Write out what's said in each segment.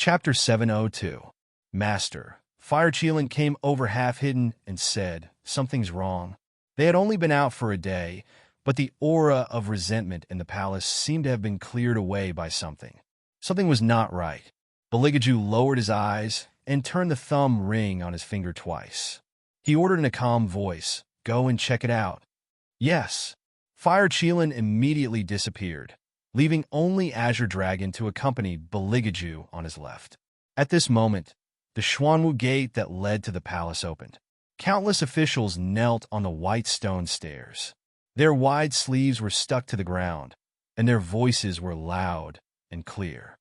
Chapter 702. Master. Fire Chelan came over half-hidden and said, "Something's wrong." They had only been out for a day, but the aura of resentment in the palace seemed to have been cleared away by something. Something was not right. Beligaju lowered his eyes and turned the thumb ring on his finger twice. He ordered in a calm voice, "Go and check it out." Yes. Fire Chelan immediately disappeared, leaving only Azure Dragon to accompany Beligaju on his left. At this moment, the Xuanwu gate that led to the palace opened. Countless officials knelt on the white stone stairs. Their wide sleeves were stuck to the ground, and their voices were loud and clear.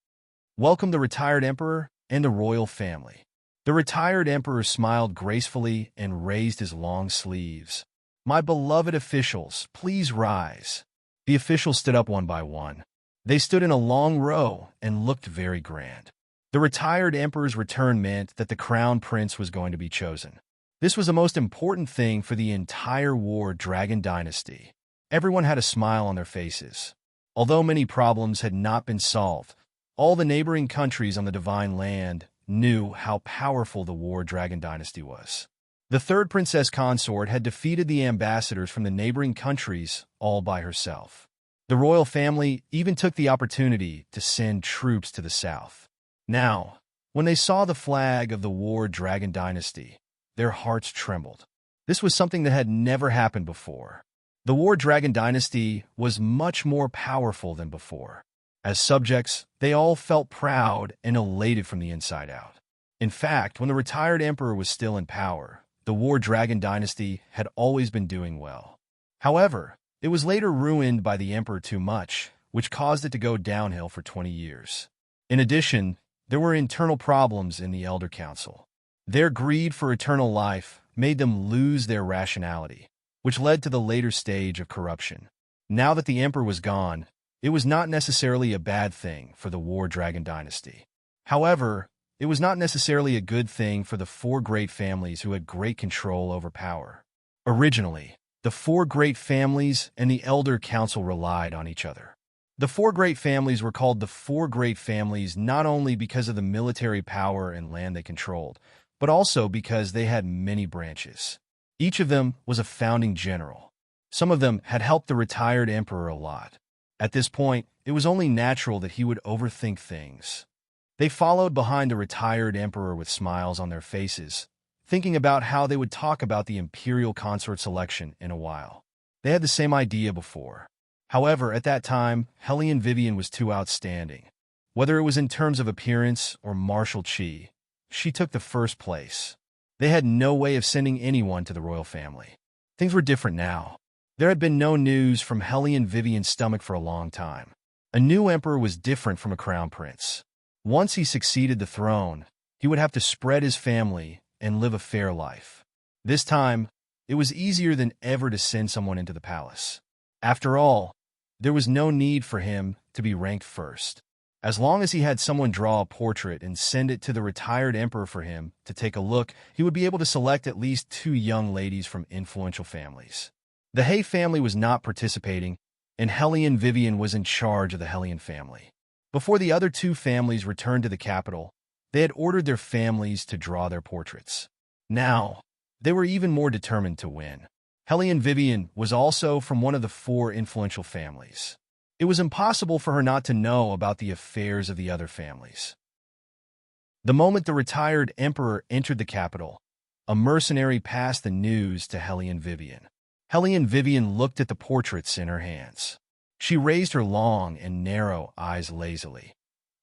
"Welcome the retired emperor and the royal family." The retired emperor smiled gracefully and raised his long sleeves. "My beloved officials, please rise." The officials stood up one by one. They stood in a long row and looked very grand. The retired emperor's return meant that the crown prince was going to be chosen. This was the most important thing for the entire War Dragon dynasty. Everyone had a smile on their faces. Although many problems had not been solved, all the neighboring countries on the Divine Land knew how powerful the War Dragon dynasty was. The third Princess Consort had defeated the ambassadors from the neighboring countries all by herself. The royal family even took the opportunity to send troops to the south. Now, when they saw the flag of the War Dragon dynasty, their hearts trembled. This was something that had never happened before. The War Dragon dynasty was much more powerful than before. As subjects, they all felt proud and elated from the inside out. In fact, when the retired emperor was still in power, the War Dragon dynasty had always been doing well. However, it was later ruined by the emperor too much, which caused it to go downhill for 20 years. In addition, there were internal problems in the Elder Council. Their greed for eternal life made them lose their rationality, which led to the later stage of corruption. Now that the emperor was gone, it was not necessarily a bad thing for the War Dragon dynasty. However, it was not necessarily a good thing for the four great families who had great control over power. Originally, the four great families and the Elder Council relied on each other. The four great families were called the four great families not only because of the military power and land they controlled, but also because they had many branches. Each of them was a founding general. Some of them had helped the retired emperor a lot. At this point, it was only natural that he would overthink things. They followed behind the retired emperor with smiles on their faces, thinking about how they would talk about the imperial consort selection in a while. They had the same idea before. However, at that time, Hellion Vivian was too outstanding. Whether it was in terms of appearance or martial chi, she took the first place. They had no way of sending anyone to the royal family. Things were different now. There had been no news from Hellion Vivian's stomach for a long time. A new emperor was different from a crown prince. Once he succeeded the throne, he would have to spread his family and live a fair life. This time, it was easier than ever to send someone into the palace. After all, there was no need for him to be ranked first. As long as he had someone draw a portrait and send it to the retired emperor for him to take a look, he would be able to select at least 2 young ladies from influential families. The Hay family was not participating, and Hellion Vivian was in charge of the Hellion family. Before the other 2 families returned to the capital, they had ordered their families to draw their portraits. Now, they were even more determined to win. Hellion Vivian was also from one of the 4 influential families. It was impossible for her not to know about the affairs of the other families. The moment the retired emperor entered the capital, a mercenary passed the news to Hellion Vivian. Hellion Vivian looked at the portraits in her hands. She raised her long and narrow eyes lazily.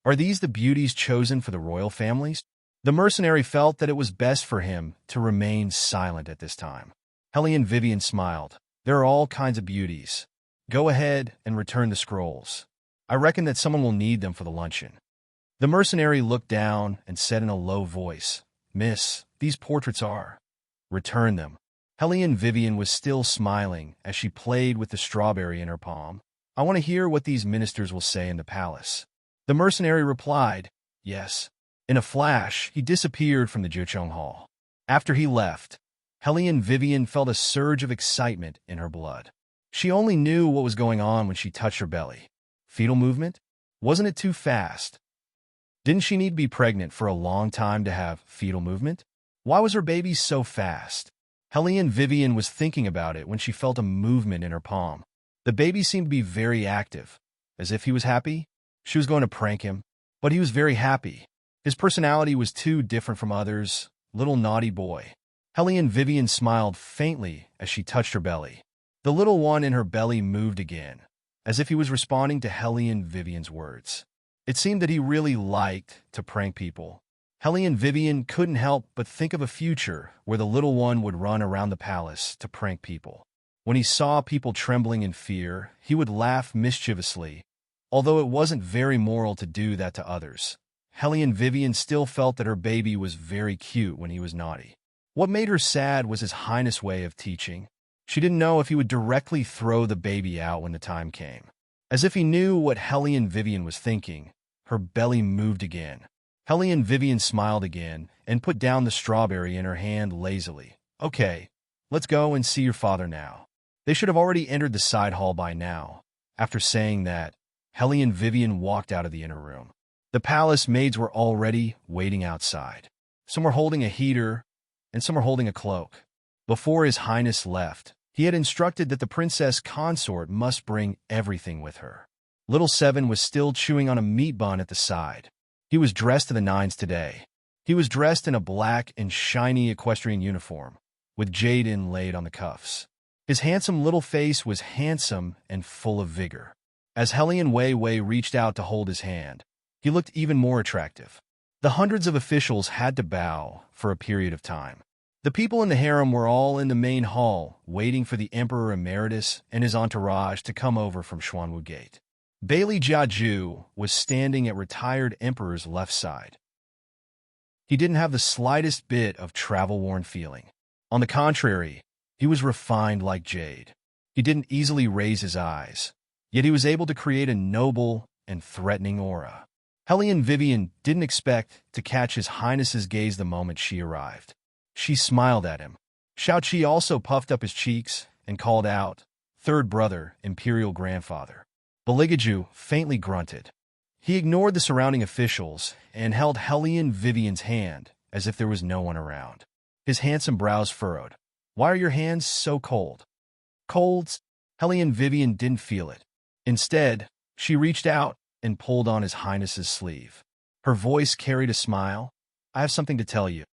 Are these the beauties chosen for the royal families? The mercenary felt that it was best for him to remain silent at this time. Hellion Vivian smiled. There are all kinds of beauties. Go ahead and return the scrolls. I reckon that someone will need them for the luncheon. The mercenary looked down and said in a low voice, "Miss, these portraits are." "Return them." Hellion Vivian was still smiling as she played with the strawberry in her palm. "I want to hear what these ministers will say in the palace." The mercenary replied, "Yes." In a flash, he disappeared from the Jiucheng Hall. After he left, Hellion Vivian felt a surge of excitement in her blood. She only knew what was going on when she touched her belly. Fetal movement? Wasn't it too fast? Didn't she need to be pregnant for a long time to have fetal movement? Why was her baby so fast? Helene Vivian was thinking about it when she felt a movement in her palm. The baby seemed to be very active, as if he was happy. She was going to prank him, but he was very happy. His personality was too different from others. Little naughty boy. Helene Vivian smiled faintly as she touched her belly. The little one in her belly moved again, as if he was responding to Helene Vivian's words. It seemed that he really liked to prank people. Helene Vivian couldn't help but think of a future where the little one would run around the palace to prank people. When he saw people trembling in fear, he would laugh mischievously, although it wasn't very moral to do that to others. Helene Vivian still felt that her baby was very cute when he was naughty. What made her sad was His Highness' way of teaching. She didn't know if he would directly throw the baby out when the time came. As if he knew what Helene Vivian was thinking, her belly moved again. Helene Vivian smiled again and put down the strawberry in her hand lazily. Okay, let's go and see your father now. They should have already entered the side hall by now. After saying that, Helene Vivian walked out of the inner room. The palace maids were already waiting outside. Some were holding a heater, and some were holding a cloak. Before His Highness left, he had instructed that the Princess Consort must bring everything with her. Little Seven was still chewing on a meat bun at the side. He was dressed to the nines today. He was dressed in a black and shiny equestrian uniform, with jade inlaid on the cuffs. His handsome little face was handsome and full of vigor. As Helene Wei reached out to hold his hand, he looked even more attractive. The hundreds of officials had to bow for a period of time. The people in the harem were all in the main hall, waiting for the Emperor Emeritus and his entourage to come over from Xuanwu Gate. Bailey Jiaju was standing at retired Emperor's left side. He didn't have the slightest bit of travel-worn feeling. On the contrary, he was refined like jade. He didn't easily raise his eyes, yet he was able to create a noble and threatening aura. Helene Vivian didn't expect to catch His Highness's gaze the moment she arrived. She smiled at him. Xiao Qi also puffed up his cheeks and called out, "Third brother, Imperial Grandfather." Beligaju faintly grunted. He ignored the surrounding officials and held Helene Vivian's hand as if there was no one around. His handsome brows furrowed. "Why are your hands so cold?" "Colds?" Helene Vivian didn't feel it. Instead, she reached out and pulled on His Highness's sleeve. Her voice carried a smile. "I have something to tell you."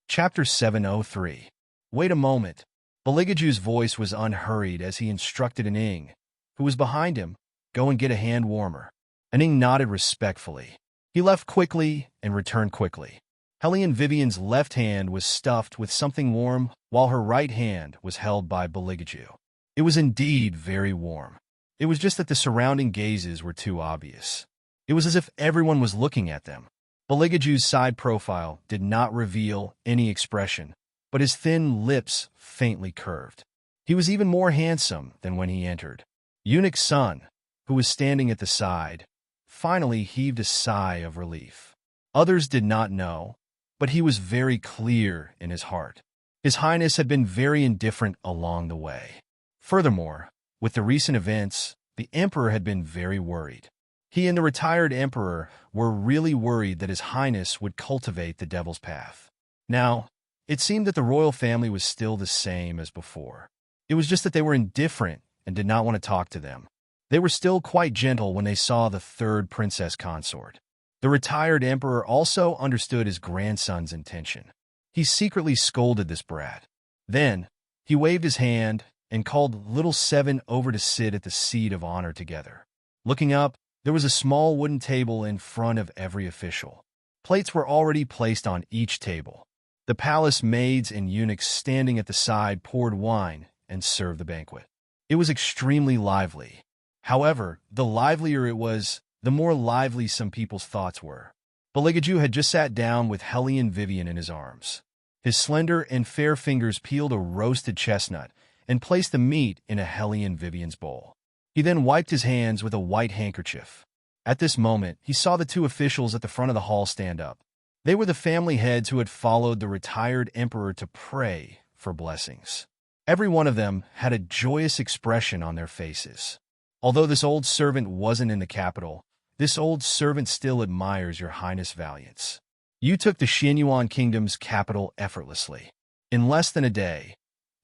Chapter 703. Wait a moment. Beligaju's voice was unhurried as he instructed an Ing, who was behind him, "Go and get a hand warmer." An Ing nodded respectfully. He left quickly and returned quickly. Helene Vivian's left hand was stuffed with something warm, while her right hand was held by Beligaju. It was indeed very warm. It was just that the surrounding gazes were too obvious. It was as if everyone was looking at them. Beligaju's side profile did not reveal any expression, but his thin lips faintly curved. He was even more handsome than when he entered. Eunuch's son, who was standing at the side, finally heaved a sigh of relief. Others did not know, but he was very clear in his heart. His Highness had been very indifferent along the way. Furthermore, with the recent events, the Emperor had been very worried. He and the retired Emperor were really worried that His Highness would cultivate the Devil's Path. Now, it seemed that the royal family was still the same as before. It was just that they were indifferent and did not want to talk to them. They were still quite gentle when they saw the third Princess Consort. The retired Emperor also understood his grandson's intention. He secretly scolded this brat. Then, he waved his hand and called Little Seven over to sit at the seat of honor together. Looking up, there was a small wooden table in front of every official. Plates were already placed on each table. The palace maids and eunuchs standing at the side poured wine and served the banquet. It was extremely lively. However, the livelier it was, the more lively some people's thoughts were. Beligaju had just sat down with Helene Vivian in his arms. His slender and fair fingers peeled a roasted chestnut and placed the meat in a Helene Vivian's bowl. He then wiped his hands with a white handkerchief. At this moment, he saw the two officials at the front of the hall stand up. They were the family heads who had followed the retired emperor to pray for blessings. Every one of them had a joyous expression on their faces. Although this old servant wasn't in the capital, This old servant still admires your highness' valiance. You took the Xianyuan kingdom's capital effortlessly. In less than a day,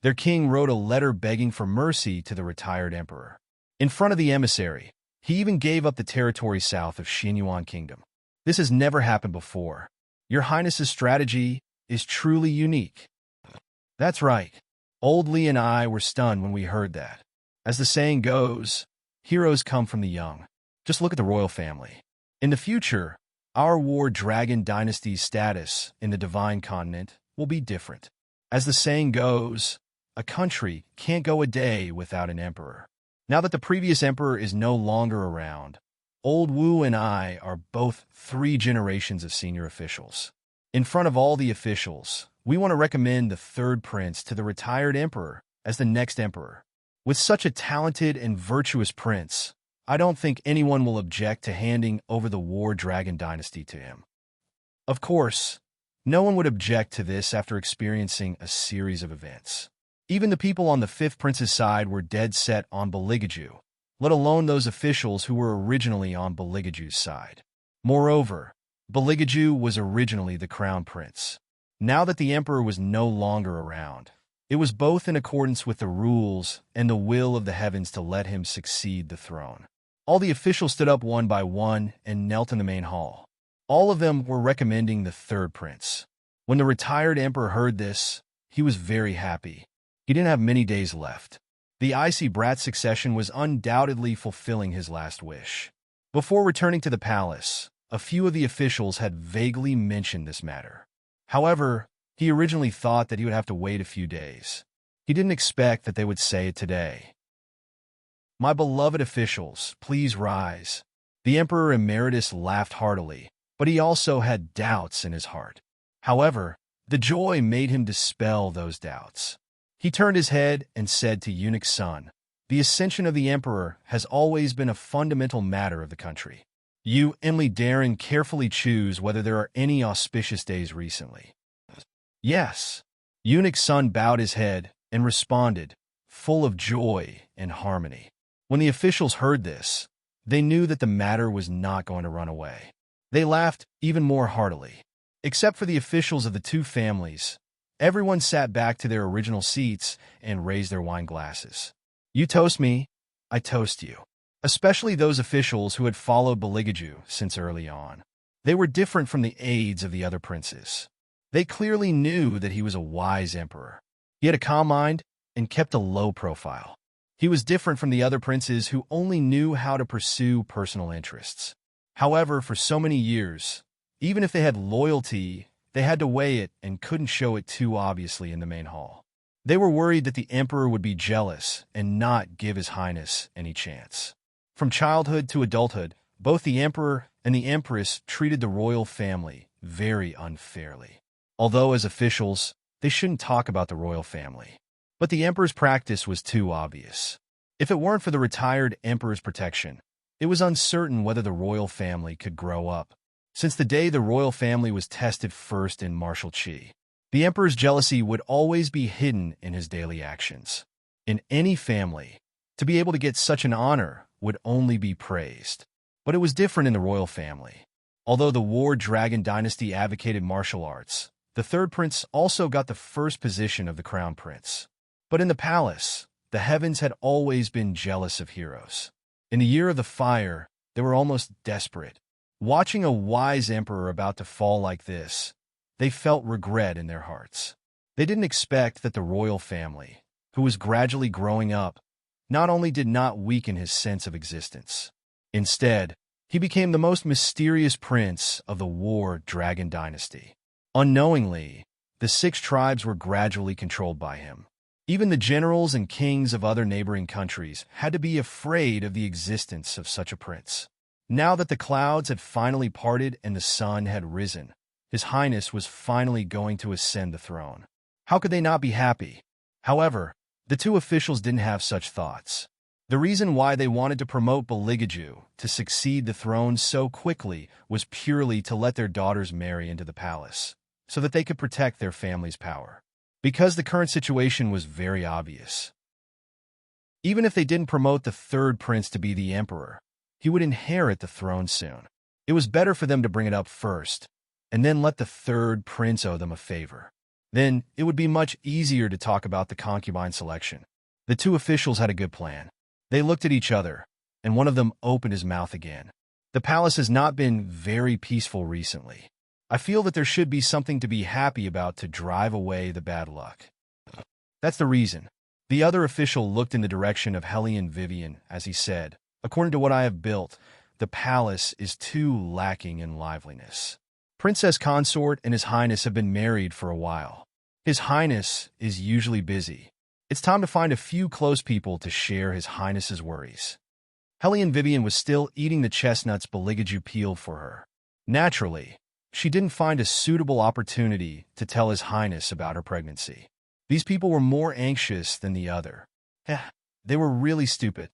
their king wrote a letter begging for mercy to the retired emperor. In front of the emissary, he even gave up the territory south of Xianyuan kingdom. This has never happened before. Your highness's strategy is truly unique. That's right. Old Li and I were stunned when we heard that. As the saying goes, heroes come from the young. Just look at the royal family. In the future, our war dragon dynasty's status in the divine continent will be different. As the saying goes, a country can't go a day without an emperor. Now that the previous emperor is no longer around, Old Wu and I are both 3 generations of senior officials. In front of all the officials, we want to recommend the 3rd prince to the retired emperor as the next emperor. With such a talented and virtuous prince, I don't think anyone will object to handing over the War Dragon dynasty to him. Of course, no one would object to this after experiencing a series of events. Even the people on the 5th prince's side were dead set on Beligaju, let alone those officials who were originally on Beligaju's side. Moreover, Beligaju was originally the crown prince. Now that the emperor was no longer around, it was both in accordance with the rules and the will of the heavens to let him succeed the throne. All the officials stood up one by one and knelt in the main hall. All of them were recommending the 3rd prince. When the retired emperor heard this, he was very happy. He didn't have many days left. The icy brat succession was undoubtedly fulfilling his last wish. Before returning to the palace, a few of the officials had vaguely mentioned this matter. However, he originally thought that he would have to wait a few days. He didn't expect that they would say it today. My beloved officials, please rise. The Emperor Emeritus laughed heartily, but he also had doubts in his heart. However, the joy made him dispel those doubts. He turned his head and said to Eunuch's son, "The ascension of the Emperor has always been a fundamental matter of the country. You, Emily Darren, carefully choose whether there are any auspicious days recently." "Yes." Eunuch's son bowed his head and responded, full of joy and harmony. When the officials heard this, they knew that the matter was not going to run away. They laughed even more heartily. Except for the officials of the 2 families, everyone sat back to their original seats and raised their wine glasses. You toast me, I toast you. Especially those officials who had followed Beligaju since early on. They were different from the aides of the other princes. They clearly knew that he was a wise emperor. He had a calm mind and kept a low profile. He was different from the other princes who only knew how to pursue personal interests. However, for so many years, even if they had loyalty, they had to weigh it and couldn't show it too obviously in the main hall. They were worried that the emperor would be jealous and not give his highness any chance. From childhood to adulthood, both the emperor and the empress treated the royal family very unfairly. Although as officials, they shouldn't talk about the royal family. But the emperor's practice was too obvious. If it weren't for the retired emperor's protection, it was uncertain whether the royal family could grow up. Since the day the royal family was tested first in martial qi, the emperor's jealousy would always be hidden in his daily actions. In any family, to be able to get such an honor would only be praised. But it was different in the royal family. Although the War Dragon dynasty advocated martial arts, the 3rd prince also got the first position of the crown prince. But in the palace, the heavens had always been jealous of heroes. In the year of the fire, they were almost desperate. Watching a wise emperor about to fall like this, they felt regret in their hearts. They didn't expect that the royal family, who was gradually growing up, not only did not weaken his sense of existence. Instead, he became the most mysterious prince of the War Dragon dynasty. Unknowingly, the 6 tribes were gradually controlled by him. Even the generals and kings of other neighboring countries had to be afraid of the existence of such a prince. Now that the clouds had finally parted and the sun had risen, His Highness was finally going to ascend the throne. How could they not be happy? However, the 2 officials didn't have such thoughts. The reason why they wanted to promote Beligaju to succeed the throne so quickly was purely to let their daughters marry into the palace, so that they could protect their family's power. Because the current situation was very obvious. Even if they didn't promote the 3rd prince to be the emperor, he would inherit the throne soon. It was better for them to bring it up first, and then let the third prince owe them a favor. Then it would be much easier to talk about the concubine selection. The two officials had a good plan. They looked at each other, and one of them opened his mouth again. The palace has not been very peaceful recently. I feel that there should be something to be happy about to drive away the bad luck. That's the reason. The other official looked in the direction of Hellion Vivian as he said, according to what I have built, the palace is too lacking in liveliness. Princess Consort and His Highness have been married for a while. His Highness is usually busy. It's time to find a few close people to share His Highness's worries. Hellion Vivian was still eating the chestnuts Beligaju peeled for her. Naturally, she didn't find a suitable opportunity to tell His Highness about her pregnancy. These people were more anxious than the other. They were really stupid.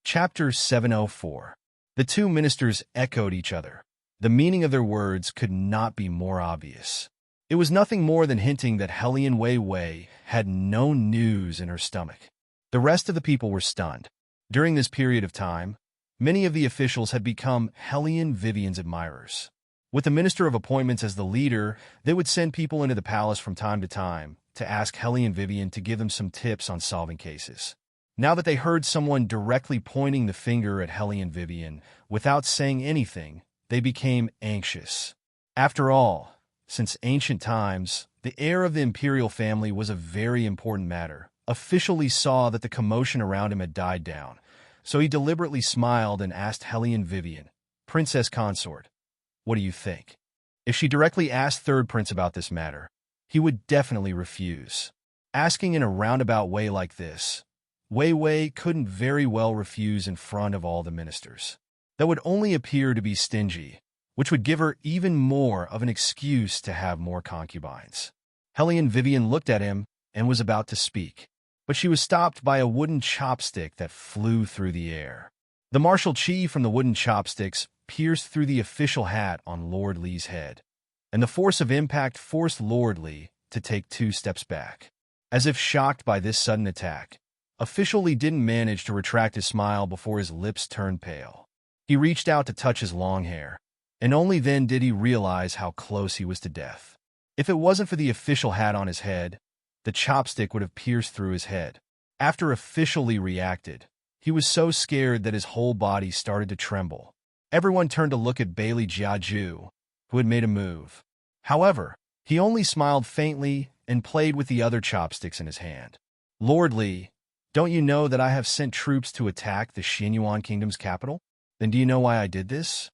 Chapter 704. The two ministers echoed each other. The meaning of their words could not be more obvious. It was nothing more than hinting that Hellion Wei Wei had no news in her stomach. The rest of the people were stunned. During this period of time, many of the officials had become Hellion Vivian's admirers. With the Minister of Appointments as the leader, they would send people into the palace from time to ask Hellion Vivian to give them some tips on solving cases. Now that they heard someone directly pointing the finger at Hellion Vivian without saying anything, they became anxious. After all, since ancient times, the heir of the imperial family was a very important matter. Officially saw that the commotion around him had died down, so he deliberately smiled and asked Hellion Vivian, Princess Consort, what do you think? If she directly asked Third Prince about this matter, he would definitely refuse. Asking in a roundabout way like this, Wei Wei couldn't very well refuse in front of all the ministers. That would only appear to be stingy, which would give her even more of an excuse to have more concubines. Hellion Vivian looked at him and was about to speak, but she was stopped by a wooden chopstick that flew through the air. The martial chi from the wooden chopsticks pierced through the official hat on Lord Li's head, and the force of impact forced Lord Li to take 2 steps back. As if shocked by this sudden attack, Official Li didn't manage to retract his smile before his lips turned pale. He reached out to touch his long hair, and only then did he realize how close he was to death. If it wasn't for the official hat on his head, the chopstick would have pierced through his head. After Official Li reacted, he was so scared that his whole body started to tremble. Everyone turned to look at Bailey Jiaju, who had made a move. However, he only smiled faintly and played with the other chopsticks in his hand. Lord Li, don't you know that I have sent troops to attack the Xinyuan Kingdom's capital? Then do you know why I did this?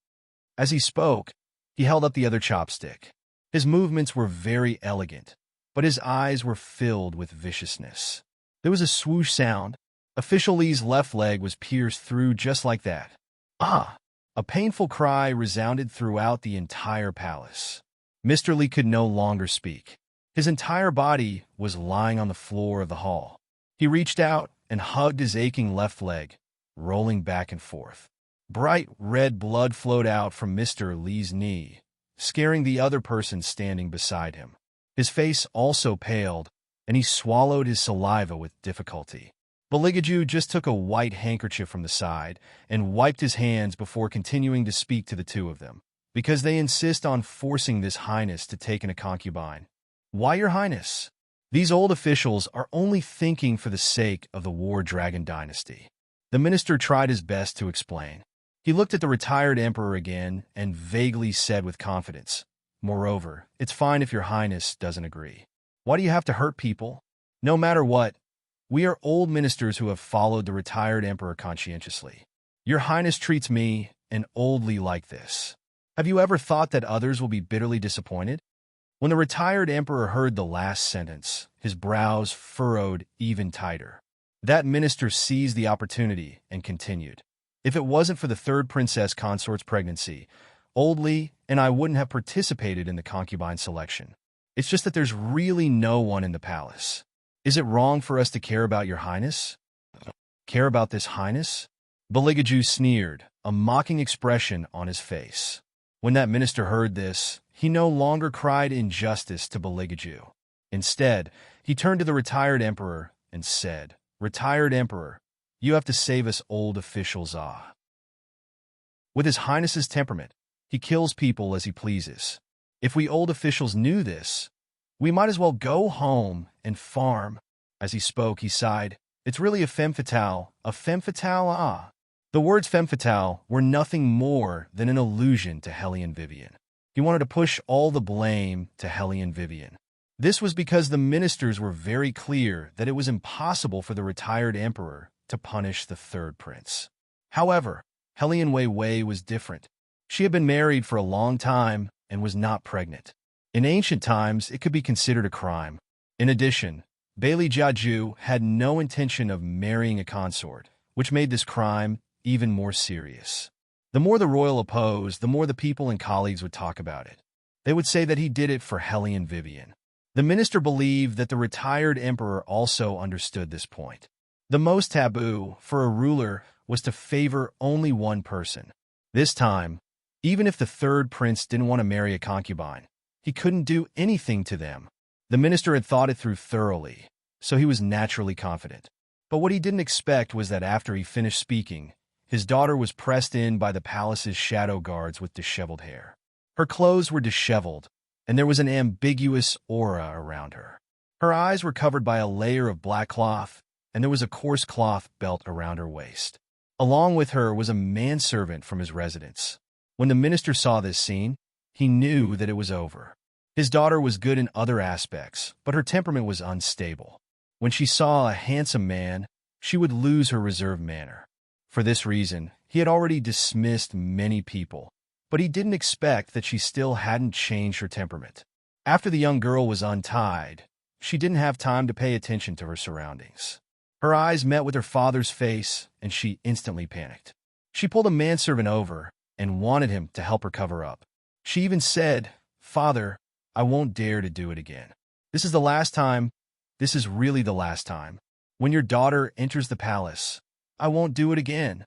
As he spoke, he held up the other chopstick. His movements were very elegant, but his eyes were filled with viciousness. There was a swoosh sound. Official Li's left leg was pierced through just like that. Ah! A painful cry resounded throughout the entire palace. Mr. Li could no longer speak. His entire body was lying on the floor of the hall. He reached out and hugged his aching left leg, rolling back and forth. Bright red blood flowed out from Mr. Li's knee, scaring the other person standing beside him. His face also paled, and he swallowed his saliva with difficulty. Beligaju just took a white handkerchief from the side and wiped his hands before continuing to speak to the two of them, because they insist on forcing this highness to take in a concubine. Why, Your Highness? These old officials are only thinking for the sake of the War Dragon dynasty. The minister tried his best to explain. He looked at the retired emperor again and vaguely said with confidence, Moreover, it's fine if Your Highness doesn't agree. Why do you have to hurt people? No matter what, we are old ministers who have followed the retired emperor conscientiously. Your Highness treats me, an old Li, like this. Have you ever thought that others will be bitterly disappointed? When the retired emperor heard the last sentence, his brows furrowed even tighter. That minister seized the opportunity and continued. If it wasn't for the third princess consort's pregnancy, old Li and I wouldn't have participated in the concubine selection. It's just that there's really no one in the palace. Is it wrong for us to care about Your Highness? Care about this highness? Beligaju sneered, a mocking expression on his face. When that minister heard this, he no longer cried injustice to Beligaju. Instead, he turned to the retired emperor and said, Retired Emperor, You have to save us old officials, ah. With His Highness's temperament, he kills people as he pleases. If we old officials knew this, we might as well go home and farm. As he spoke, he sighed. It's really a femme fatale, ah. The words femme fatale were nothing more than an allusion to Hellion Vivian. He wanted to push all the blame to Hellion Vivian. This was because the ministers were very clear that it was impossible for the retired emperor to punish the third prince. However, Hellion Wei Wei was different. She had been married for a long time and was not pregnant. In ancient times, it could be considered a crime. In addition, Bailey Jiaju had no intention of marrying a consort, which made this crime even more serious. The more the royal opposed, the more the people and colleagues would talk about it. They would say that he did it for Hellion Vivian. The minister believed that the retired emperor also understood this point. The most taboo for a ruler was to favor only one person. This time, even if the third prince didn't want to marry a concubine, he couldn't do anything to them. The minister had thought it through thoroughly, so he was naturally confident. But what he didn't expect was that after he finished speaking, his daughter was pressed in by the palace's shadow guards with disheveled hair. Her clothes were disheveled, and there was an ambiguous aura around her. Her eyes were covered by a layer of black cloth, and there was a coarse cloth belt around her waist. Along with her was a manservant from his residence. When the minister saw this scene, he knew that it was over. His daughter was good in other aspects, but her temperament was unstable. When she saw a handsome man, she would lose her reserved manner. For this reason, he had already dismissed many people, but he didn't expect that she still hadn't changed her temperament. After the young girl was untied, she didn't have time to pay attention to her surroundings. Her eyes met with her father's face, and she instantly panicked. She pulled a manservant over and wanted him to help her cover up. She even said, "Father, I won't dare to do it again. This is the last time. This is really the last time. When your daughter enters the palace, I won't do it again."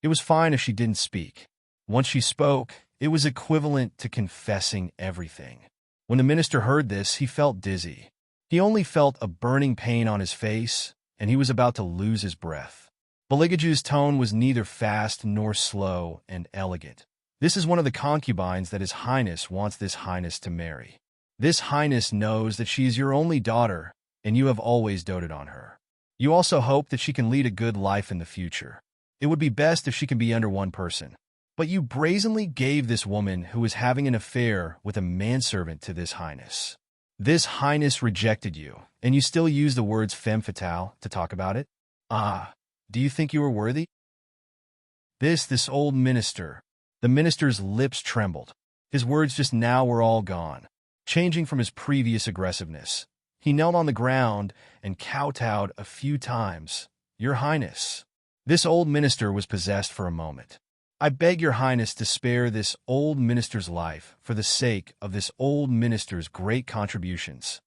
It was fine if she didn't speak. Once she spoke, it was equivalent to confessing everything. When the minister heard this, he felt dizzy. He only felt a burning pain on his face, and he was about to lose his breath. Baligaju's tone was neither fast nor slow and elegant. This is one of the concubines that His Highness wants this Highness to marry. This Highness knows that she is your only daughter, and you have always doted on her. You also hope that she can lead a good life in the future. It would be best if she can be under one person. But you brazenly gave this woman who was having an affair with a manservant to this Highness. This Highness rejected you, and you still use the words femme fatale to talk about it? Ah, do you think you were worthy? This old minister. The minister's lips trembled. His words just now were all gone. Changing from his previous aggressiveness, he knelt on the ground and kowtowed a few times. "Your Highness." This old minister was possessed for a moment. "I beg your Highness to spare this old minister's life for the sake of this old minister's great contributions."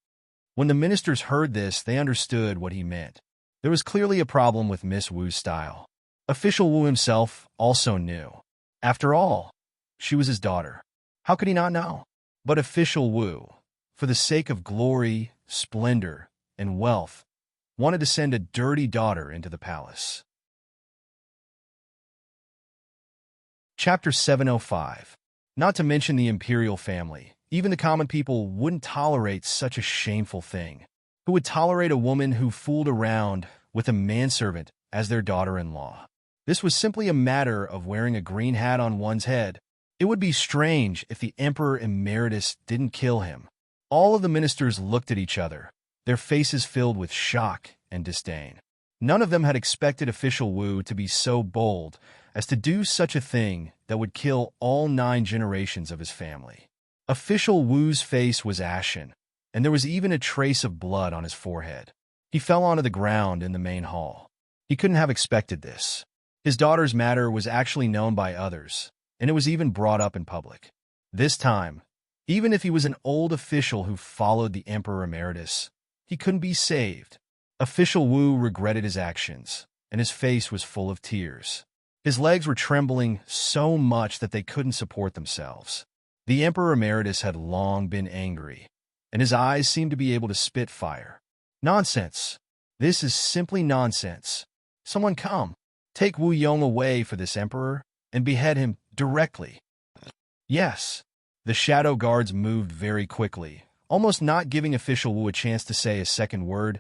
When the ministers heard this, they understood what he meant. There was clearly a problem with Miss Wu's style. Official Wu himself also knew. After all, she was his daughter. How could he not know? But Official Wu, for the sake of glory, splendor, and wealth, wanted to send a dirty daughter into the palace. Chapter 705. Not to mention the imperial family, even the common people wouldn't tolerate such a shameful thing. Who would tolerate a woman who fooled around with a manservant as their daughter-in-law? This was simply a matter of wearing a green hat on one's head. It would be strange if the Emperor Emeritus didn't kill him. All of the ministers looked at each other, their faces filled with shock and disdain. None of them had expected Official Wu to be so bold as to do such a thing that would kill all 9 generations of his family. Official Wu's face was ashen, and there was even a trace of blood on his forehead. He fell onto the ground in the main hall. He couldn't have expected this. His daughter's matter was actually known by others, and it was even brought up in public. This time, even if he was an old official who followed the Emperor Emeritus, he couldn't be saved. Official Wu regretted his actions, and his face was full of tears. His legs were trembling so much that they couldn't support themselves. The Emperor Emeritus had long been angry, and his eyes seemed to be able to spit fire. Nonsense. This is simply nonsense. Someone come. Take Wu Yong away for this emperor and behead him directly. Yes. The shadow guards moved very quickly, almost not giving official Wu a chance to say a second word.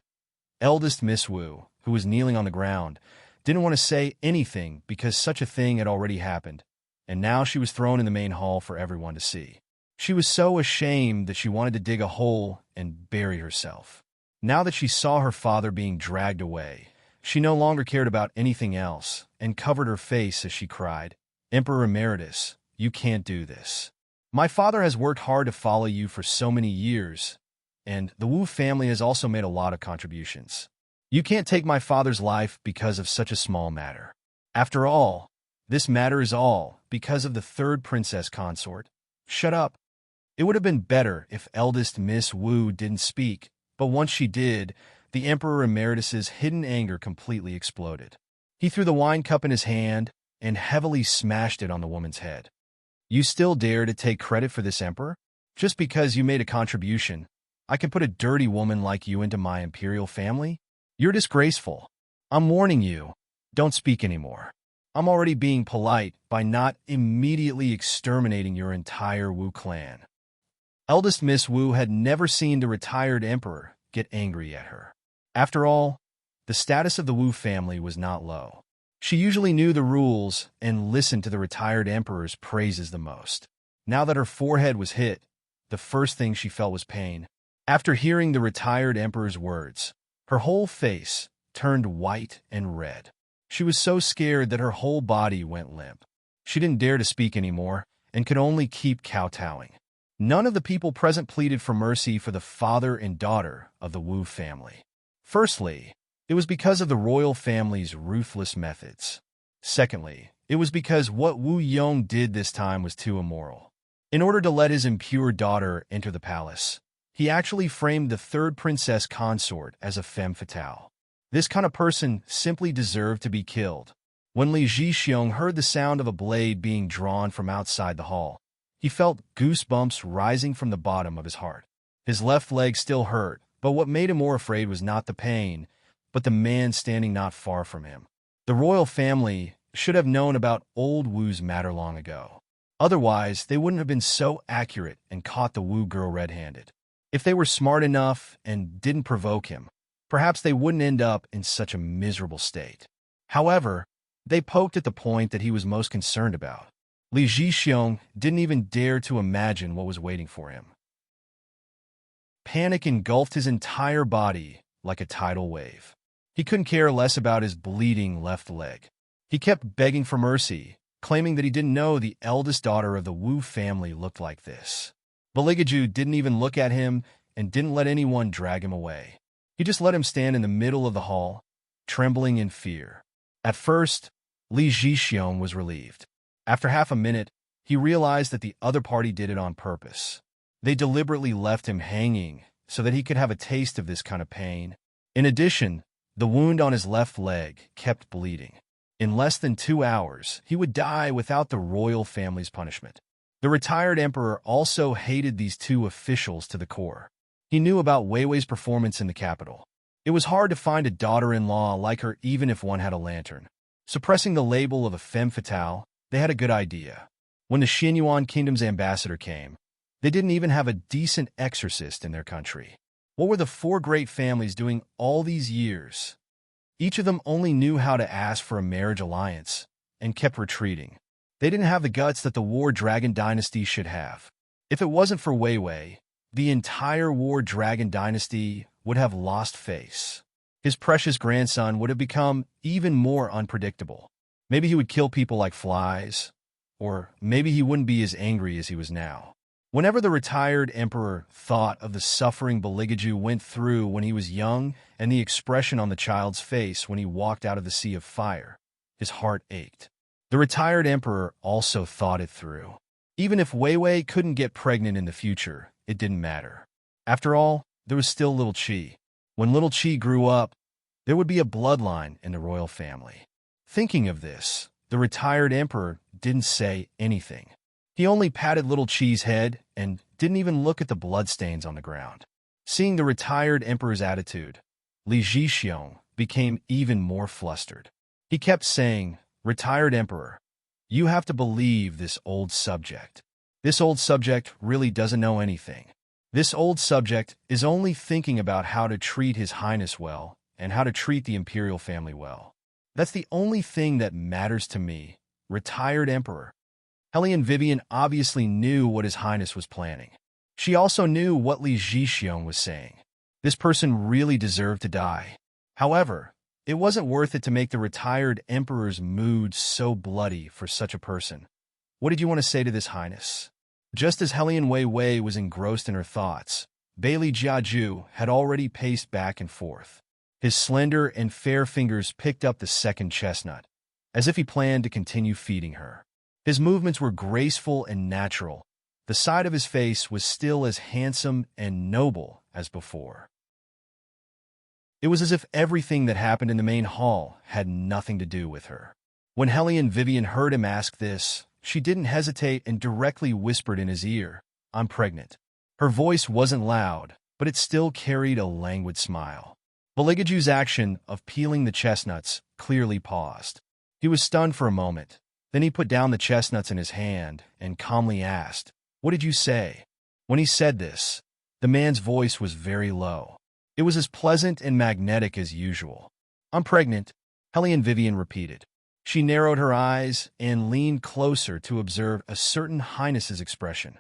Eldest Miss Wu, who was kneeling on the ground, didn't want to say anything because such a thing had already happened, and now she was thrown in the main hall for everyone to see. She was so ashamed that she wanted to dig a hole and bury herself. Now that she saw her father being dragged away, she no longer cared about anything else and covered her face as she cried, "Emperor Emeritus, you can't do this. My father has worked hard to follow you for so many years, and the Wu family has also made a lot of contributions. You can't take my father's life because of such a small matter. After all, this matter is all because of the third princess consort. Shut up." It would have been better if eldest Miss Wu didn't speak, but once she did, the Emperor Emeritus's hidden anger completely exploded. He threw the wine cup in his hand and heavily smashed it on the woman's head. "You still dare to take credit for this, Emperor? Just because you made a contribution, I can put a dirty woman like you into my imperial family? You're disgraceful. I'm warning you, don't speak anymore. I'm already being polite by not immediately exterminating your entire Wu clan." Eldest Miss Wu had never seen the retired emperor get angry at her. After all, the status of the Wu family was not low. She usually knew the rules and listened to the retired emperor's praises the most. Now that her forehead was hit, the first thing she felt was pain. After hearing the retired emperor's words, her whole face turned white and red. She was so scared that her whole body went limp. She didn't dare to speak anymore and could only keep kowtowing. None of the people present pleaded for mercy for the father and daughter of the Wu family. Firstly, it was because of the royal family's ruthless methods. Secondly, it was because what Wu Yong did this time was too immoral. In order to let his impure daughter enter the palace, he actually framed the third princess consort as a femme fatale. This kind of person simply deserved to be killed. When Li Zhixiong heard the sound of a blade being drawn from outside the hall, he felt goosebumps rising from the bottom of his heart. His left leg still hurt, but what made him more afraid was not the pain, but the man standing not far from him. The royal family should have known about old Wu's matter long ago. Otherwise, they wouldn't have been so accurate and caught the Wu girl red-handed. If they were smart enough and didn't provoke him, perhaps they wouldn't end up in such a miserable state. However, they poked at the point that he was most concerned about. Li Zhixiong didn't even dare to imagine what was waiting for him. Panic engulfed his entire body like a tidal wave. He couldn't care less about his bleeding left leg. He kept begging for mercy, claiming that he didn't know the eldest daughter of the Wu family looked like this. Beligaju didn't even look at him and didn't let anyone drag him away. He just let him stand in the middle of the hall, trembling in fear. At first, Li Zhixiong was relieved. After half a minute, he realized that the other party did it on purpose. They deliberately left him hanging so that he could have a taste of this kind of pain. In addition, the wound on his left leg kept bleeding. In less than 2 hours, he would die without the royal family's punishment. The retired emperor also hated these two officials to the core. He knew about Wei Wei's performance in the capital. It was hard to find a daughter-in-law like her even if one had a lantern. Suppressing the label of a femme fatale, they had a good idea. When the Xinyuan Kingdom's ambassador came, they didn't even have a decent exorcist in their country. What were the 4 great families doing all these years? Each of them only knew how to ask for a marriage alliance and kept retreating. They didn't have the guts that the War Dragon dynasty should have. If it wasn't for Wei Wei, the entire War Dragon dynasty would have lost face. His precious grandson would have become even more unpredictable. Maybe he would kill people like flies, or maybe he wouldn't be as angry as he was now. Whenever the retired emperor thought of the suffering Beligaju went through when he was young and the expression on the child's face when he walked out of the sea of fire, his heart ached. The retired emperor also thought it through. Even if Wei Wei couldn't get pregnant in the future, it didn't matter. After all, there was still little Qi. When little Qi grew up, there would be a bloodline in the royal family. Thinking of this, the retired emperor didn't say anything. He only patted little Qi's head and didn't even look at the bloodstains on the ground. Seeing the retired emperor's attitude, Li Zhixiong became even more flustered. He kept saying, "Retired Emperor, you have to believe this old subject. This old subject really doesn't know anything. This old subject is only thinking about how to treat His Highness well and how to treat the imperial family well. That's the only thing that matters to me, retired Emperor." Hellion Vivian obviously knew what His Highness was planning. She also knew what Li Zhixiong was saying. This person really deserved to die. However, it wasn't worth it to make the retired Emperor's mood so bloody for such a person. "What did you want to say to this Highness?" Just as Hellion Wei Wei was engrossed in her thoughts, Bailey Jiaju had already paced back and forth. His slender and fair fingers picked up the second chestnut, as if he planned to continue feeding her. His movements were graceful and natural. The side of his face was still as handsome and noble as before. It was as if everything that happened in the main hall had nothing to do with her. When Hellion Vivian heard him ask this, she didn't hesitate and directly whispered in his ear, "I'm pregnant." Her voice wasn't loud, but it still carried a languid smile. Beligaju's action of peeling the chestnuts clearly paused. He was stunned for a moment. Then he put down the chestnuts in his hand and calmly asked, "What did you say?" When he said this, the man's voice was very low. It was as pleasant and magnetic as usual. "I'm pregnant," Hellion Vivian repeated. She narrowed her eyes and leaned closer to observe a certain highness's expression.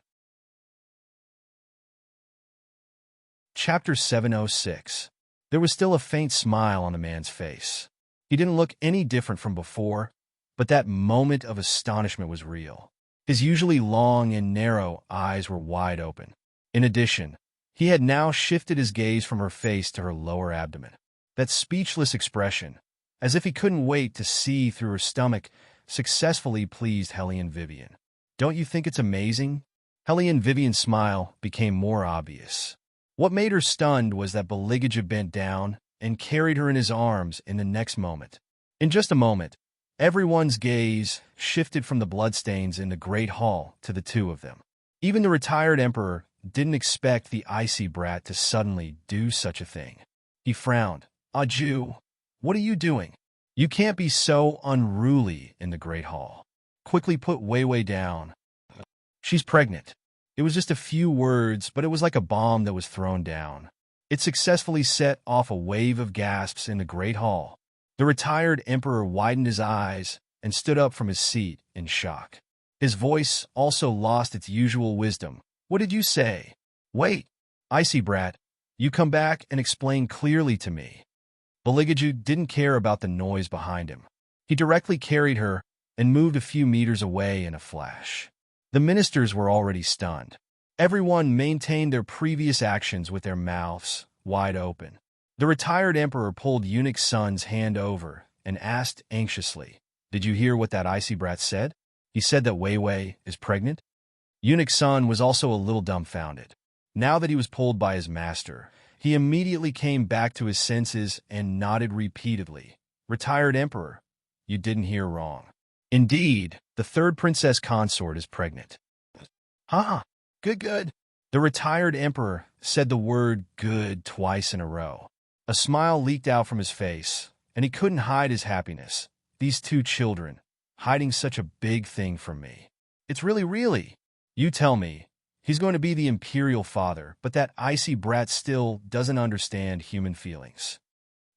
Chapter 706. There was still a faint smile on the man's face. He didn't look any different from before, but that moment of astonishment was real. His usually long and narrow eyes were wide open. In addition, he had now shifted his gaze from her face to her lower abdomen. That speechless expression, as if he couldn't wait to see through her stomach, successfully pleased Hellion Vivian. "Don't you think it's amazing?" Hellion Vivian's smile became more obvious. What made her stunned was that Beligija bent down and carried her in his arms in the next moment. In just a moment, everyone's gaze shifted from the bloodstains in the Great Hall to the two of them. Even the retired Emperor didn't expect the icy brat to suddenly do such a thing. He frowned. "Aju, what are you doing? You can't be so unruly in the Great Hall." Quickly put Wei Wei down. "She's pregnant." It was just a few words, but it was like a bomb that was thrown down. It successfully set off a wave of gasps in the Great Hall. The retired Emperor widened his eyes and stood up from his seat in shock. His voice also lost its usual wisdom. "What did you say?" "Wait, icy brat, you come back and explain clearly to me." Beligaju didn't care about the noise behind him. He directly carried her and moved a few meters away in a flash. The ministers were already stunned. Everyone maintained their previous actions with their mouths wide open. The retired emperor pulled Eunuch Sun's hand over and asked anxiously, "Did you hear what that icy brat said? He said that Wei Wei is pregnant?" Eunuch Sun was also a little dumbfounded. Now that he was pulled by his master, he immediately came back to his senses and nodded repeatedly. "Retired emperor, you didn't hear wrong. Indeed, the third princess consort is pregnant." "Huh, good. The retired emperor said the word good twice in a row. A smile leaked out from his face, and he couldn't hide his happiness. These two children, hiding such a big thing from me. It's really. You tell me, he's going to be the imperial father, but that icy brat still doesn't understand human feelings."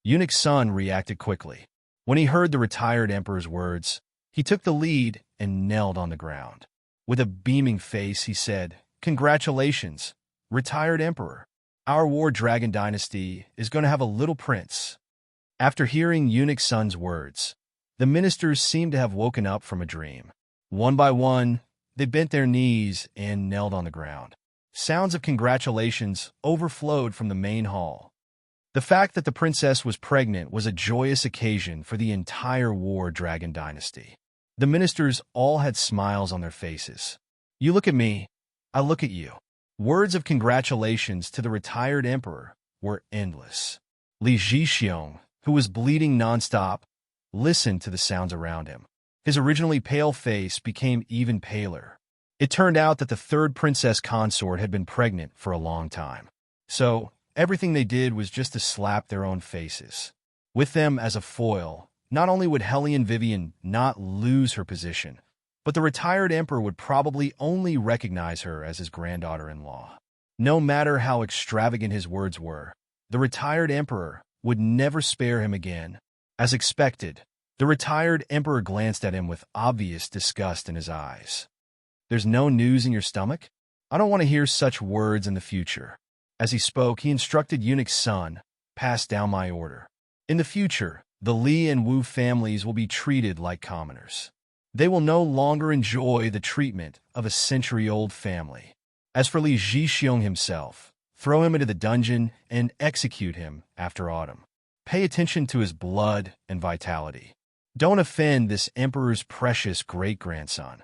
Eunuch Sun reacted quickly. When he heard the retired emperor's words, he took the lead and knelt on the ground. With a beaming face, he said, "Congratulations, retired emperor. Our war dragon dynasty is going to have a little prince." After hearing Eunuch Sun's words, the ministers seemed to have woken up from a dream. One by one, they bent their knees and knelt on the ground. Sounds of congratulations overflowed from the main hall. The fact that the princess was pregnant was a joyous occasion for the entire war dragon dynasty. The ministers all had smiles on their faces. You look at me, I look at you. Words of congratulations to the retired emperor were endless. Li Zhixiong, who was bleeding nonstop, listened to the sounds around him. His originally pale face became even paler. It turned out that the third princess consort had been pregnant for a long time. So, everything they did was just to slap their own faces. With them as a foil, Not only would Hellion Vivian not lose her position, but the retired emperor would probably only recognize her as his granddaughter-in-law. No matter how extravagant his words were, the retired emperor would never spare him again. As expected, the retired emperor glanced at him with obvious disgust in his eyes. "There's no news in your stomach? I don't want to hear such words in the future." As he spoke, he instructed Eunuch Sun, "Pass down my order. In the future, the Li and Wu families will be treated like commoners. They will no longer enjoy the treatment of a century-old family. As for Li Zhixiong himself, throw him into the dungeon and execute him after autumn. Pay attention to his blood and vitality. Don't offend this emperor's precious great-grandson."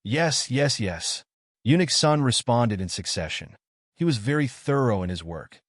"Yes, yes, yes," Eunuch Sun responded in succession. He was very thorough in his work.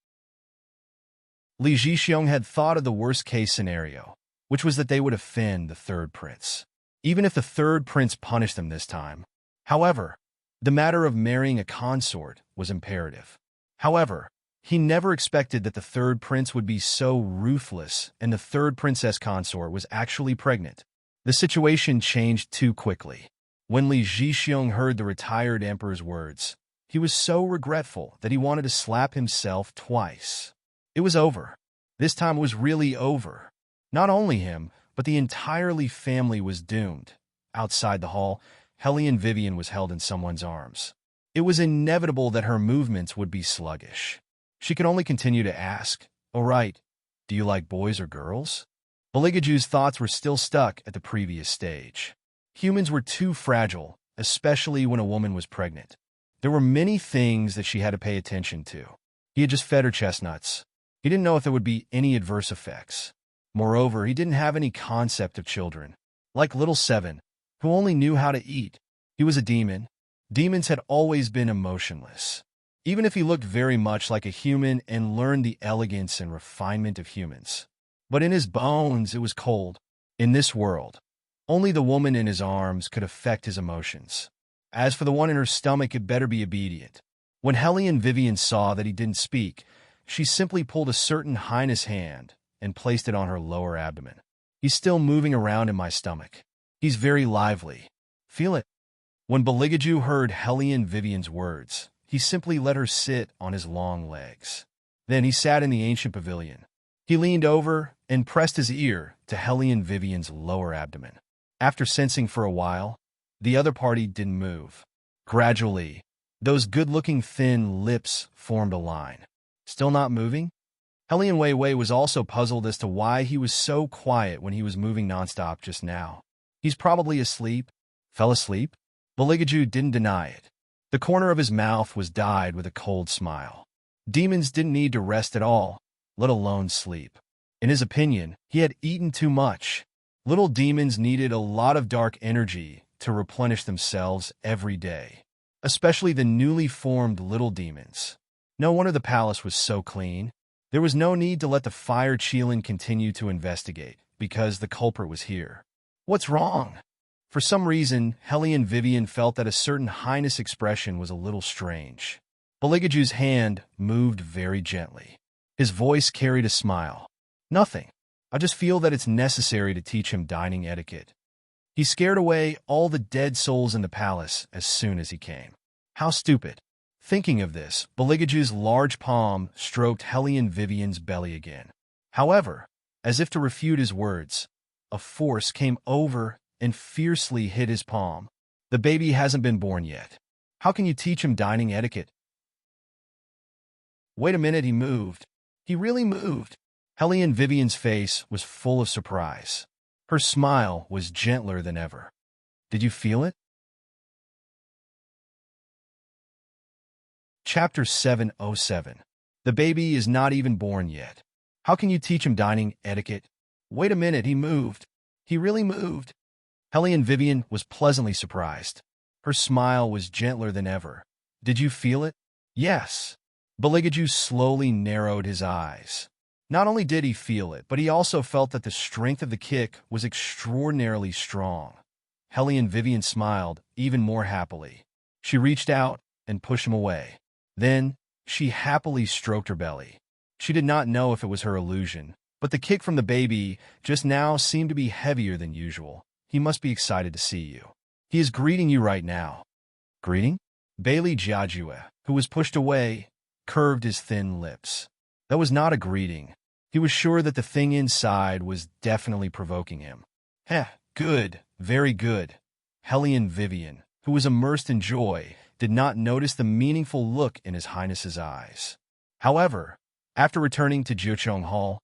Li Zhixiong had thought of the worst-case scenario, which was that they would offend the third prince, even if the third prince punished them this time. However, the matter of marrying a consort was imperative. However, he never expected that the third prince would be so ruthless and the third princess consort was actually pregnant. The situation changed too quickly. When Li Zhixiong heard the retired emperor's words, he was so regretful that he wanted to slap himself twice. It was over. This time it was really over. Not only him, but the entire Li family was doomed. Outside the hall, Hellion Vivian was held in someone's arms. It was inevitable that her movements would be sluggish. She could only continue to ask, "All right, do you like boys or girls?" Beligaju's thoughts were still stuck at the previous stage. Humans were too fragile, especially when a woman was pregnant. There were many things that she had to pay attention to. He had just fed her chestnuts. He didn't know if there would be any adverse effects. Moreover, he didn't have any concept of children. Like little Seven, who only knew how to eat. He was a demon. Demons had always been emotionless. Even if he looked very much like a human and learned the elegance and refinement of humans. But in his bones, it was cold. In this world, only the woman in his arms could affect his emotions. As for the one in her stomach, it better be obedient. When Hellion Vivian saw that he didn't speak, she simply pulled a certain highness hand and placed it on her lower abdomen. "He's still moving around in my stomach. He's very lively. Feel it." When Beligaju heard Hellion Vivian's words, he simply let her sit on his long legs. Then he sat in the ancient pavilion. He leaned over and pressed his ear to Hellion Vivian's lower abdomen. After sensing for a while, the other party didn't move. Gradually, those good-looking thin lips formed a line. Still not moving? Hellion Weiwei was also puzzled as to why he was so quiet when he was moving nonstop just now. He's probably asleep. Fell asleep? Beligaju didn't deny it. The corner of his mouth was dyed with a cold smile. Demons didn't need to rest at all, let alone sleep. In his opinion, he had eaten too much. Little demons needed a lot of dark energy to replenish themselves every day, especially the newly formed little demons. No wonder the palace was so clean. There was no need to let the Fire Qilin continue to investigate, because the culprit was here. What's wrong? For some reason, Hellion Vivian felt that a certain highness expression was a little strange. Beligaju's hand moved very gently. His voice carried a smile. "Nothing. I just feel that it's necessary to teach him dining etiquette." He scared away all the dead souls in the palace as soon as he came. How stupid. Thinking of this, Beligaju's large palm stroked Hellion Vivian's belly again. However, as if to refute his words, a force came over and fiercely hit his palm. "The baby hasn't been born yet. How can you teach him dining etiquette?" Wait a minute, he moved. He really moved. Hellion Vivian's face was full of surprise. Her smile was gentler than ever. "Did you feel it?" Chapter 707. The baby is not even born yet. How can you teach him dining etiquette? Wait a minute, he moved. He really moved. Hellion Vivian was pleasantly surprised. Her smile was gentler than ever. "Did you feel it?" "Yes." Beligaju slowly narrowed his eyes. Not only did he feel it, but he also felt that the strength of the kick was extraordinarily strong. Hellion Vivian smiled even more happily. She reached out and pushed him away. Then, she happily stroked her belly. She did not know if it was her illusion, But the kick from the baby just now seemed to be heavier than usual. He must be excited to see you. He is greeting you right now. Greeting? Bailey Jiajue, who was pushed away, curved his thin lips. That was not a greeting. He was sure that the thing inside was definitely provoking him. Heh, good, very good. Hellion Vivian, who was immersed in joy, did not notice the meaningful look in His Highness's eyes. However, after returning to Jiuchong Hall,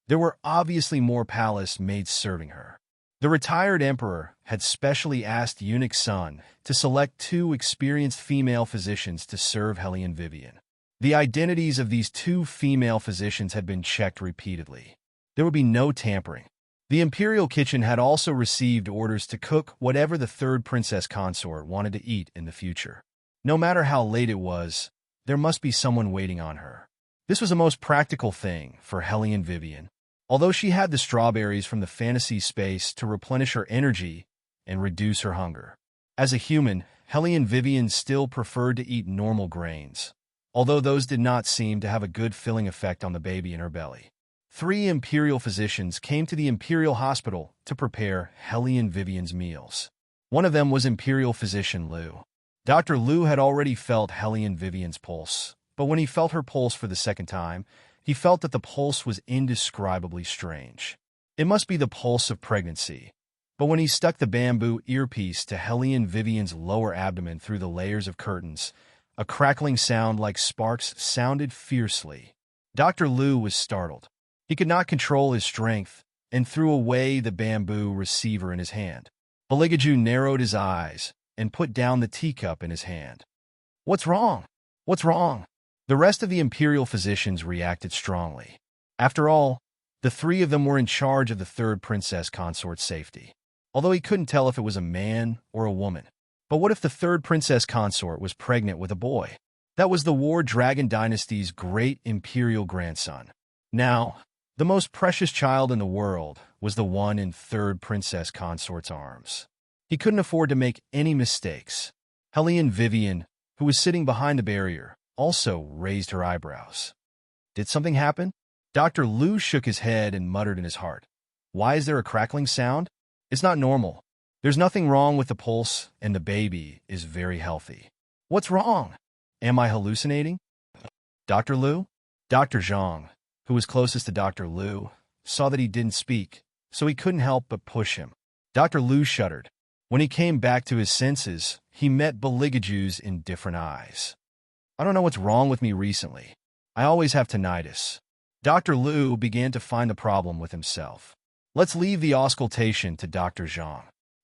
there were obviously more palace maids serving her. The retired emperor had specially asked Eunuch Sun to select 2 experienced female physicians to serve Hellion Vivian. The identities of these 2 female physicians had been checked repeatedly. There would be no tampering. The imperial kitchen had also received orders to cook whatever the 3rd princess consort wanted to eat in the future. No matter how late it was, there must be someone waiting on her. This was a most practical thing for Hellion Vivian. Although she had the strawberries from the fantasy space to replenish her energy and reduce her hunger. As a human, Hellion Vivian still preferred to eat normal grains, although those did not seem to have a good filling effect on the baby in her belly. 3 imperial physicians came to the imperial hospital to prepare Hellion Vivian's meals. One of them was Imperial Physician Liu. Dr. Liu had already felt Hellion Vivian's pulse, but when he felt her pulse for the second time, he felt that the pulse was indescribably strange. It must be the pulse of pregnancy. But when he stuck the bamboo earpiece to Hellion Vivian's lower abdomen through the layers of curtains, a crackling sound like sparks sounded fiercely. Dr. Liu was startled. He could not control his strength and threw away the bamboo receiver in his hand. Beligaju narrowed his eyes and put down the teacup in his hand. "What's wrong? What's wrong?" The rest of the imperial physicians reacted strongly. After all, the 3 of them were in charge of the 3rd princess consort's safety, although he couldn't tell if it was a man or a woman. But what if the 3rd princess consort was pregnant with a boy? That was the War Dragon dynasty's great imperial grandson. Now, the most precious child in the world was the one in 3rd princess consort's arms. He couldn't afford to make any mistakes. Hellion Vivian, who was sitting behind the barrier, also raised her eyebrows. Did something happen? Dr. Liu shook his head and muttered in his heart. Why is there a crackling sound? It's not normal. There's nothing wrong with the pulse, and the baby is very healthy. What's wrong? Am I hallucinating? Dr. Liu? Dr. Zhang, who was closest to Dr. Liu, saw that he didn't speak, so he couldn't help but push him. Dr. Liu shuddered. When he came back to his senses, he met Beligaju's indifferent eyes. I don't know what's wrong with me recently. I always have tinnitus. Dr. Liu began to find the problem with himself. Let's leave the auscultation to Dr. Zhang.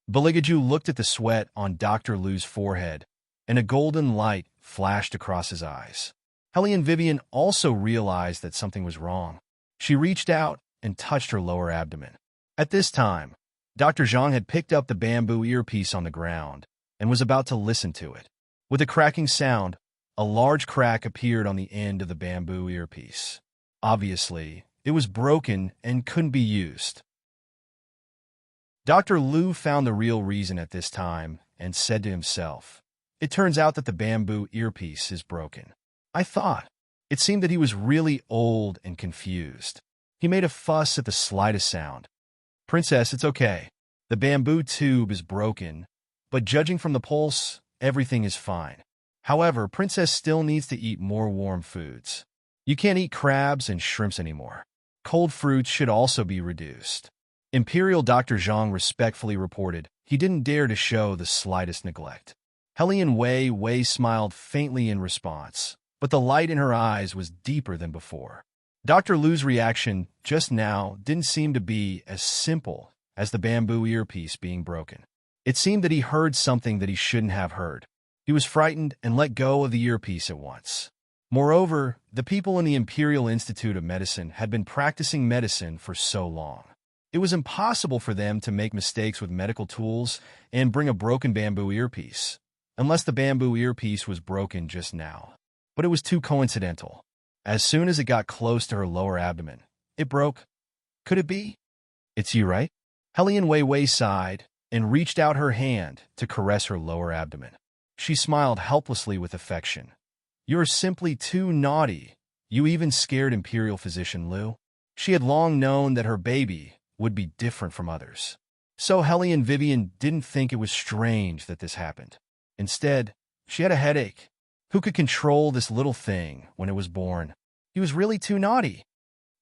Beligaju looked at the sweat on Dr. Liu's forehead, and a golden light flashed across his eyes. Hellion Vivian also realized that something was wrong. She reached out and touched her lower abdomen. At this time, Dr. Zhang had picked up the bamboo earpiece on the ground and was about to listen to it. With a cracking sound, a large crack appeared on the end of the bamboo earpiece. Obviously, it was broken and couldn't be used. Dr. Liu found the real reason at this time and said to himself, "It turns out that the bamboo earpiece is broken." I thought. It seemed that he was really old and confused. He made a fuss at the slightest sound. "Princess, it's okay. The bamboo tube is broken, but judging from the pulse, everything is fine. However, Princess still needs to eat more warm foods. You can't eat crabs and shrimps anymore. Cold fruits should also be reduced." Imperial Dr. Zhang respectfully reported he didn't dare to show the slightest neglect. Hellion Wei smiled faintly in response, but the light in her eyes was deeper than before. Dr. Liu's reaction just now didn't seem to be as simple as the bamboo earpiece being broken. It seemed that he heard something that he shouldn't have heard. He was frightened and let go of the earpiece at once. Moreover, the people in the Imperial Institute of Medicine had been practicing medicine for so long. It was impossible for them to make mistakes with medical tools and bring a broken bamboo earpiece, unless the bamboo earpiece was broken just now. But it was too coincidental. As soon as it got close to her lower abdomen, it broke. Could it be? "It's you, right?" Hellion Wei sighed and reached out her hand to caress her lower abdomen. She smiled helplessly with affection. "You're simply too naughty. You even scared Imperial Physician Liu." She had long known that her baby would be different from others. So Hellion Vivian didn't think it was strange that this happened. Instead, she had a headache. Who could control this little thing when it was born? He was really too naughty.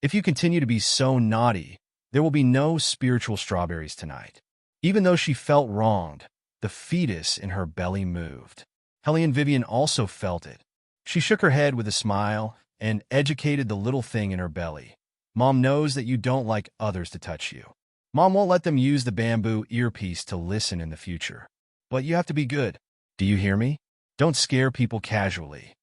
If you continue to be so naughty, there will be no spiritual strawberries tonight. Even though she felt wronged, the fetus in her belly moved. Hellion Vivian also felt it. She shook her head with a smile and educated the little thing in her belly. Mom knows that you don't like others to touch you. Mom won't let them use the bamboo earpiece to listen in the future. But you have to be good. Do you hear me? Don't scare people casually.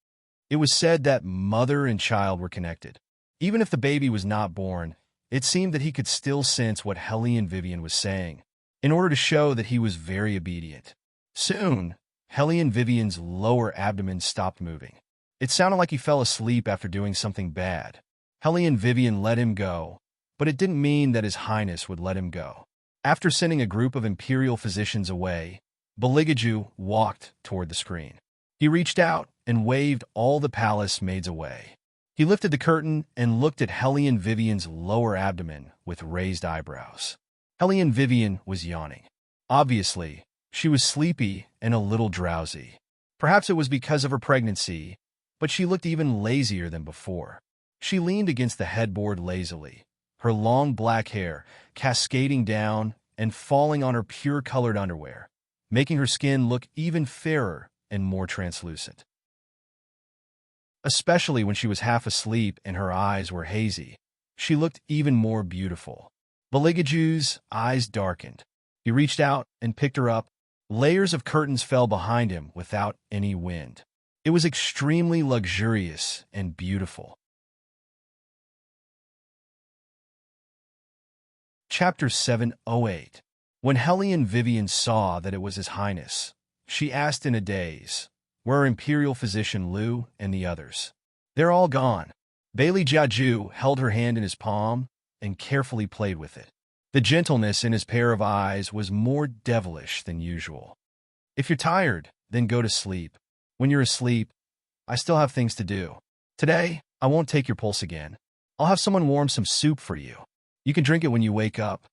It was said that mother and child were connected. Even if the baby was not born, it seemed that he could still sense what Hellion Vivian was saying, in order to show that he was very obedient. Soon, Hellion Vivian's lower abdomen stopped moving. It sounded like he fell asleep after doing something bad. Hellion Vivian let him go, but it didn't mean that His Highness would let him go. After sending a group of imperial physicians away, Beligaju walked toward the screen. He reached out and waved all the palace maids away. He lifted the curtain and looked at Hellion Vivian's lower abdomen with raised eyebrows. Hellion Vivian was yawning. Obviously, she was sleepy and a little drowsy. Perhaps it was because of her pregnancy, but she looked even lazier than before. She leaned against the headboard lazily, her long black hair cascading down and falling on her pure-colored underwear, making her skin look even fairer and more translucent. Especially when she was half asleep and her eyes were hazy, she looked even more beautiful. Beligaju's eyes darkened. He reached out and picked her up. Layers of curtains fell behind him without any wind. It was extremely luxurious and beautiful. Chapter 708. When Hellion Vivian saw that it was His Highness, she asked in a daze, "Where are Imperial Physician Liu and the others?" "They're all gone." Bailey Jiaju held her hand in his palm and carefully played with it. The gentleness in his pair of eyes was more devilish than usual. "If you're tired, then go to sleep. When you're asleep, I still have things to do. Today, I won't take your pulse again. I'll have someone warm some soup for you. You can drink it when you wake up."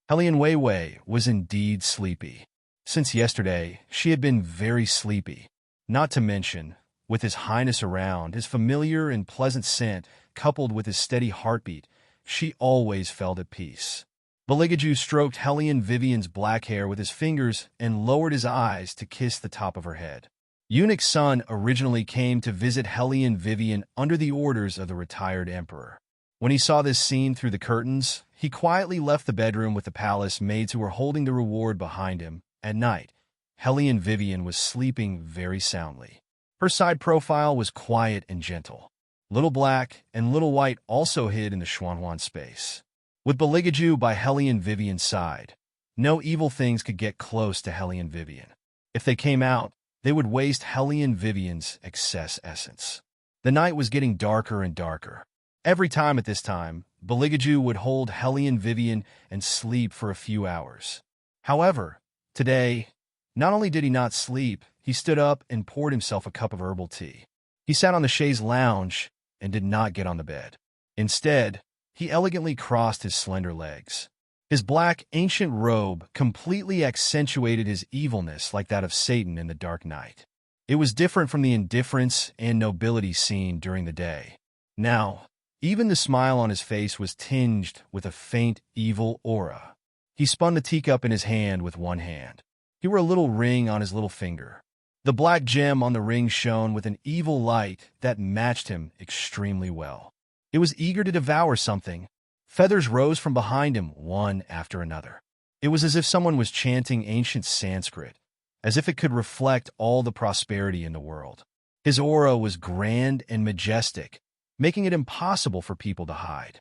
Hellion Weiwei was indeed sleepy. Since yesterday, she had been very sleepy. Not to mention, with His Highness around, his familiar and pleasant scent, coupled with his steady heartbeat, she always felt at peace. Beligaju stroked Hellion Vivian's black hair with his fingers and lowered his eyes to kiss the top of her head. Eunuch's son originally came to visit Hellion Vivian under the orders of the retired emperor. When he saw this scene through the curtains, he quietly left the bedroom with the palace maids who were holding the reward behind him. At night, Hellion Vivian was sleeping very soundly. Her side profile was quiet and gentle. Little Black and Little White also hid in the Xuanhuan space. With Beligaju by Hellion Vivian's side, no evil things could get close to Hellion Vivian. If they came out, they would waste Hellion Vivian's excess essence. The night was getting darker and darker. Every time at this time, Beligaju would hold Hellion Vivian and sleep for a few hours. However, today, not only did he not sleep, he stood up and poured himself a cup of herbal tea. He sat on the chaise lounge and did not get on the bed. Instead, he elegantly crossed his slender legs. His black, ancient robe completely accentuated his evilness like that of Satan in the dark night. It was different from the indifference and nobility seen during the day. Now, even the smile on his face was tinged with a faint, evil aura. He spun the teacup in his hand with one hand. He wore a little ring on his little finger. The black gem on the ring shone with an evil light that matched him extremely well. It was eager to devour something. Feathers rose from behind him, one after another. It was as if someone was chanting ancient Sanskrit, as if it could reflect all the prosperity in the world. His aura was grand and majestic, making it impossible for people to hide.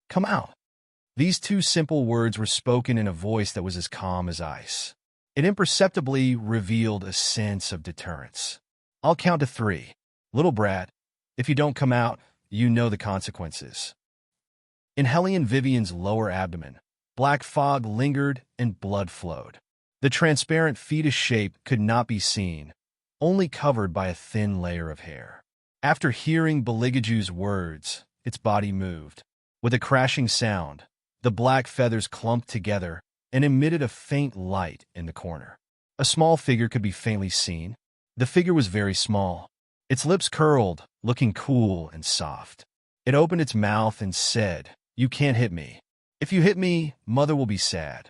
"Come out." These two simple words were spoken in a voice that was as calm as ice. It imperceptibly revealed a sense of deterrence. "I'll count to 3. Little brat, if you don't come out, you know the consequences." In Hellion Vivian's lower abdomen, black fog lingered and blood flowed. The transparent fetus shape could not be seen, only covered by a thin layer of hair. After hearing Beligaju's words, its body moved. With a crashing sound, the black feathers clumped together and emitted a faint light in the corner. A small figure could be faintly seen. The figure was very small. Its lips curled, looking cool and soft. It opened its mouth and said, "You can't hit me. If you hit me, Mother will be sad."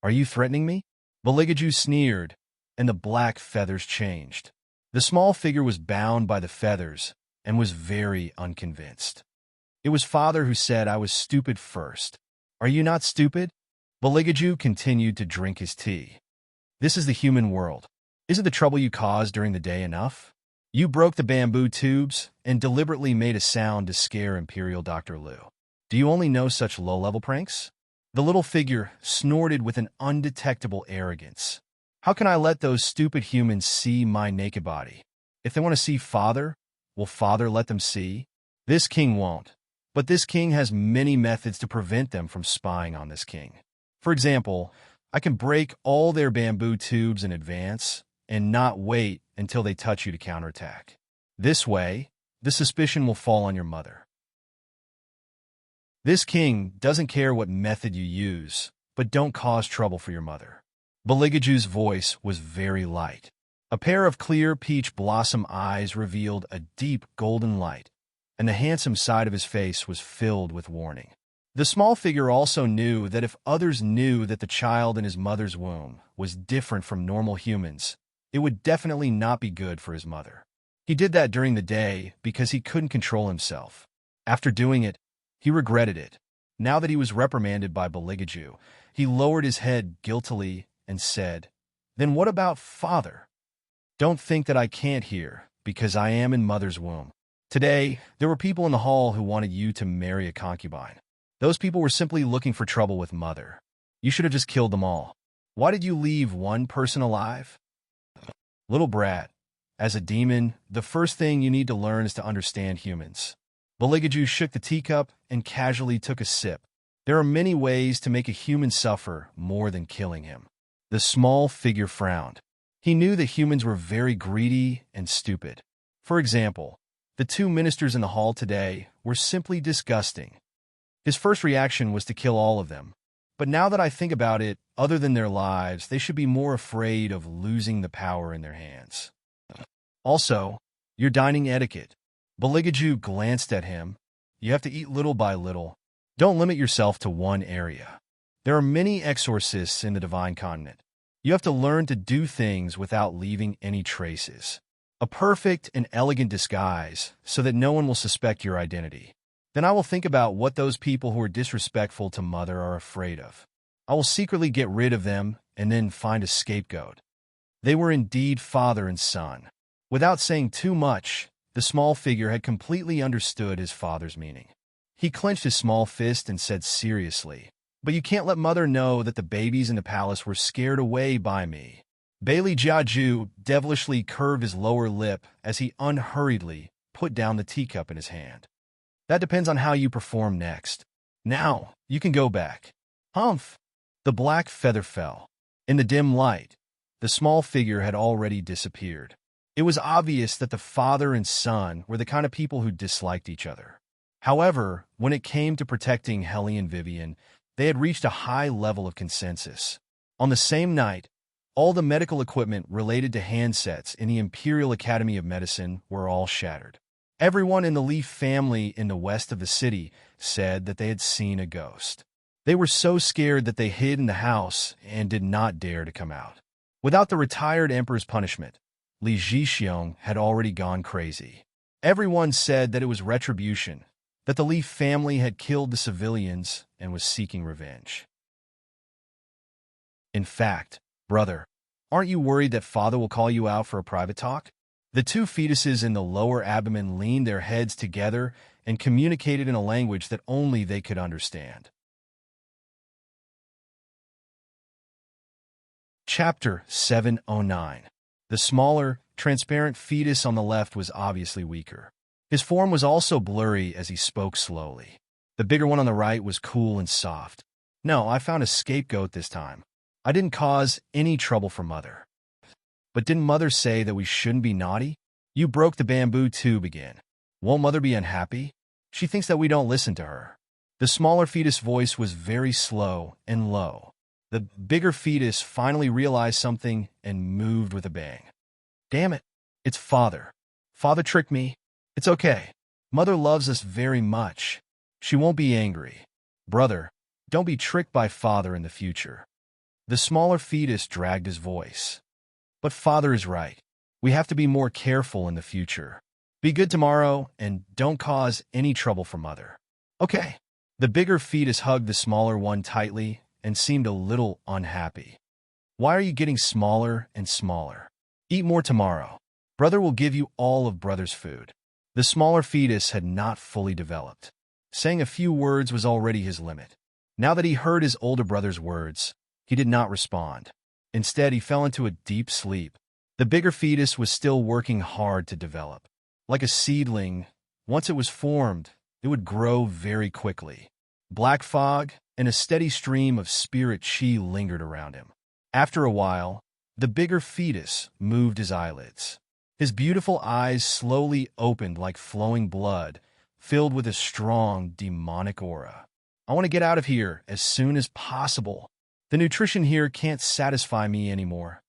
"Are you threatening me?" Beligaju sneered, and the black feathers changed. The small figure was bound by the feathers and was very unconvinced. It was Father who said I was stupid first. "Are you not stupid?" Beligaju continued to drink his tea. "This is the human world. Isn't the trouble you caused during the day enough? You broke the bamboo tubes and deliberately made a sound to scare Imperial Dr. Liu. Do you only know such low-level pranks?" The little figure snorted with an undetectable arrogance. "How can I let those stupid humans see my naked body? If they want to see Father, will Father let them see? This king won't. But this king has many methods to prevent them from spying on this king. For example, I can break all their bamboo tubes in advance and not wait until they touch you to counterattack. This way, the suspicion will fall on your mother. This king doesn't care what method you use, but don't cause trouble for your mother." Beligaju's voice was very light. A pair of clear peach blossom eyes revealed a deep golden light, and the handsome side of his face was filled with warning. The small figure also knew that if others knew that the child in his mother's womb was different from normal humans, it would definitely not be good for his mother. He did that during the day because he couldn't control himself. After doing it, he regretted it. Now that he was reprimanded by Beligaju, he lowered his head guiltily and said, "Then what about Father? Don't think that I can't hear, because I am in Mother's womb. Today, there were people in the hall who wanted you to marry a concubine. Those people were simply looking for trouble with Mother. You should have just killed them all. Why did you leave one person alive?" "Little brat, as a demon, the first thing you need to learn is to understand humans." Beligaju shook the teacup and casually took a sip. "There are many ways to make a human suffer more than killing him." The small figure frowned. He knew that humans were very greedy and stupid. For example, the two ministers in the hall today were simply disgusting. His first reaction was to kill all of them. But now that I think about it, other than their lives, they should be more afraid of losing the power in their hands. Also, your dining etiquette. Beligaju glanced at him. You have to eat little by little. Don't limit yourself to one area. There are many exorcists in the Divine Continent. You have to learn to do things without leaving any traces. A perfect and elegant disguise so that no one will suspect your identity. Then I will think about what those people who are disrespectful to Mother are afraid of. I will secretly get rid of them and then find a scapegoat." They were indeed father and son. Without saying too much, the small figure had completely understood his father's meaning. He clenched his small fist and said seriously, "But you can't let Mother know that the babies in the palace were scared away by me." Bailey Jiaju devilishly curved his lower lip as he unhurriedly put down the teacup in his hand. "That depends on how you perform next. Now, you can go back." Humph! The black feather fell. In the dim light, the small figure had already disappeared. It was obvious that the father and son were the kind of people who disliked each other. However, when it came to protecting Helly and Vivian, they had reached a high level of consensus. On the same night, all the medical equipment related to handsets in the Imperial Academy of Medicine were all shattered. Everyone in the Leaf family in the west of the city said that they had seen a ghost. They were so scared that they hid in the house and did not dare to come out. Without the retired emperor's punishment, Li Jixiong had already gone crazy. Everyone said that it was retribution, that the Leaf family had killed the civilians and was seeking revenge. In fact, brother, aren't you worried that Father will call you out for a private talk? The two fetuses in the lower abdomen leaned their heads together and communicated in a language that only they could understand. Chapter 709. The smaller, transparent fetus on the left was obviously weaker. His form was also blurry as he spoke slowly. The bigger one on the right was cool and soft. "No, I found a scapegoat this time. I didn't cause any trouble for Mother." "But didn't Mother say that we shouldn't be naughty? You broke the bamboo tube again. Won't Mother be unhappy? She thinks that we don't listen to her." The smaller fetus voice was very slow and low. The bigger fetus finally realized something and moved with a bang. Damn it, it's Father. Father tricked me. It's okay. Mother loves us very much. She won't be angry. Brother, don't be tricked by Father in the future. The smaller fetus dragged his voice. But Father is right. We have to be more careful in the future. Be good tomorrow and don't cause any trouble for Mother. Okay. The bigger fetus hugged the smaller one tightly and seemed a little unhappy. Why are you getting smaller and smaller? Eat more tomorrow. Brother will give you all of Brother's food. The smaller fetus had not fully developed. Saying a few words was already his limit. Now that he heard his older brother's words, he did not respond. Instead, he fell into a deep sleep. The bigger fetus was still working hard to develop. Like a seedling, once it was formed, it would grow very quickly. Black fog and a steady stream of spirit chi lingered around him. After a while, the bigger fetus moved his eyelids. His beautiful eyes slowly opened like flowing blood, filled with a strong demonic aura. I want to get out of here as soon as possible. The nutrition here can't satisfy me anymore.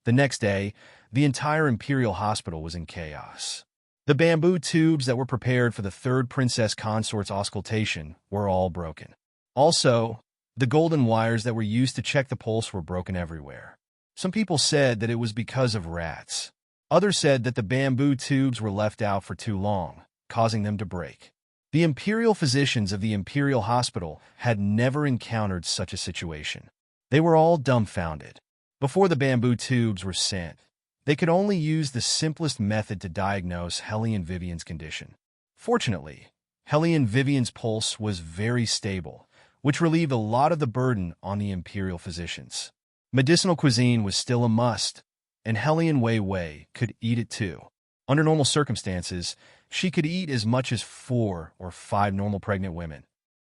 The next day, the entire Imperial Hospital was in chaos. The bamboo tubes that were prepared for the third Princess Consort's auscultation were all broken. Also, the golden wires that were used to check the pulse were broken everywhere. Some people said that it was because of rats. Others said that the bamboo tubes were left out for too long, causing them to break. The imperial physicians of the Imperial Hospital had never encountered such a situation. They were all dumbfounded. Before the bamboo tubes were sent, they could only use the simplest method to diagnose Hellion Vivian's condition. Fortunately, Hellion Vivian's pulse was very stable, which relieved a lot of the burden on the imperial physicians. Medicinal cuisine was still a must, and Hellion Wei Wei could eat it too. Under normal circumstances, she could eat as much as 4 or 5 normal pregnant women.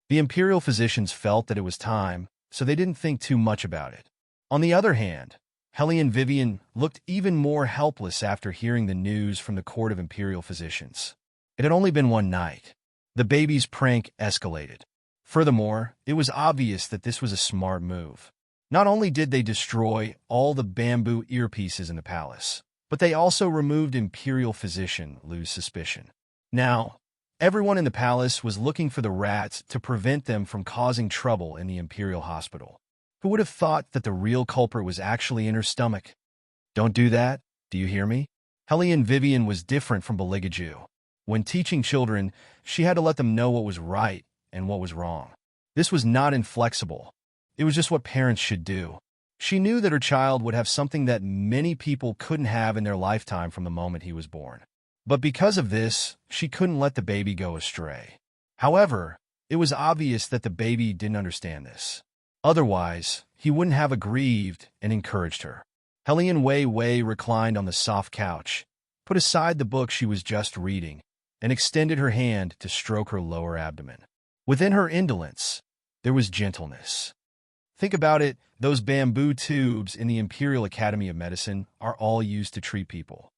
The imperial physicians felt that it was time, so they didn't think too much about it. On the other hand, Hellion Vivian looked even more helpless after hearing the news from the court of imperial physicians. It had only been one night. The baby's prank escalated. Furthermore, it was obvious that this was a smart move. Not only did they destroy all the bamboo earpieces in the palace, but they also removed imperial physician Lu's suspicion. Now, everyone in the palace was looking for the rats to prevent them from causing trouble in the imperial hospital. Who would have thought that the real culprit was actually in her stomach? Don't do that, do you hear me? Hellion Vivian was different from Beligaju. When teaching children, she had to let them know what was right and what was wrong. This was not inflexible. It was just what parents should do. She knew that her child would have something that many people couldn't have in their lifetime from the moment he was born. But because of this, she couldn't let the baby go astray. However, it was obvious that the baby didn't understand this. Otherwise, he wouldn't have aggrieved and encouraged her. Hellion Wei Wei reclined on the soft couch, put aside the book she was just reading, and extended her hand to stroke her lower abdomen. Within her indolence, there was gentleness. Think about it, those bamboo tubes in the Imperial Academy of Medicine are all used to treat people.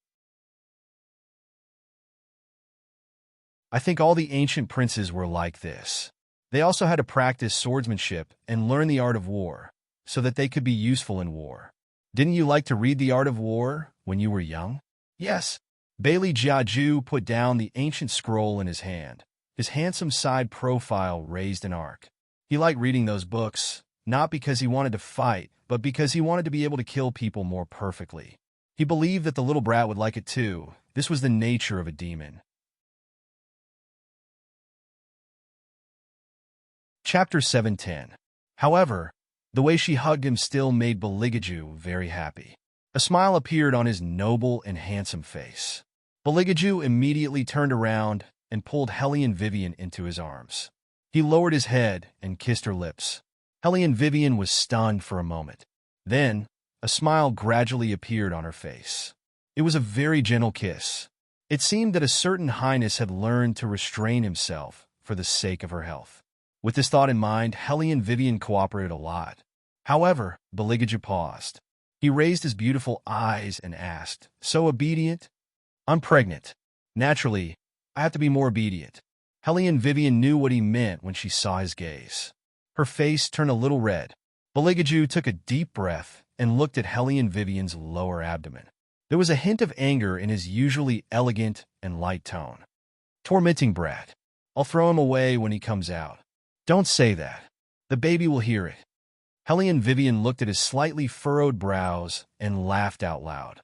I think all the ancient princes were like this. They also had to practice swordsmanship and learn the art of war, so that they could be useful in war. Didn't you like to read the art of war when you were young? Yes. Bailey Jiaju put down the ancient scroll in his hand, his handsome side profile raised an arc. He liked reading those books, not because he wanted to fight, but because he wanted to be able to kill people more perfectly. He believed that the little brat would like it too. This was the nature of a demon. Chapter 710. However, the way she hugged him still made Beligaju very happy. A smile appeared on his noble and handsome face. Beligaju immediately turned around and pulled Hellion Vivian into his arms. He lowered his head and kissed her lips. Hellion Vivian was stunned for a moment. Then, a smile gradually appeared on her face. It was a very gentle kiss. It seemed that a certain highness had learned to restrain himself for the sake of her health. With this thought in mind, Hellion Vivian cooperated a lot. However, Beligaju paused. He raised his beautiful eyes and asked, "So obedient?" "I'm pregnant. Naturally, I have to be more obedient." Helene Vivian knew what he meant when she saw his gaze. Her face turned a little red. Beligaju took a deep breath and looked at Helene Vivian's lower abdomen. There was a hint of anger in his usually elegant and light tone. Tormenting brat. I'll throw him away when he comes out. Don't say that. The baby will hear it. Helene Vivian looked at his slightly furrowed brows and laughed out loud.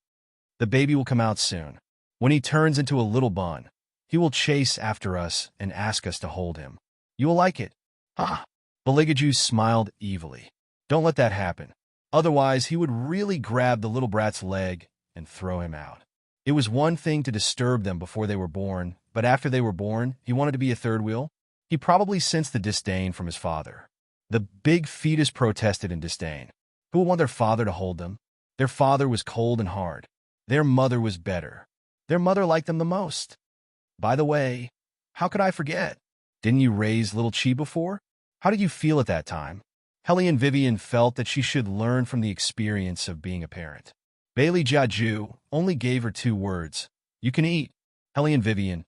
The baby will come out soon. When he turns into a little bun, he will chase after us and ask us to hold him. You will like it. Ha! Beligaju smiled evilly. Don't let that happen. Otherwise, he would really grab the little brat's leg and throw him out. It was one thing to disturb them before they were born, but after they were born, he wanted to be a third wheel. He probably sensed the disdain from his father. The big fetus protested in disdain. Who would want their father to hold them? Their father was cold and hard. Their mother was better. Their mother liked them the most. By the way, how could I forget? Didn't you raise little Chi before? How did you feel at that time? Helene Vivian felt that she should learn from the experience of being a parent. Bailey Jiaju only gave her 2 words. You can eat. Helene Vivian,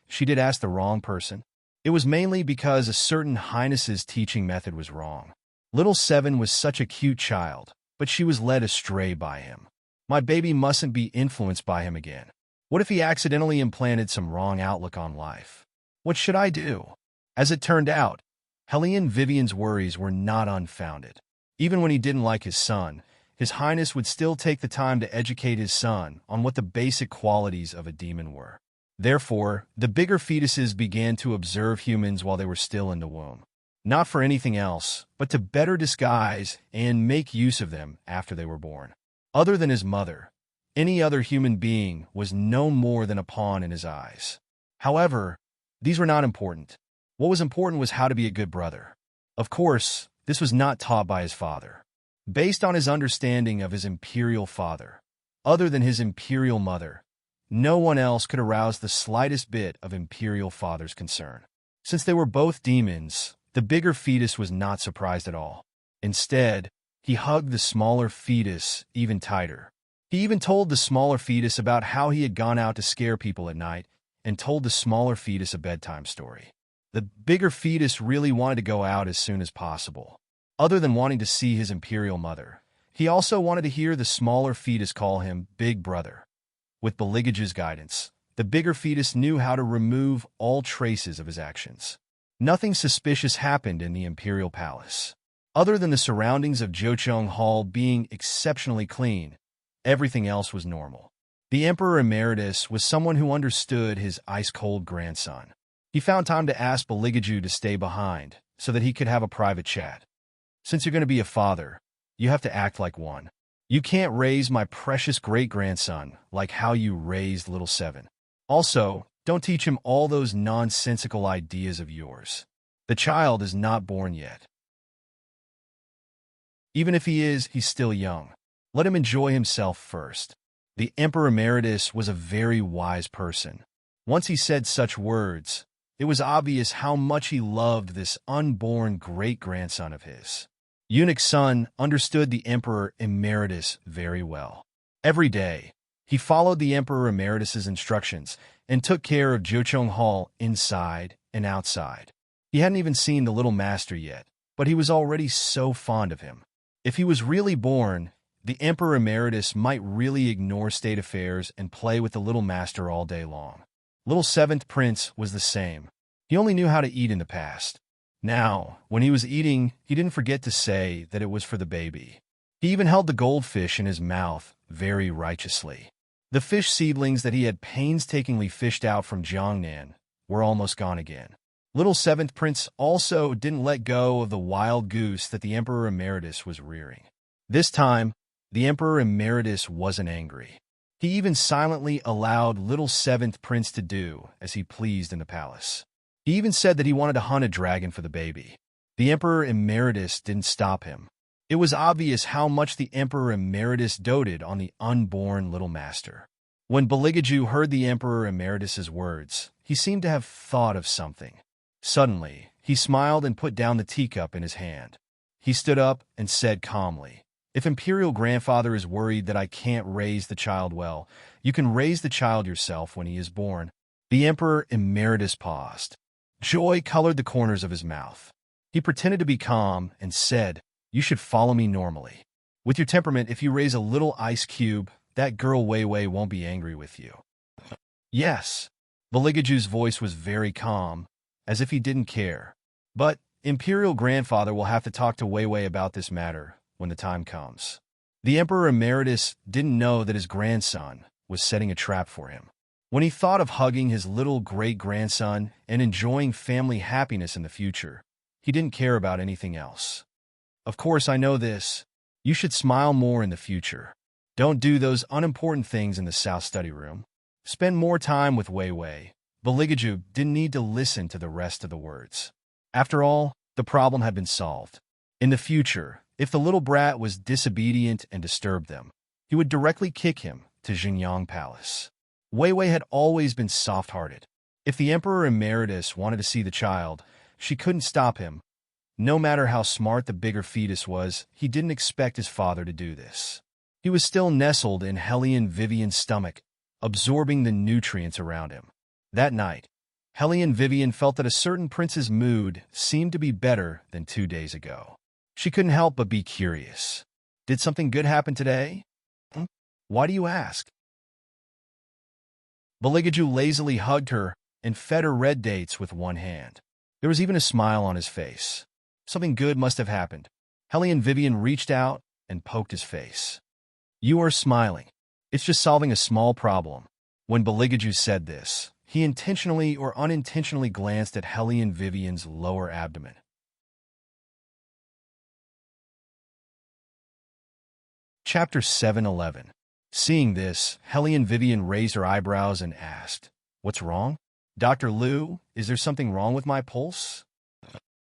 she did ask the wrong person. It was mainly because a certain highness's teaching method was wrong. Little Seven was such a cute child, but she was led astray by him. My baby mustn't be influenced by him again. What if he accidentally implanted some wrong outlook on life? What should I do? As it turned out, Helene Vivian's worries were not unfounded. Even when he didn't like his son, His Highness would still take the time to educate his son on what the basic qualities of a demon were. Therefore, the bigger fetuses began to observe humans while they were still in the womb. Not for anything else, but to better disguise and make use of them after they were born. Other than his mother, any other human being was no more than a pawn in his eyes. However, these were not important. What was important was how to be a good brother. Of course, this was not taught by his father. Based on his understanding of his imperial father, other than his imperial mother, no one else could arouse the slightest bit of imperial father's concern. Since they were both demons, the bigger fetus was not surprised at all. Instead, he hugged the smaller fetus even tighter. He even told the smaller fetus about how he had gone out to scare people at night and told the smaller fetus a bedtime story. The bigger fetus really wanted to go out as soon as possible. Other than wanting to see his imperial mother, he also wanted to hear the smaller fetus call him Big Brother. With Beligage's guidance, the bigger fetus knew how to remove all traces of his actions. Nothing suspicious happened in the imperial palace. Other than the surroundings of Jocheong Hall being exceptionally clean, everything else was normal. The Emperor Emeritus was someone who understood his ice-cold grandson. He found time to ask Beligaju to stay behind so that he could have a private chat. Since you're going to be a father, you have to act like one. You can't raise my precious great-grandson like how you raised little Seven. Also, don't teach him all those nonsensical ideas of yours. The child is not born yet. Even if he is, he's still young. Let him enjoy himself first. The Emperor Emeritus was a very wise person. Once he said such words, it was obvious how much he loved this unborn great-grandson of his. Eunuch Sun understood the Emperor Emeritus very well. Every day, he followed the Emperor Emeritus's instructions and took care of Jocheong Hall inside and outside. He hadn't even seen the little master yet, but he was already so fond of him. If he was really born, the Emperor Emeritus might really ignore state affairs and play with the little master all day long. Little Seventh Prince was the same. He only knew how to eat in the past. Now, when he was eating, he didn't forget to say that it was for the baby. He even held the goldfish in his mouth very righteously. The fish seedlings that he had painstakingly fished out from Jiangnan were almost gone again. Little Seventh Prince also didn't let go of the wild goose that the Emperor Emeritus was rearing. This time, the Emperor Emeritus wasn't angry. He even silently allowed Little Seventh Prince to do as he pleased in the palace. He even said that he wanted to hunt a dragon for the baby. The Emperor Emeritus didn't stop him. It was obvious how much the Emperor Emeritus doted on the unborn little master. When Beligaju heard the Emperor Emeritus's words, he seemed to have thought of something. Suddenly, he smiled and put down the teacup in his hand. He stood up and said calmly, "If Imperial Grandfather is worried that I can't raise the child well, you can raise the child yourself when he is born." The Emperor Emeritus paused. Joy colored the corners of his mouth. He pretended to be calm and said, "You should follow me normally. With your temperament, if you raise a little ice cube, that girl Wei Wei won't be angry with you." Yes. Beligaju's voice was very calm, as if he didn't care. But Imperial Grandfather will have to talk to Wei Wei about this matter when the time comes. The Emperor Emeritus didn't know that his grandson was setting a trap for him. When he thought of hugging his little great-grandson and enjoying family happiness in the future, he didn't care about anything else. Of course, I know this. You should smile more in the future. Don't do those unimportant things in the South study room. Spend more time with Wei Wei. Beligaju didn't need to listen to the rest of the words. After all, the problem had been solved. In the future, if the little brat was disobedient and disturbed them, he would directly kick him to Xingyang Palace. Wei Wei had always been soft-hearted. If the Emperor Emeritus wanted to see the child, she couldn't stop him. No matter how smart the bigger fetus was, he didn't expect his father to do this. He was still nestled in Hellion Vivian's stomach, absorbing the nutrients around him. That night, Hellion Vivian felt that a certain prince's mood seemed to be better than 2 days ago. She couldn't help but be curious. Did something good happen today? Why do you ask? Beligaju lazily hugged her and fed her red dates with one hand. There was even a smile on his face. Something good must have happened. Hellion Vivian reached out and poked his face. You are smiling. It's just solving a small problem. When Beligaju said this, he intentionally or unintentionally glanced at Hellion Vivian's lower abdomen. Chapter 7:11. Seeing this, Hellion Vivian raised her eyebrows and asked, "What's wrong? Dr. Liu, is there something wrong with my pulse?"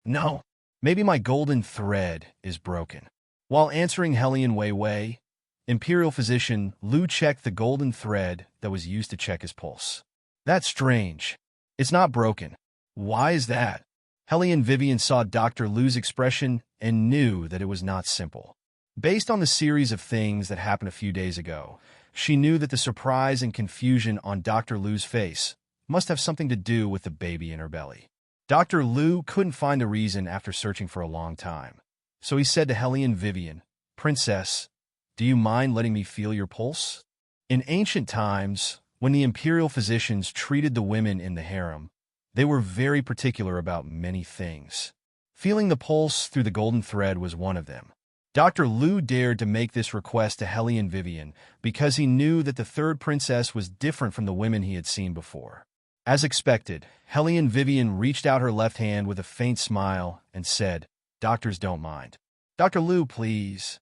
"No. Maybe my golden thread is broken." While answering Hellion Wei Wei, Imperial Physician Liu checked the golden thread that was used to check his pulse. "That's strange. It's not broken. Why is that?" Hellion Vivian saw Dr. Liu's expression and knew that it was not simple. Based on the series of things that happened a few days ago, she knew that the surprise and confusion on Dr. Liu's face must have something to do with the baby in her belly. Dr. Liu couldn't find the reason after searching for a long time, so he said to Hellion Vivian, "Princess, do you mind letting me feel your pulse?" In ancient times, when the imperial physicians treated the women in the harem, they were very particular about many things. Feeling the pulse through the golden thread was one of them. Dr. Liu dared to make this request to Hellion Vivian because he knew that the third princess was different from the women he had seen before. As expected, Hellion Vivian reached out her left hand with a faint smile and said, "Doctors don't mind. Dr. Liu, please."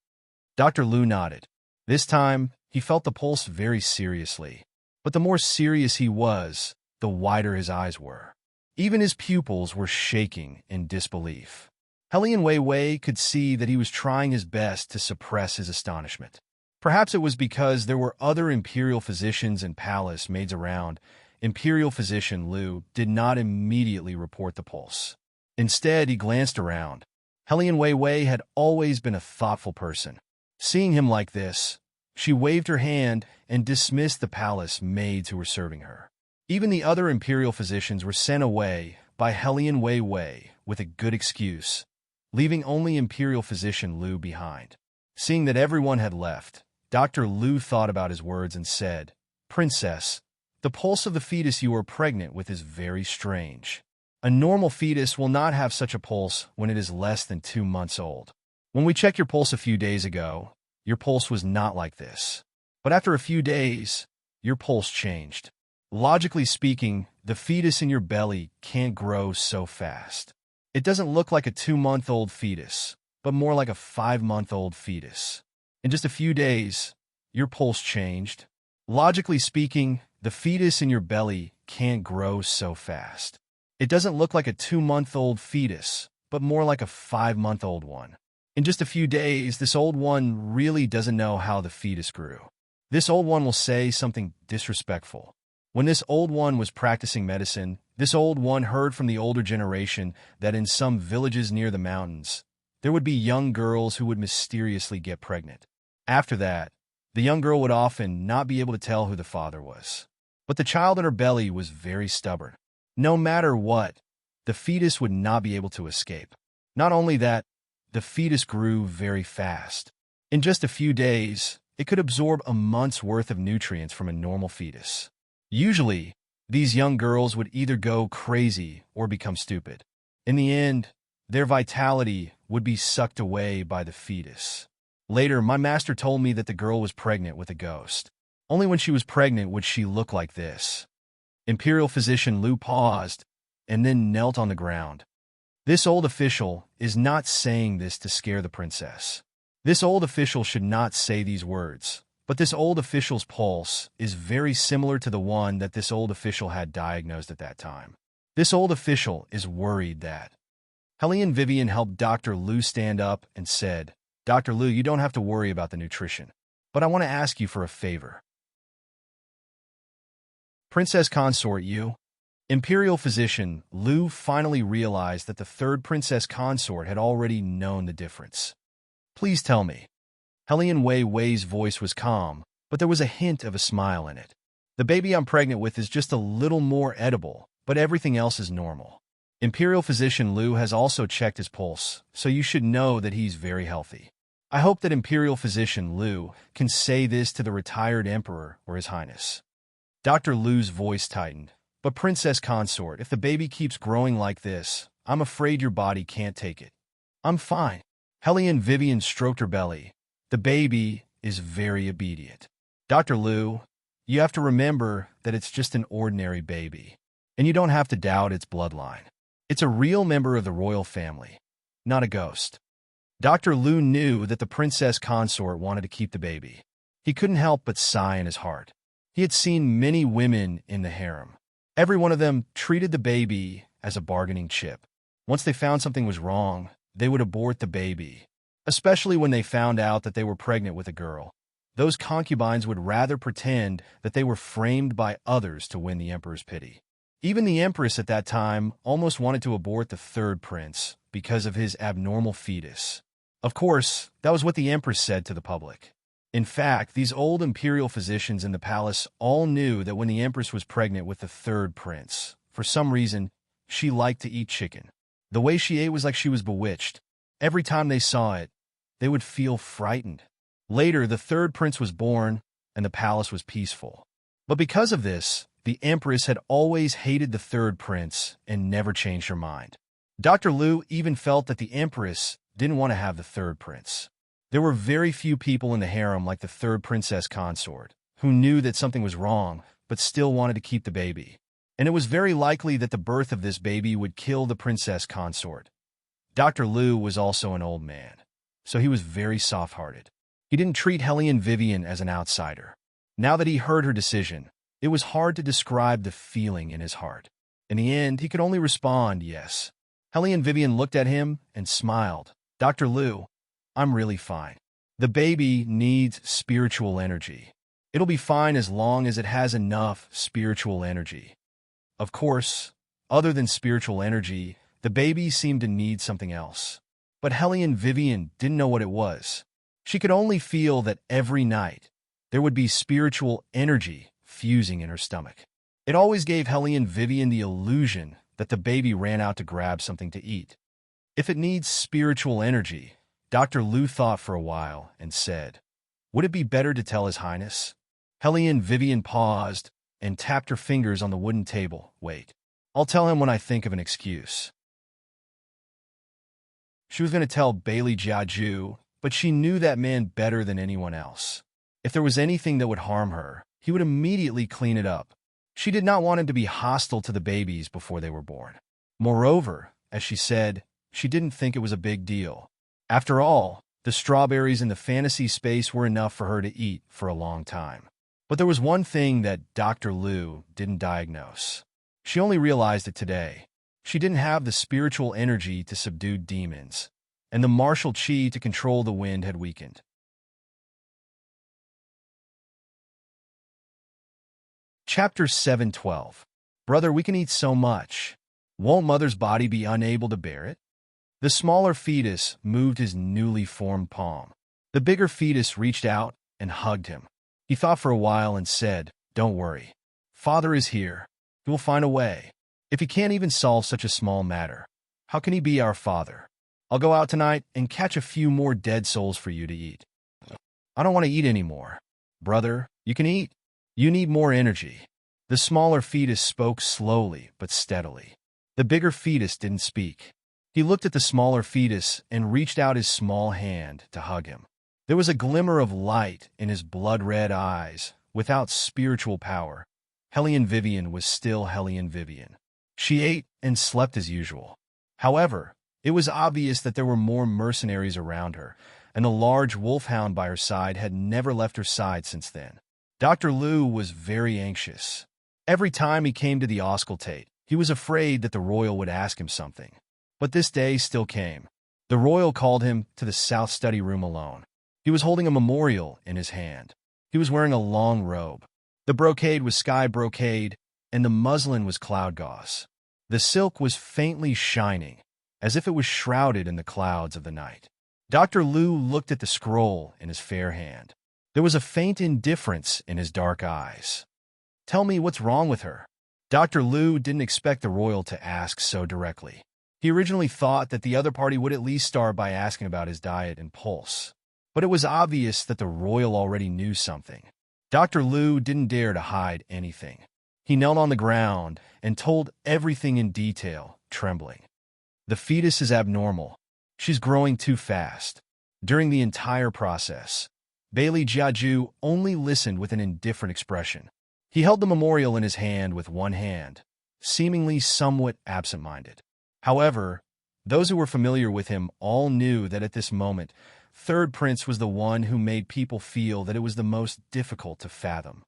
Dr. Liu nodded. This time, he felt the pulse very seriously. But the more serious he was, the wider his eyes were. Even his pupils were shaking in disbelief. Hellion Wei Wei could see that he was trying his best to suppress his astonishment. Perhaps it was because there were other imperial physicians and palace maids around. Imperial physician Liu did not immediately report the pulse. Instead, he glanced around. Hellion Wei Wei had always been a thoughtful person. Seeing him like this, she waved her hand and dismissed the palace maids who were serving her. Even the other imperial physicians were sent away by Hellion Wei Wei with a good excuse, leaving only Imperial Physician Liu behind. Seeing that everyone had left, Dr. Liu thought about his words and said, "Princess, the pulse of the fetus you are pregnant with is very strange. A normal fetus will not have such a pulse when it is less than 2 months old. When we checked your pulse a few days ago, your pulse was not like this. But after a few days, your pulse changed. Logically speaking, the fetus in your belly can't grow so fast. It doesn't look like a 2-month-old fetus, but more like a 5-month-old fetus. In just a few days, your pulse changed. Logically speaking, the fetus in your belly can't grow so fast. It doesn't look like a 2-month-old fetus, but more like a 5-month-old one. In just a few days, this old one really doesn't know how the fetus grew. This old one will say something disrespectful. When this old one was practicing medicine, this old one heard from the older generation that in some villages near the mountains, there would be young girls who would mysteriously get pregnant. After that, the young girl would often not be able to tell who the father was. But the child in her belly was very stubborn. No matter what, the fetus would not be able to escape. Not only that, the fetus grew very fast. In just a few days, it could absorb a month's worth of nutrients from a normal fetus. Usually, these young girls would either go crazy or become stupid. In the end, their vitality would be sucked away by the fetus. Later, my master told me that the girl was pregnant with a ghost. Only when she was pregnant would she look like this. Imperial physician Liu paused and then knelt on the ground. This old official is not saying this to scare the princess. This old official should not say these words, but this old official's pulse is very similar to the one that this old official had diagnosed at that time. This old official is worried that. Helene Vivian helped Dr. Liu stand up and said, "Dr. Liu, you don't have to worry about the nutrition, but I want to ask you for a favor." Princess Consort, you. Imperial physician Liu finally realized that the third princess consort had already known the difference. "Please tell me." Helene Wei's voice was calm, but there was a hint of a smile in it. "The baby I'm pregnant with is just a little more edible, but everything else is normal." Imperial physician Liu has also checked his pulse, so you should know that he's very healthy. I hope that Imperial physician Liu can say this to the retired emperor or his highness. Dr. Liu's voice tightened. "But Princess Consort, if the baby keeps growing like this, I'm afraid your body can't take it." "I'm fine." Helene Vivian stroked her belly. "The baby is very obedient." "Dr. Liu, you have to remember that it's just an ordinary baby, and you don't have to doubt its bloodline. It's a real member of the royal family, not a ghost." Dr. Liu knew that the princess consort wanted to keep the baby. He couldn't help but sigh in his heart. He had seen many women in the harem. Every one of them treated the baby as a bargaining chip. Once they found something was wrong, they would abort the baby. Especially when they found out that they were pregnant with a girl. Those concubines would rather pretend that they were framed by others to win the emperor's pity. Even the empress at that time almost wanted to abort the third prince because of his abnormal fetus. Of course, that was what the empress said to the public. In fact, these old imperial physicians in the palace all knew that when the empress was pregnant with the third prince, for some reason, she liked to eat chicken. The way she ate was like she was bewitched. Every time they saw it, they would feel frightened. Later, the third prince was born, and the palace was peaceful. But because of this, the empress had always hated the third prince and never changed her mind. Dr. Liu even felt that the empress didn't want to have the third prince. There were very few people in the harem like the third princess consort, who knew that something was wrong, but still wanted to keep the baby. And it was very likely that the birth of this baby would kill the princess consort. Dr. Liu was also an old man, so he was very soft-hearted. He didn't treat Helene Vivian as an outsider. Now that he heard her decision, it was hard to describe the feeling in his heart. In the end, he could only respond, yes. Helene Vivian looked at him and smiled. "Dr. Liu, I'm really fine. The baby needs spiritual energy. It'll be fine as long as it has enough spiritual energy." Of course, other than spiritual energy, the baby seemed to need something else. But Helene Vivian didn't know what it was. She could only feel that every night there would be spiritual energy fusing in her stomach. It always gave Helene Vivian the illusion that the baby ran out to grab something to eat. If it needs spiritual energy, Dr. Liu thought for a while and said, "Would it be better to tell His Highness?" Helene Vivian paused and tapped her fingers on the wooden table. "Wait. I'll tell him when I think of an excuse." She was going to tell Bailey Jiaju, but she knew that man better than anyone else. If there was anything that would harm her, he would immediately clean it up. She did not want him to be hostile to the babies before they were born. Moreover, as she said, she didn't think it was a big deal. After all, the strawberries in the fantasy space were enough for her to eat for a long time. But there was one thing that Dr. Liu didn't diagnose. She only realized it today. She didn't have the spiritual energy to subdue demons, and the martial chi to control the wind had weakened. Chapter 7:12. Brother, we can eat so much. Won't mother's body be unable to bear it? The smaller fetus moved his newly formed palm. The bigger fetus reached out and hugged him. He thought for a while and said, "Don't worry. Father is here. He will find a way. If he can't even solve such a small matter, how can he be our father? I'll go out tonight and catch a few more dead souls for you to eat. I don't want to eat anymore. Brother, you can eat. You need more energy. The smaller fetus spoke slowly but steadily. The bigger fetus didn't speak. He looked at the smaller fetus and reached out his small hand to hug him. There was a glimmer of light in his blood-red eyes. Without spiritual power, Hellion Vivian was still Hellion Vivian. She ate and slept as usual. However, it was obvious that there were more mercenaries around her, and the large wolfhound by her side had never left her side since then. Dr. Liu was very anxious. Every time he came to the auscultate, he was afraid that the royal would ask him something. But this day still came. The royal called him to the south study room alone. He was holding a memorial in his hand. He was wearing a long robe. The brocade was sky brocade, and the muslin was cloud gauze. The silk was faintly shining, as if it was shrouded in the clouds of the night. Dr. Liu looked at the scroll in his fair hand. There was a faint indifference in his dark eyes. Tell me what's wrong with her. Dr. Liu didn't expect the royal to ask so directly. He originally thought that the other party would at least start by asking about his diet and pulse. But it was obvious that the royal already knew something. Dr. Liu didn't dare to hide anything. He knelt on the ground and told everything in detail, trembling. The fetus is abnormal. She's growing too fast. During the entire process, Bailey Jiaju only listened with an indifferent expression. He held the memorial in his hand with one hand, seemingly somewhat absent-minded. However, those who were familiar with him all knew that at this moment, Third Prince was the one who made people feel that it was the most difficult to fathom.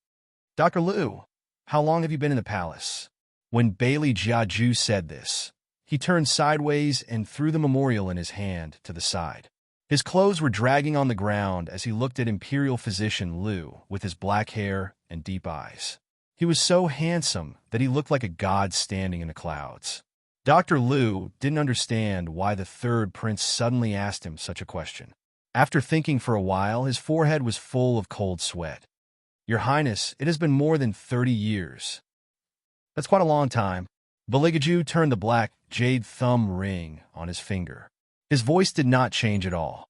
Dr. Liu, how long have you been in the palace? When Bailey Jiaju said this, he turned sideways and threw the memorial in his hand to the side. His clothes were dragging on the ground as he looked at Imperial Physician Liu with his black hair and deep eyes. He was so handsome that he looked like a god standing in the clouds. Dr. Liu didn't understand why the Third Prince suddenly asked him such a question. After thinking for a while, his forehead was full of cold sweat. Your Highness, it has been more than 30 years. That's quite a long time. Baligaju turned the black jade thumb ring on his finger. His voice did not change at all.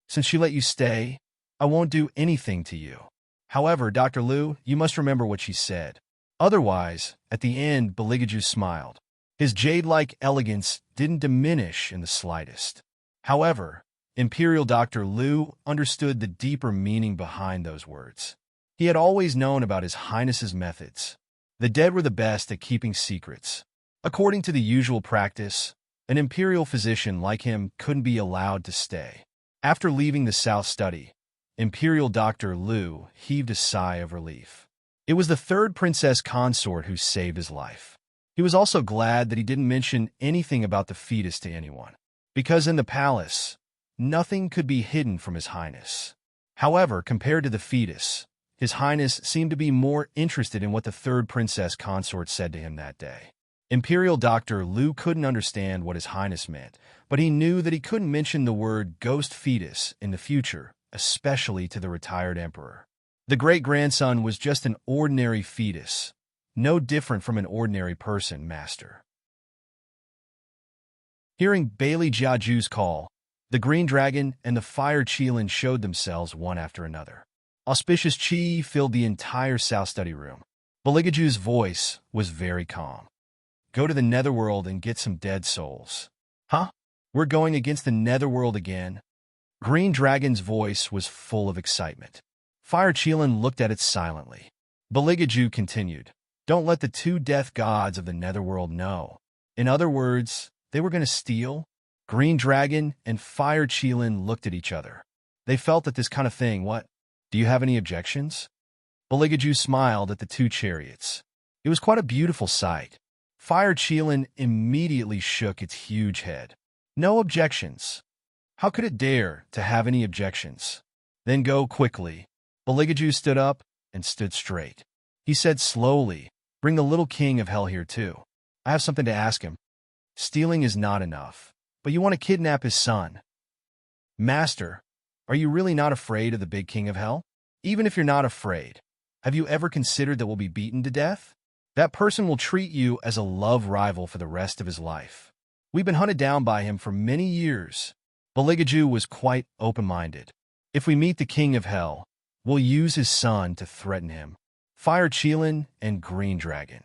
Since she let you stay, I won't do anything to you. However, Dr. Liu, you must remember what she said. Otherwise, at the end, Baligaju smiled. His jade-like elegance didn't diminish in the slightest. However, Imperial Dr. Liu understood the deeper meaning behind those words. He had always known about His Highness's methods. The dead were the best at keeping secrets. According to the usual practice, an imperial physician like him couldn't be allowed to stay. After leaving the South Study, Imperial Dr. Liu heaved a sigh of relief. It was the third Princess Consort who saved his life. He was also glad that he didn't mention anything about the fetus to anyone, because in the palace, nothing could be hidden from His Highness. However, compared to the fetus, His Highness seemed to be more interested in what the third Princess Consort said to him that day. Imperial Dr. Liu couldn't understand what His Highness meant, but he knew that he couldn't mention the word ghost fetus in the future, especially to the retired emperor. The great-grandson was just an ordinary fetus, no different from an ordinary person, Master. Hearing Bailey Jiaju's call, the Green Dragon and the Fire Qilin showed themselves one after another. Auspicious Qi filled the entire South Study room. Baligaju's voice was very calm. Go to the Netherworld and get some dead souls. Huh? We're going against the Netherworld again? Green Dragon's voice was full of excitement. Fire Qilin looked at it silently. Baligaju continued. Don't let the two death gods of the Netherworld know. In other words, they were going to steal? Green Dragon and Fire Qilin looked at each other. They felt that this kind of thing, what? Do you have any objections? Baligaju smiled at the two chariots. It was quite a beautiful sight. Fire Qilin immediately shook its huge head. No objections. How could it dare to have any objections? Then go quickly. Baligaju stood up and stood straight. He said slowly, bring the little king of hell here too. I have something to ask him. Stealing is not enough, but you want to kidnap his son. Master, are you really not afraid of the big king of hell? Even if you're not afraid, have you ever considered that we'll be beaten to death? That person will treat you as a love rival for the rest of his life. We've been hunted down by him for many years. Beligaju was quite open-minded. If we meet the king of hell, we'll use his son to threaten him. Fire Qilin and Green Dragon.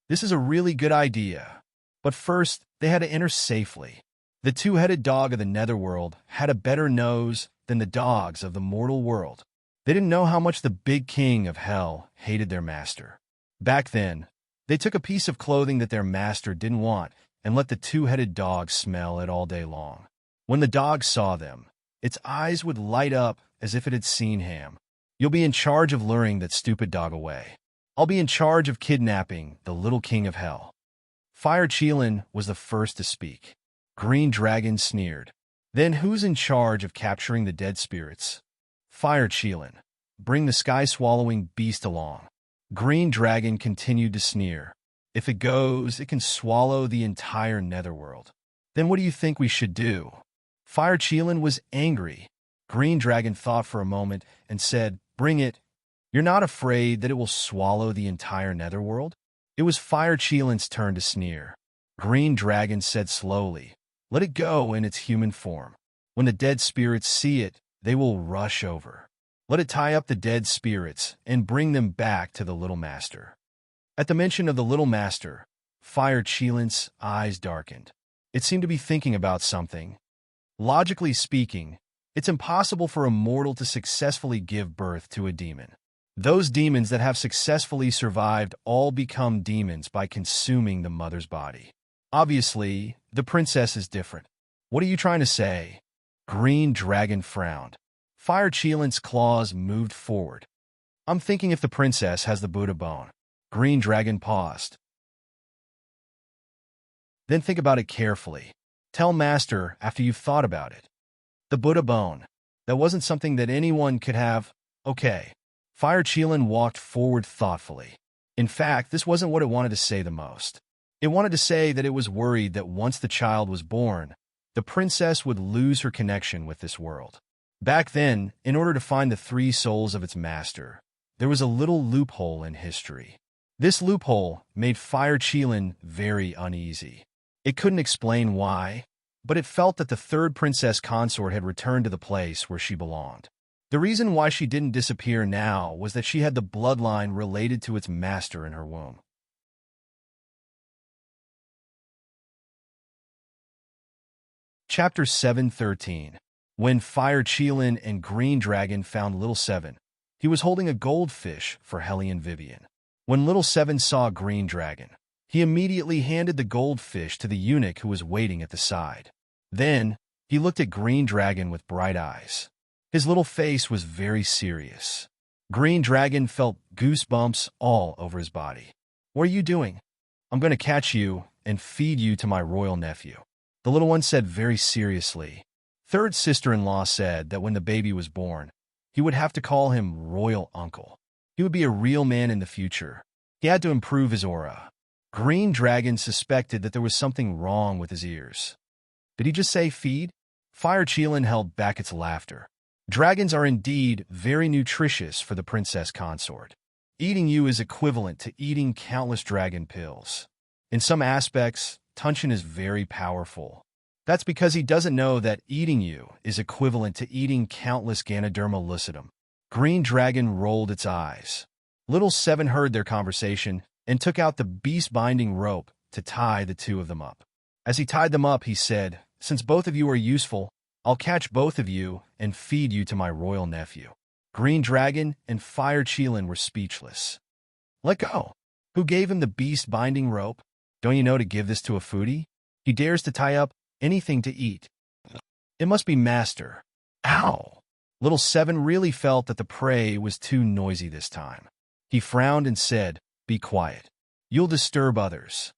This is a really good idea. But first, they had to enter safely. The two-headed dog of the netherworld had a better nose than the dogs of the mortal world. They didn't know how much the big king of hell hated their master. Back then, they took a piece of clothing that their master didn't want and let the two-headed dog smell it all day long. When the dog saw them, its eyes would light up as if it had seen ham. You'll be in charge of luring that stupid dog away. I'll be in charge of kidnapping the little king of hell. Fire Qilin was the first to speak. Green Dragon sneered. Then who's in charge of capturing the dead spirits? Fire Qilin. Bring the sky-swallowing beast along. Green Dragon continued to sneer. If it goes, it can swallow the entire netherworld. Then what do you think we should do? Fire Qilin was angry. Green Dragon thought for a moment and said, Bring it. You're not afraid that it will swallow the entire netherworld? It was Fire Qilin's turn to sneer. Green Dragon said slowly, Let it go in its human form. When the dead spirits see it, they will rush over. Let it tie up the dead spirits and bring them back to the Little Master. At the mention of the Little Master, Fire Qilin's eyes darkened. It seemed to be thinking about something. Logically speaking, it's impossible for a mortal to successfully give birth to a demon. Those demons that have successfully survived all become demons by consuming the mother's body. Obviously, the princess is different. What are you trying to say? Green Dragon frowned. Fire Qilin's claws moved forward. I'm thinking if the princess has the Buddha bone. Green Dragon paused. Then think about it carefully. Tell Master after you've thought about it. The Buddha bone. That wasn't something that anyone could have. Okay. Fire Qilin walked forward thoughtfully. In fact, this wasn't what it wanted to say the most. It wanted to say that it was worried that once the child was born, the princess would lose her connection with this world. Back then, in order to find the three souls of its master, there was a little loophole in history. This loophole made Fire Qilin very uneasy. It couldn't explain why, but it felt that the third princess consort had returned to the place where she belonged. The reason why she didn't disappear now was that she had the bloodline related to its master in her womb. Chapter 7:13. When Fire Qilin and Green Dragon found Little Seven, he was holding a goldfish for Hellion Vivian. When Little Seven saw Green Dragon, he immediately handed the goldfish to the eunuch who was waiting at the side. Then, he looked at Green Dragon with bright eyes. His little face was very serious. Green Dragon felt goosebumps all over his body. What are you doing? I'm going to catch you and feed you to my royal nephew. The little one said very seriously. Third sister-in-law said that when the baby was born, he would have to call him Royal Uncle. He would be a real man in the future. He had to improve his aura. Green Dragon suspected that there was something wrong with his ears. Did he just say feed? Fire Qilin held back its laughter. Dragons are indeed very nutritious for the princess consort. Eating you is equivalent to eating countless dragon pills. In some aspects, Tunshin is very powerful. That's because he doesn't know that eating you is equivalent to eating countless Ganoderma lucidum. Green Dragon rolled its eyes. Little Seven heard their conversation and took out the beast-binding rope to tie the two of them up. As he tied them up, he said, Since both of you are useful, I'll catch both of you and feed you to my royal nephew. Green Dragon and Fire Qilin were speechless. Let go. Who gave him the beast-binding rope? Don't you know to give this to a foodie? He dares to tie up anything to eat. It must be Master. Ow! Little Seven really felt that the prey was too noisy this time. He frowned and said, Be quiet. You'll disturb others.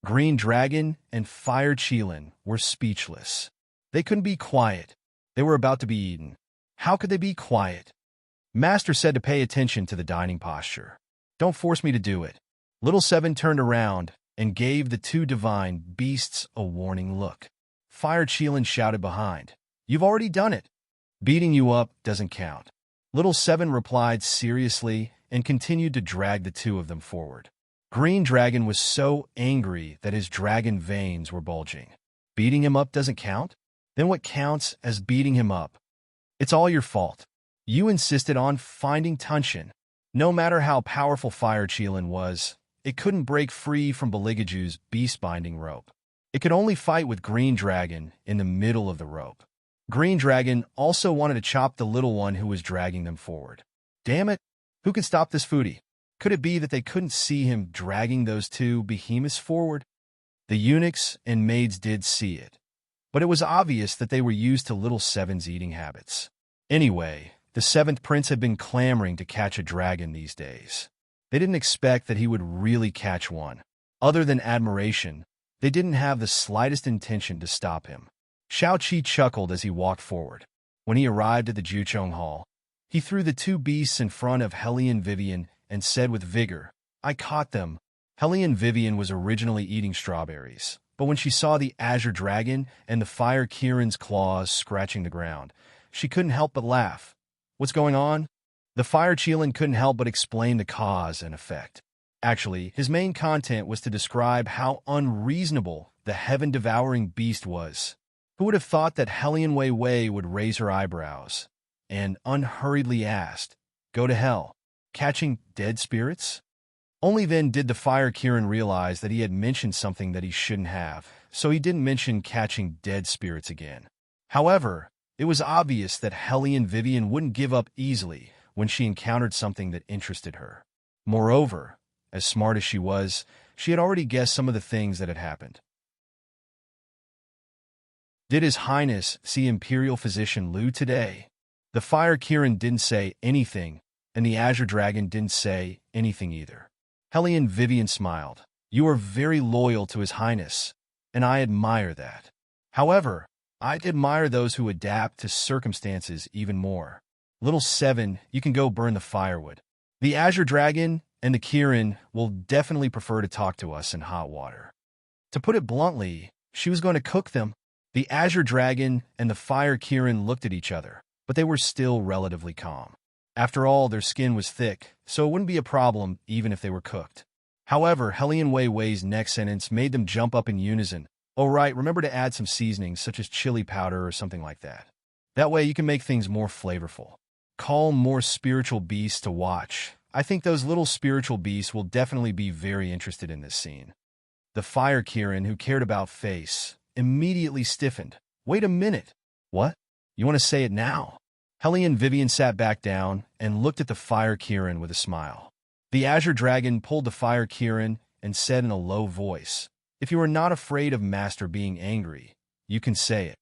Green Dragon and Fire Qilin were speechless. They couldn't be quiet. They were about to be eaten. How could they be quiet? Master said to pay attention to the dining posture. Don't force me to do it. Little Seven turned around and gave the two divine beasts a warning look. Fire Qilin shouted behind, You've already done it. Beating you up doesn't count. Little Seven replied seriously and continued to drag the two of them forward. Green Dragon was so angry that his dragon veins were bulging. Beating him up doesn't count? Then what counts as beating him up? It's all your fault. You insisted on finding Tunshin. No matter how powerful Fire Cheelin was, it couldn't break free from Beligaju's beast-binding rope. It could only fight with Green Dragon in the middle of the rope. Green Dragon also wanted to chop the little one who was dragging them forward. Damn it! Who could stop this foodie? Could it be that they couldn't see him dragging those two behemoths forward? The eunuchs and maids did see it, but it was obvious that they were used to Little Seven's eating habits. Anyway, the seventh prince had been clamoring to catch a dragon these days. They didn't expect that he would really catch one. Other than admiration, they didn't have the slightest intention to stop him. Shao-Chi chuckled as he walked forward. When he arrived at the Juchong Hall, he threw the two beasts in front of Hellion Vivian and said with vigor, "I caught them." Hellion Vivian was originally eating strawberries, but when she saw the Azure Dragon and the Fire Kirin's claws scratching the ground, she couldn't help but laugh. What's going on? The Fire Cheelin couldn't help but explain the cause and effect. Actually, his main content was to describe how unreasonable the heaven-devouring beast was. Who would have thought that Hellion Wei Wei would raise her eyebrows and unhurriedly asked, "Go to hell. Catching dead spirits?" Only then did the Fire Kirin realize that he had mentioned something that he shouldn't have, so he didn't mention catching dead spirits again. However, it was obvious that Hellion Vivian wouldn't give up easily when she encountered something that interested her. Moreover, as smart as she was, she had already guessed some of the things that had happened. Did His Highness see Imperial Physician Liu today? The Fire Kirin didn't say anything, and the Azure Dragon didn't say anything either. Hellion Vivian smiled. "You are very loyal to His Highness, and I admire that. However, I admire those who adapt to circumstances even more. Little Seven, you can go burn the firewood. The Azure Dragon and the Kirin will definitely prefer to talk to us in hot water." To put it bluntly, she was going to cook them. The Azure Dragon and the Fire Kirin looked at each other, but they were still relatively calm. After all, their skin was thick, so it wouldn't be a problem even if they were cooked. However, Hellion Wei Wei's next sentence made them jump up in unison. "Oh right, remember to add some seasonings such as chili powder or something like that. That way you can make things more flavorful. Call more spiritual beasts to watch. I think those little spiritual beasts will definitely be very interested in this scene." The Fire Kirin, who cared about face, immediately stiffened. "Wait a minute. What? You want to say it now?" Hellion Vivian sat back down and looked at the Fire Kirin with a smile. The Azure Dragon pulled the Fire Kirin and said in a low voice, "If you are not afraid of Master being angry, you can say it.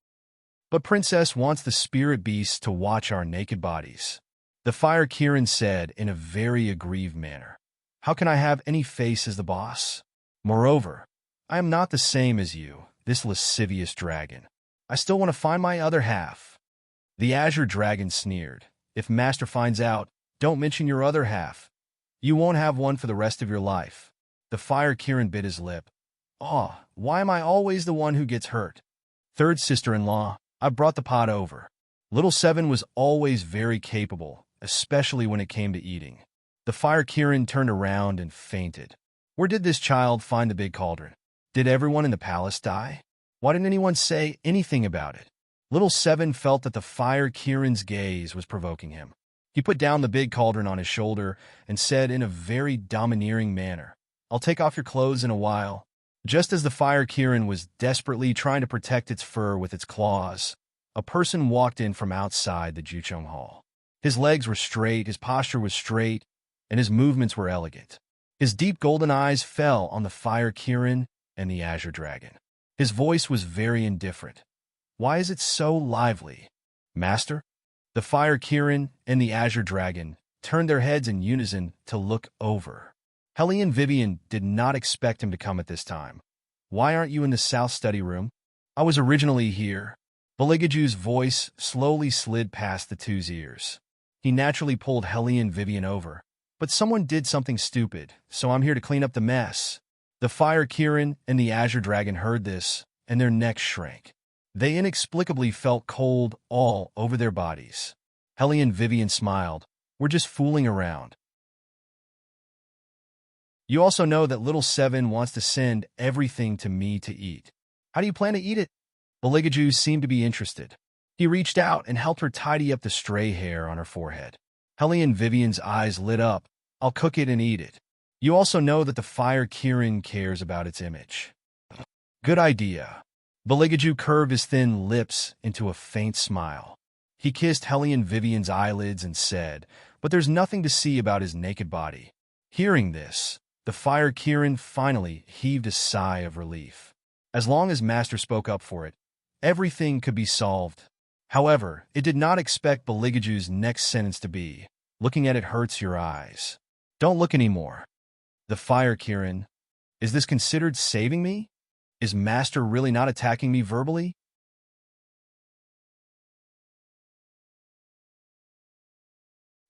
But Princess wants the spirit beasts to watch our naked bodies." The Fire Kirin said in a very aggrieved manner, "How can I have any face as the boss? Moreover, I am not the same as you, this lascivious dragon. I still want to find my other half." The Azure Dragon sneered. "If Master finds out, don't mention your other half. You won't have one for the rest of your life." The Fire Kirin bit his lip. "Aw, why am I always the one who gets hurt? Third sister-in-law, I brought the pot over." Little Seven was always very capable, especially when it came to eating. The Fire Kirin turned around and fainted. Where did this child find the big cauldron? Did everyone in the palace die? Why didn't anyone say anything about it? Little Seven felt that the Fire Kirin's gaze was provoking him. He put down the big cauldron on his shoulder and said in a very domineering manner, "I'll take off your clothes in a while." Just as the Fire Kirin was desperately trying to protect its fur with its claws, a person walked in from outside the Juchong Hall. His legs were straight, his posture was straight, and his movements were elegant. His deep golden eyes fell on the Fire Kirin and the Azure Dragon. His voice was very indifferent. "Why is it so lively, Master?" The Fire Kirin and the Azure Dragon turned their heads in unison to look over. Hellion Vivian did not expect him to come at this time. "Why aren't you in the South study room?" "I was originally here." Beligaju's voice slowly slid past the two's ears. He naturally pulled Hellion Vivian over. "But someone did something stupid, so I'm here to clean up the mess." The Fire Kirin and the Azure Dragon heard this, and their necks shrank. They inexplicably felt cold all over their bodies. Hellion Vivian smiled. "We're just fooling around." You also know that little Seven wants to send everything to me to eat. How do you plan to eat it? Beligaju seemed to be interested. He reached out and helped her tidy up the stray hair on her forehead. Hellion Vivian's eyes lit up. I'll cook it and eat it. You also know that the fire Kirin cares about its image. Good idea. Beligaju curved his thin lips into a faint smile. He kissed Hellion Vivian's eyelids and said, but there's nothing to see about his naked body. Hearing this, the fire Kirin finally heaved a sigh of relief. As long as Master spoke up for it, everything could be solved. However, it did not expect Beligaju's next sentence to be, looking at it hurts your eyes. Don't look anymore. The fire Kirin, is this considered saving me? Is Master really not attacking me verbally?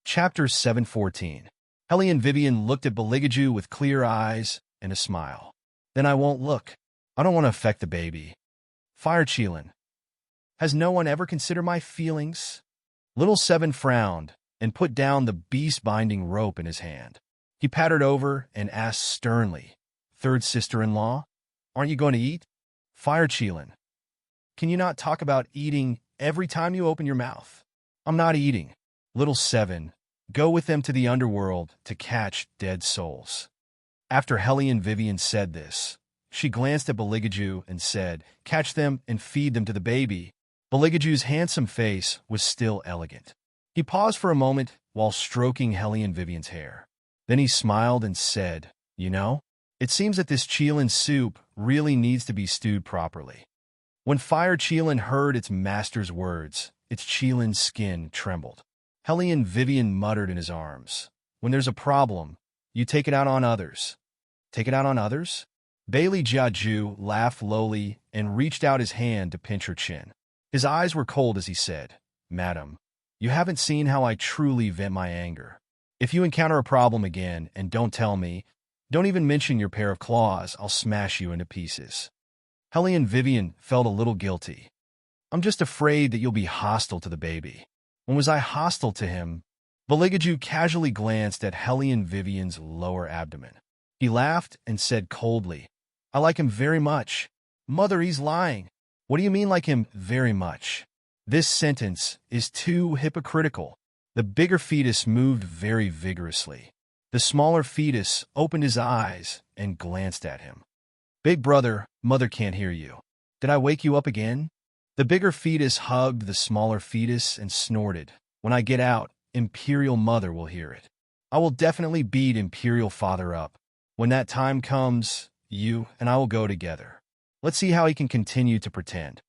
Chapter 714. Hellion Vivian looked at Beligaju with clear eyes and a smile. Then I won't look. I don't want to affect the baby. Fire Chilin. Has no one ever considered my feelings? Little Seven frowned and put down the beast-binding rope in his hand. He pattered over and asked sternly, Third sister-in-law, aren't you going to eat? Fire Chilin. Can you not talk about eating every time you open your mouth? I'm not eating. Little Seven, go with them to the underworld to catch dead souls. After Hellion Vivian said this, she glanced at Beligaju and said, catch them and feed them to the baby. Beligaju's handsome face was still elegant. He paused for a moment while stroking Hellion Vivian's hair. Then he smiled and said, you know, it seems that this Chilin soup really needs to be stewed properly. When Fire Chilin heard its master's words, its Chilin skin trembled. Hellion Vivian muttered in his arms, when there's a problem, you take it out on others. Take it out on others? Bailey Jiaju laughed lowly and reached out his hand to pinch her chin. His eyes were cold as he said, Madam, you haven't seen how I truly vent my anger. If you encounter a problem again and don't tell me, don't even mention your pair of claws, I'll smash you into pieces. Hellion Vivian felt a little guilty. I'm just afraid that you'll be hostile to the baby. When was I hostile to him? Beligaju casually glanced at Hellion Vivian's lower abdomen. He laughed and said coldly, I like him very much. Mother, he's lying. What do you mean like him very much? This sentence is too hypocritical. The bigger fetus moved very vigorously. The smaller fetus opened his eyes and glanced at him. Big brother, mother can't hear you. Did I wake you up again? The bigger fetus hugged the smaller fetus and snorted. When I get out, Imperial Mother will hear it. I will definitely beat Imperial Father up. When that time comes, you and I will go together. Let's see how he can continue to pretend.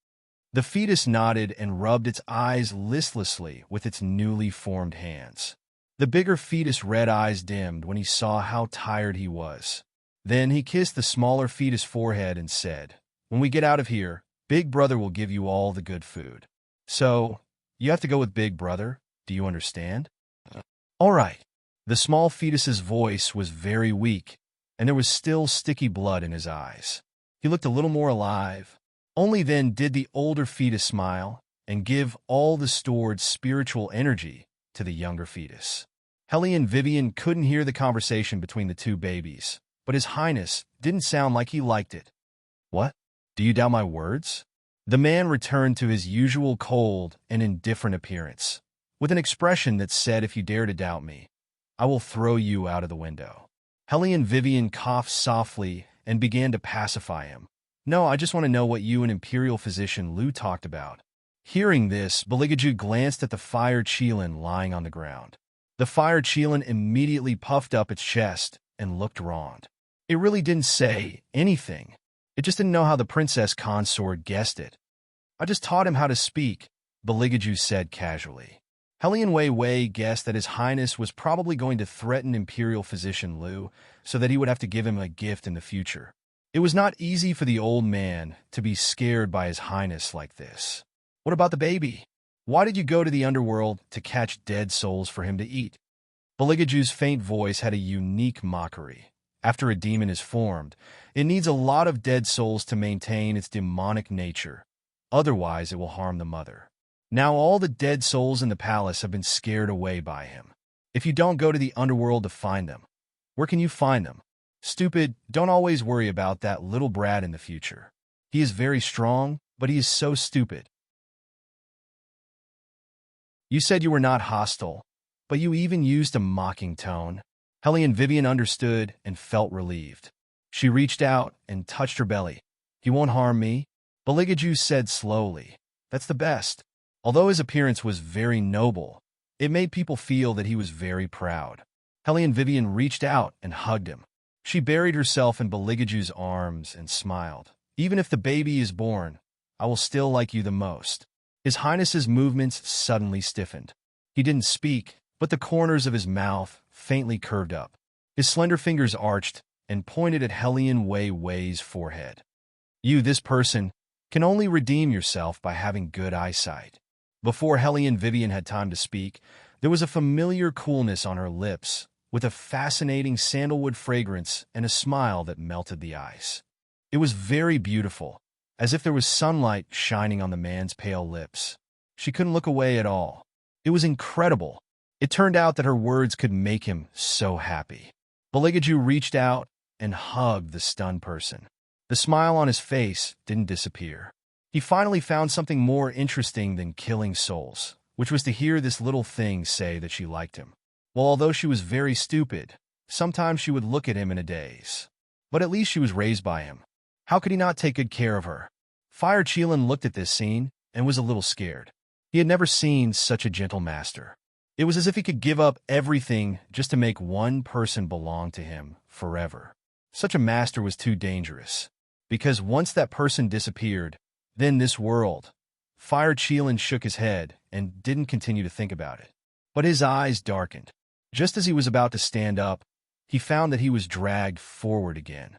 The fetus nodded and rubbed its eyes listlessly with its newly formed hands. The bigger fetus' red eyes dimmed when he saw how tired he was. Then he kissed the smaller fetus' forehead and said, when we get out of here, Big Brother will give you all the good food. So, you have to go with Big Brother, do you understand? All right. The small fetus's voice was very weak, and there was still sticky blood in his eyes. He looked a little more alive. Only then did the older fetus smile and give all the stored spiritual energy to the younger fetus. Hellion Vivian couldn't hear the conversation between the two babies, but His Highness didn't sound like he liked it. What? Do you doubt my words? The man returned to his usual cold and indifferent appearance, with an expression that said, if you dare to doubt me, I will throw you out of the window. Hellion Vivian coughed softly and began to pacify him. No, I just want to know what you and Imperial Physician Lu talked about. Hearing this, Beligaju glanced at the fire Chilin lying on the ground. The fire Chilin immediately puffed up its chest and looked wronged. It really didn't say anything. It just didn't know how the Princess Consort guessed it. I just taught him how to speak, Beligaju said casually. Hellion Wei Wei guessed that His Highness was probably going to threaten Imperial Physician Lu so that he would have to give him a gift in the future. It was not easy for the old man to be scared by His Highness like this. What about the baby? Why did you go to the underworld to catch dead souls for him to eat? Beligaju's faint voice had a unique mockery. After a demon is formed, it needs a lot of dead souls to maintain its demonic nature. Otherwise, it will harm the mother. Now all the dead souls in the palace have been scared away by him. If you don't go to the underworld to find them, where can you find them? Stupid, don't always worry about that little brat in the future. He is very strong, but he is so stupid. You said you were not hostile, but you even used a mocking tone. Hellion Vivian understood and felt relieved. She reached out and touched her belly. He won't harm me, Beligaju said slowly. That's the best. Although his appearance was very noble, it made people feel that he was very proud. Hellion Vivian reached out and hugged him. She buried herself in Beligaju's arms and smiled. Even if the baby is born, I will still like you the most. His Highness's movements suddenly stiffened. He didn't speak, but the corners of his mouth faintly curved up. His slender fingers arched and pointed at Hellion Wei's forehead. You, this person, can only redeem yourself by having good eyesight. Before Hellion Vivian had time to speak, there was a familiar coolness on her lips, with a fascinating sandalwood fragrance and a smile that melted the ice. It was very beautiful, as if there was sunlight shining on the man's pale lips. She couldn't look away at all. It was incredible. It turned out that her words could make him so happy. Beligaju reached out and hugged the stunned person. The smile on his face didn't disappear. He finally found something more interesting than killing souls, which was to hear this little thing say that she liked him. Well, although she was very stupid, sometimes she would look at him in a daze. But at least she was raised by him. How could he not take good care of her? Fire Chelan looked at this scene and was a little scared. He had never seen such a gentle master. It was as if he could give up everything just to make one person belong to him forever. Such a master was too dangerous, because once that person disappeared, then this world. Fire Chelan shook his head and didn't continue to think about it. But his eyes darkened. Just as he was about to stand up, he found that he was dragged forward again.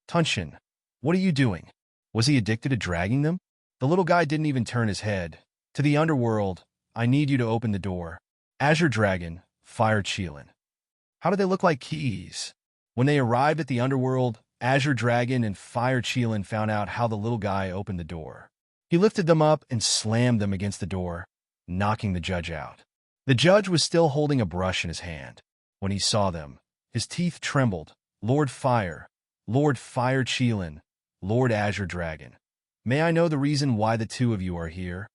Tunshin, what are you doing? Was he addicted to dragging them? The little guy didn't even turn his head. To the underworld, I need you to open the door. Azure Dragon, Fire Chelan. How did they look like keys? When they arrived at the underworld, Azure Dragon and Fire Chelan found out how the little guy opened the door. He lifted them up and slammed them against the door, knocking the judge out. The judge was still holding a brush in his hand. When he saw them, his teeth trembled. Lord Fire Chelan, Lord Azure Dragon. May I know the reason why the two of you are here?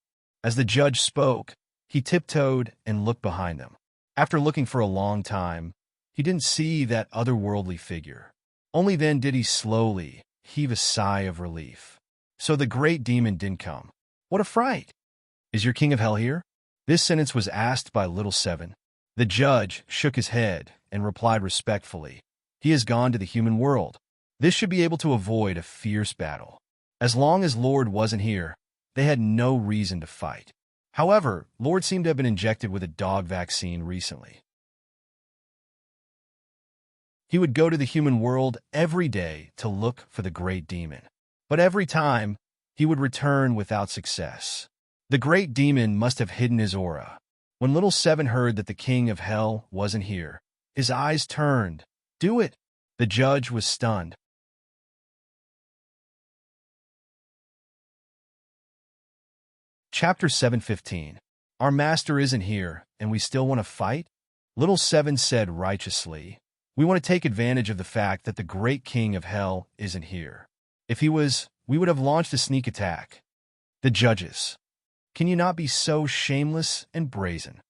As the judge spoke, he tiptoed and looked behind them. After looking for a long time, he didn't see that otherworldly figure. Only then did he slowly heave a sigh of relief. So the great demon didn't come. What a fright! Is your king of hell here? This sentence was asked by Little Seven. The judge shook his head and replied respectfully. He has gone to the human world. This should be able to avoid a fierce battle. As long as Lord wasn't here, they had no reason to fight. However, Lord seemed to have been injected with a dog vaccine recently. He would go to the human world every day to look for the great demon. But every time, he would return without success. The great demon must have hidden his aura. When Little Seven heard that the king of hell wasn't here, his eyes turned. Do it! The judge was stunned. Chapter 715. Our master isn't here, and we still want to fight? Little Seven said righteously. We want to take advantage of the fact that the great king of hell isn't here. If he was, we would have launched a sneak attack. The judges. Can you not be so shameless and brazen?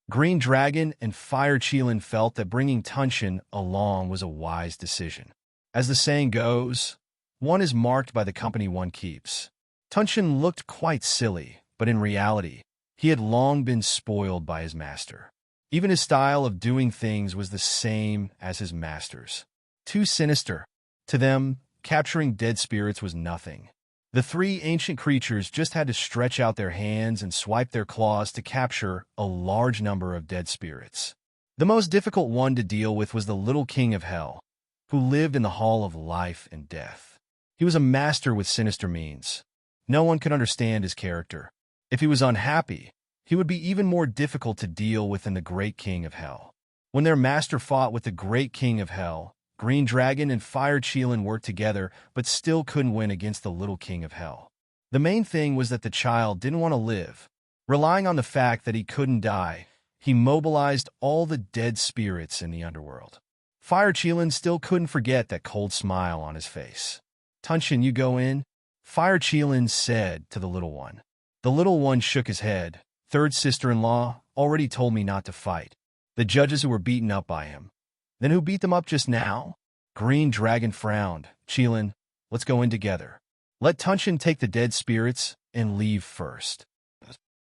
Green Dragon and Fire Chelan felt that bringing Tunshin along was a wise decision. As the saying goes, one is marked by the company one keeps. Tunshin looked quite silly, but in reality, he had long been spoiled by his master. Even his style of doing things was the same as his master's. Too sinister. To them, capturing dead spirits was nothing. The three ancient creatures just had to stretch out their hands and swipe their claws to capture a large number of dead spirits. The most difficult one to deal with was the little king of hell, who lived in the hall of life and death. He was a master with sinister means. No one could understand his character. If he was unhappy, he would be even more difficult to deal with than the great king of hell. When their master fought with the great king of hell, Green Dragon and Fire Chelan worked together, but still couldn't win against the little king of hell. The main thing was that the child didn't want to live. Relying on the fact that he couldn't die, he mobilized all the dead spirits in the underworld. Fire Cheelin still couldn't forget that cold smile on his face. Tunshin, you go in? Fire Cheelin said to the little one. The little one shook his head. Third sister-in-law already told me not to fight. The judges who were beaten up by him. Then who beat them up just now? Green Dragon frowned. Cheelin, let's go in together. Let Tunshin take the dead spirits and leave first.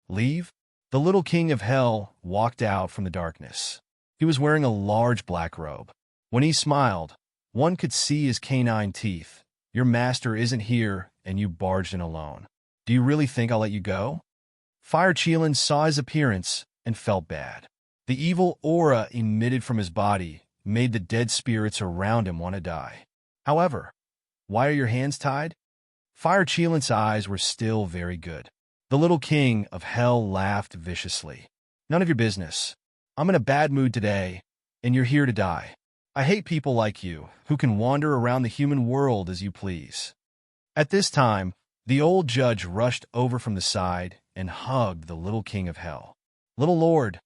Leave? The little king of hell walked out from the darkness. He was wearing a large black robe. When he smiled, one could see his canine teeth. Your master isn't here, and you barged in alone. Do you really think I'll let you go? Fire Cheelin saw his appearance and felt bad. The evil aura emitted from his body made the dead spirits around him want to die. However, why are your hands tied? Fire Cheelin's eyes were still very good. The little king of hell laughed viciously. None of your business. I'm in a bad mood today, and you're here to die. I hate people like you, who can wander around the human world as you please. At this time, the old judge rushed over from the side and hugged the little king of hell. Little lord,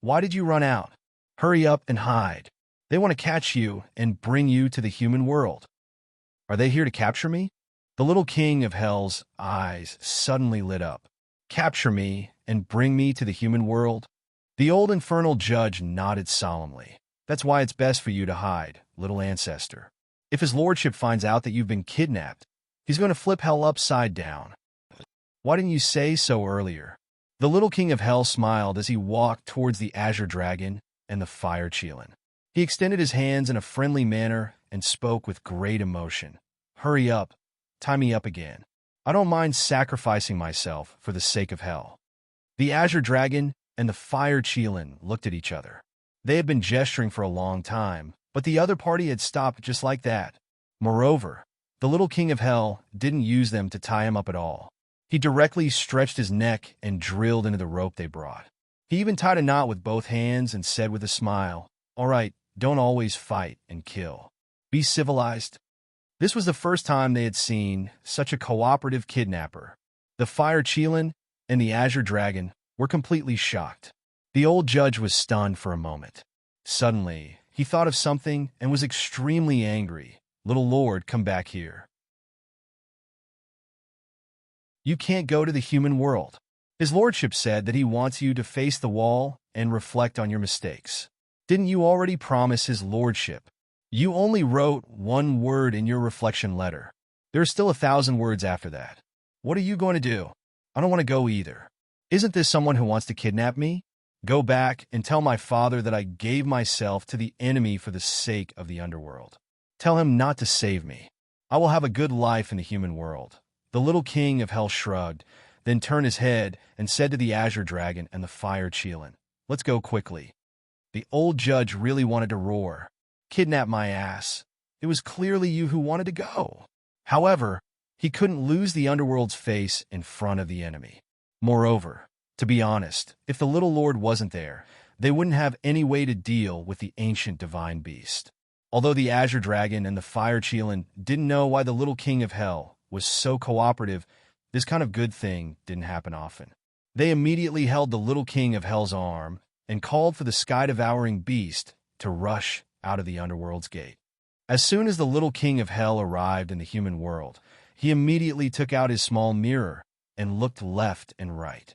why did you run out? Hurry up and hide. They want to catch you and bring you to the human world. Are they here to capture me? The little king of hell's eyes suddenly lit up. Capture me and bring me to the human world? The old infernal judge nodded solemnly. That's why it's best for you to hide, little ancestor. If his lordship finds out that you've been kidnapped, he's going to flip hell upside down. Why didn't you say so earlier? The little king of hell smiled as he walked towards the azure dragon and the fire Cheelin. He extended his hands in a friendly manner and spoke with great emotion. Hurry up, tie me up again. I don't mind sacrificing myself for the sake of hell. The azure dragon and the fire Cheelin looked at each other. They had been gesturing for a long time, but the other party had stopped just like that. Moreover, the little king of hell didn't use them to tie him up at all. He directly stretched his neck and drilled into the rope they brought. He even tied a knot with both hands and said with a smile, All right, don't always fight and kill. Be civilized. This was the first time they had seen such a cooperative kidnapper. The fire Cheelin and the azure dragon were completely shocked. The old judge was stunned for a moment. Suddenly, he thought of something and was extremely angry. Little lord, come back here. You can't go to the human world. His lordship said that he wants you to face the wall and reflect on your mistakes. Didn't you already promise his lordship? You only wrote one word in your reflection letter. There's still 1,000 words after that. What are you going to do? I don't want to go either. Isn't this someone who wants to kidnap me? Go back and tell my father that I gave myself to the enemy for the sake of the underworld. Tell him not to save me. I will have a good life in the human world. The little king of hell shrugged, then turned his head and said to the azure dragon and the fire Cheelin, Let's go quickly. The old judge really wanted to roar. Kidnap my ass. It was clearly you who wanted to go. However, he couldn't lose the underworld's face in front of the enemy. Moreover, to be honest, if the little lord wasn't there, they wouldn't have any way to deal with the ancient divine beast. Although the azure dragon and the fire Cheelin didn't know why the little king of hell was so cooperative, this kind of good thing didn't happen often. They immediately held the little king of hell's arm and called for the sky-devouring beast to rush out of the underworld's gate. As soon as the little king of hell arrived in the human world, he immediately took out his small mirror and looked left and right.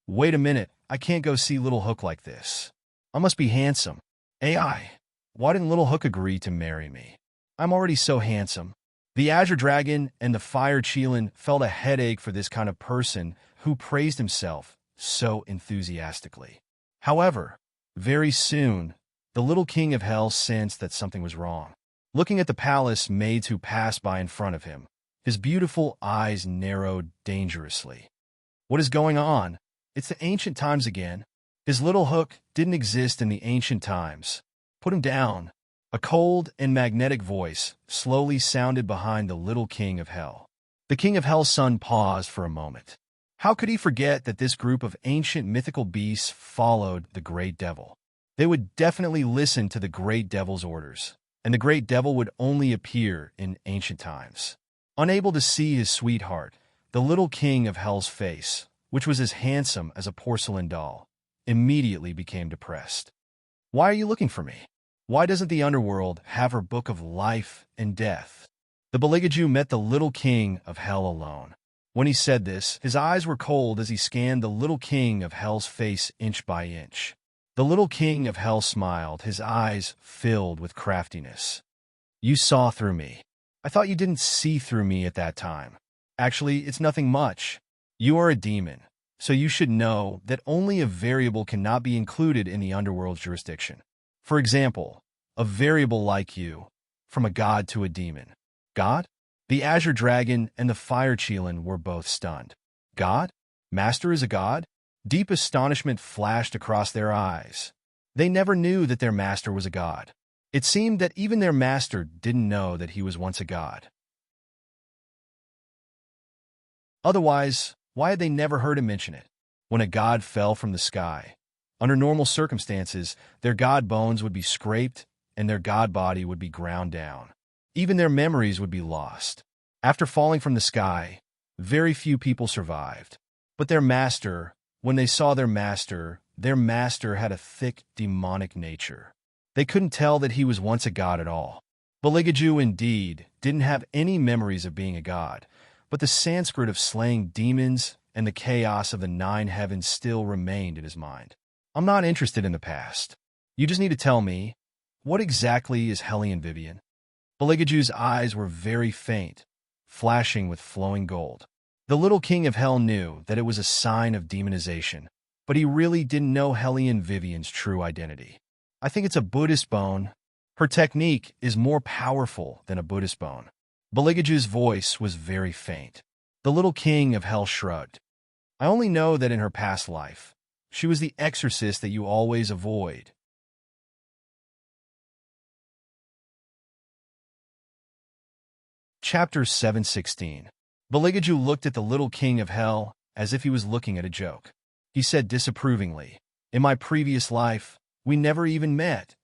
Wait a minute, I can't go see Little Hook like this. I must be handsome. AI, why didn't Little Hook agree to marry me? I'm already so handsome. The azure dragon and the fire Cheelin felt a headache for this kind of person who praised himself so enthusiastically. However, very soon, the little king of hell sensed that something was wrong. Looking at the palace maids who passed by in front of him, his beautiful eyes narrowed dangerously. What is going on? It's the ancient times again. His Little Hook didn't exist in the ancient times. Put him down. A cold and magnetic voice slowly sounded behind the little king of hell. The king of hell's son paused for a moment. How could he forget that this group of ancient mythical beasts followed the great devil? They would definitely listen to the great devil's orders, and the great devil would only appear in ancient times. Unable to see his sweetheart, the little king of hell's face, which was as handsome as a porcelain doll, immediately became depressed. Why are you looking for me? Why doesn't the underworld have her book of life and death? The Beligaju met the little king of hell alone. When he said this, his eyes were cold as he scanned the little king of hell's face inch by inch. The little king of hell smiled, his eyes filled with craftiness. You saw through me. I thought you didn't see through me at that time. Actually, it's nothing much. You are a demon, so you should know that only a variable cannot be included in the underworld's jurisdiction. For example, a variable like you, from a god to a demon. God? The Azure Dragon and the Fire Chelan were both stunned. God? Master is a god? Deep astonishment flashed across their eyes. They never knew that their master was a god. It seemed that even their master didn't know that he was once a god. Otherwise, why had they never heard him mention it? When a god fell from the sky, under normal circumstances, their god bones would be scraped and their god body would be ground down. Even their memories would be lost. After falling from the sky, very few people survived. But their master, when they saw their master had a thick, demonic nature. They couldn't tell that he was once a god at all. Beligaju, indeed, didn't have any memories of being a god, but the Sanskrit of slaying demons and the chaos of the 9 heavens still remained in his mind. I'm not interested in the past. You just need to tell me, what exactly is Hellion Vivian? Beligaju's eyes were very faint, flashing with flowing gold. The little king of hell knew that it was a sign of demonization, but he really didn't know Hellion Vivian's true identity. I think it's a Buddhist bone. Her technique is more powerful than a Buddhist bone. Beligaju's voice was very faint. The little king of hell shrugged. I only know that in her past life, she was the exorcist that you always avoid. Chapter 716. Beligaju looked at the little king of hell as if he was looking at a joke. He said disapprovingly, in my previous life, we never even met.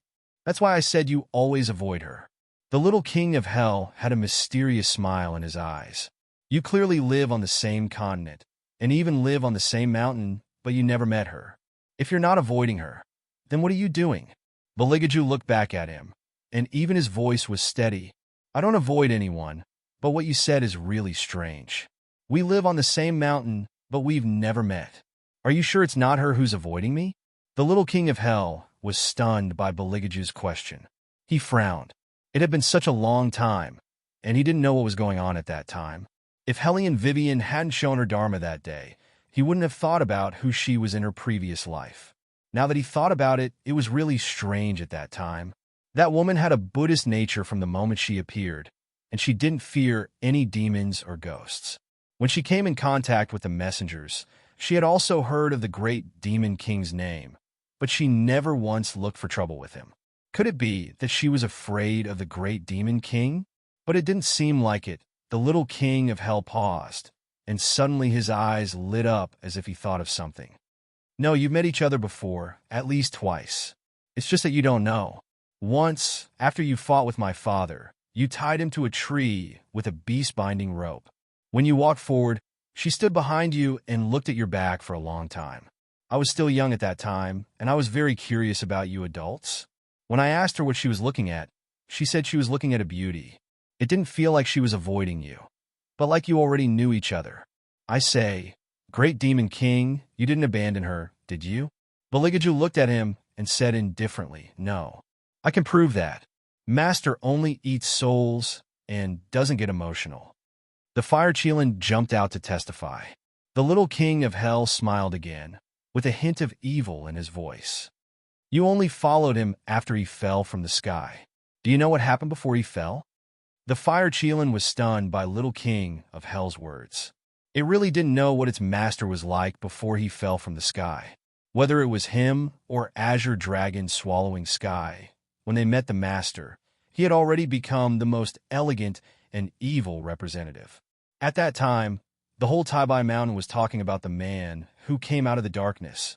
That's why I said you always avoid her. The little king of hell had a mysterious smile in his eyes. You clearly live on the same continent, and even live on the same mountain, but you never met her. If you're not avoiding her, then what are you doing? Beligaju looked back at him, and even his voice was steady. I don't avoid anyone, but what you said is really strange. We live on the same mountain, but we've never met. Are you sure it's not her who's avoiding me? The little king of hell was stunned by Beligaju's question. He frowned. It had been such a long time, and he didn't know what was going on at that time. If Hellion Vivian hadn't shown her dharma that day, he wouldn't have thought about who she was in her previous life. Now that he thought about it, it was really strange at that time. That woman had a Buddhist nature from the moment she appeared, and she didn't fear any demons or ghosts. When she came in contact with the messengers, she had also heard of the great demon king's name, but she never once looked for trouble with him. Could it be that she was afraid of the great demon king? But it didn't seem like it. The little king of hell paused, and suddenly his eyes lit up as if he thought of something. No, you've met each other before, at least twice. It's just that you don't know. Once, after you fought with my father, you tied him to a tree with a beast-binding rope. When you walked forward, she stood behind you and looked at your back for a long time. I was still young at that time, and I was very curious about you adults. When I asked her what she was looking at, she said she was looking at a beauty. It didn't feel like she was avoiding you, but like you already knew each other. I say, Great Demon King, you didn't abandon her, did you? Beligaju looked at him and said indifferently, No. I can prove that. Master only eats souls and doesn't get emotional. The Fire Chelan jumped out to testify. The little king of hell smiled again, with a hint of evil in his voice. You only followed him after he fell from the sky. Do you know what happened before he fell? The Fire Chelan was stunned by little king of hell's words. It really didn't know what its master was like before he fell from the sky. Whether it was him or Azure Dragon swallowing sky, when they met the master, he had already become the most elegant and evil representative. At that time, the whole Taibai Mountain was talking about the man who came out of the darkness.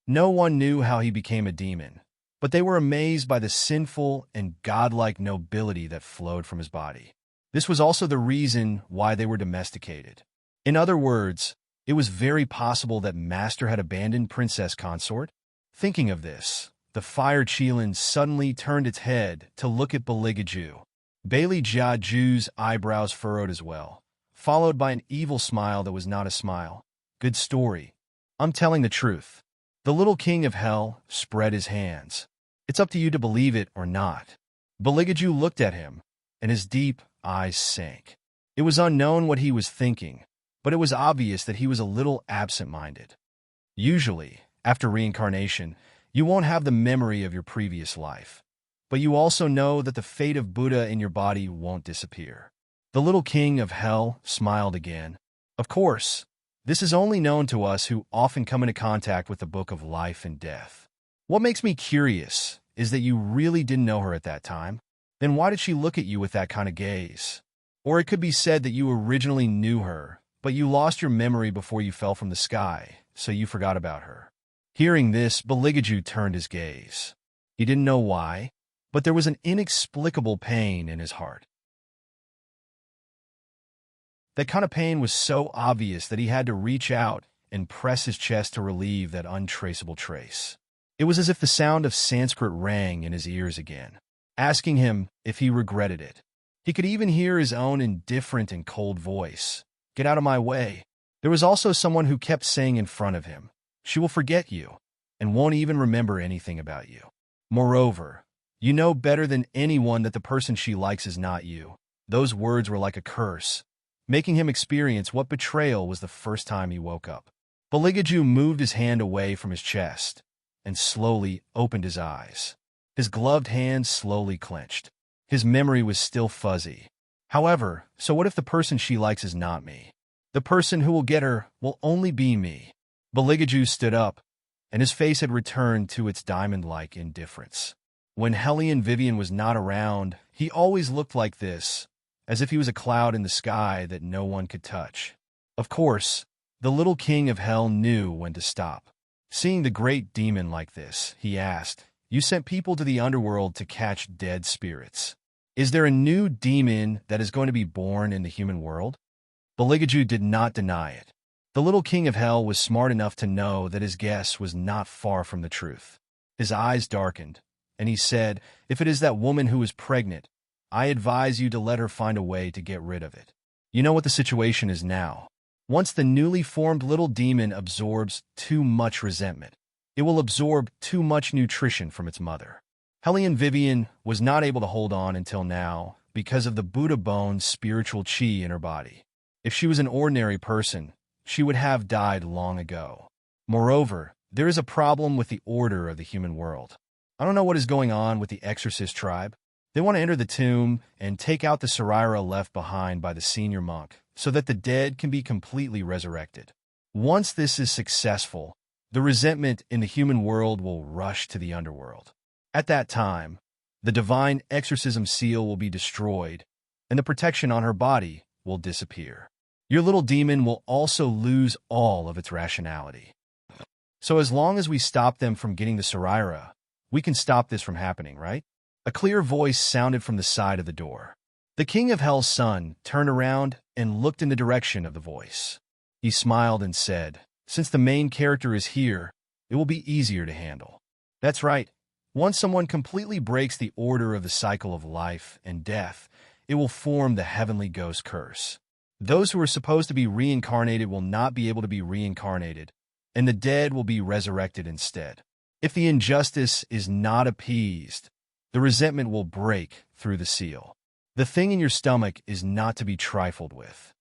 No one knew how he became a demon, but they were amazed by the sinful and godlike nobility that flowed from his body. This was also the reason why they were domesticated. In other words, it was very possible that Master had abandoned Princess Consort. Thinking of this, the fire Cheelin suddenly turned its head to look at Beligaju. Bailey Jiaju's eyebrows furrowed as well, followed by an evil smile that was not a smile. Good story. I'm telling the truth. The little king of hell spread his hands. It's up to you to believe it or not. Beligaju looked at him, and his deep eyes sank. It was unknown what he was thinking, but it was obvious that he was a little absent-minded. Usually, after reincarnation, you won't have the memory of your previous life, but you also know that the fate of Buddha in your body won't disappear. The little king of hell smiled again. Of course, this is only known to us who often come into contact with the book of life and death. What makes me curious is that you really didn't know her at that time. Then why did she look at you with that kind of gaze? Or it could be said that you originally knew her, but you lost your memory before you fell from the sky, so you forgot about her. Hearing this, Beligaju turned his gaze. He didn't know why, but there was an inexplicable pain in his heart. That kind of pain was so obvious that he had to reach out and press his chest to relieve that untraceable trace. It was as if the sound of Sanskrit rang in his ears again, asking him if he regretted it. He could even hear his own indifferent and cold voice. Get out of my way. There was also someone who kept saying in front of him, she will forget you and won't even remember anything about you. Moreover, you know better than anyone that the person she likes is not you. Those words were like a curse, making him experience what betrayal was the first time he woke up. Beligaju moved his hand away from his chest and slowly opened his eyes. His gloved hands slowly clenched. His memory was still fuzzy. However, so what if the person she likes is not me? The person who will get her will only be me. Beligaju stood up, and his face had returned to its diamond-like indifference. When Hellion Vivian was not around, he always looked like this, as if he was a cloud in the sky that no one could touch. Of course, the little king of hell knew when to stop. Seeing the great demon like this, he asked, you sent people to the underworld to catch dead spirits. Is there a new demon that is going to be born in the human world? Beligaju did not deny it. The little king of hell was smart enough to know that his guess was not far from the truth. His eyes darkened, and he said, if it is that woman who is pregnant, I advise you to let her find a way to get rid of it. You know what the situation is now. Once the newly formed little demon absorbs too much resentment, it will absorb too much nutrition from its mother. Hellion Vivian was not able to hold on until now because of the Buddha bone's spiritual chi in her body. If she was an ordinary person, she would have died long ago. Moreover, there is a problem with the order of the human world. I don't know what is going on with the exorcist tribe. They want to enter the tomb and take out the Saraira left behind by the senior monk so that the dead can be completely resurrected. Once this is successful, the resentment in the human world will rush to the underworld. At that time, the divine exorcism seal will be destroyed, and the protection on her body will disappear. Your little demon will also lose all of its rationality. So as long as we stop them from getting the Saraira, we can stop this from happening, right? A clear voice sounded from the side of the door. The king of hell's son turned around and looked in the direction of the voice. He smiled and said, since the main character is here, it will be easier to handle. That's right. Once someone completely breaks the order of the cycle of life and death, it will form the heavenly ghost curse. Those who are supposed to be reincarnated will not be able to be reincarnated, and the dead will be resurrected instead. If the injustice is not appeased, the resentment will break through the seal. The thing in your stomach is not to be trifled with.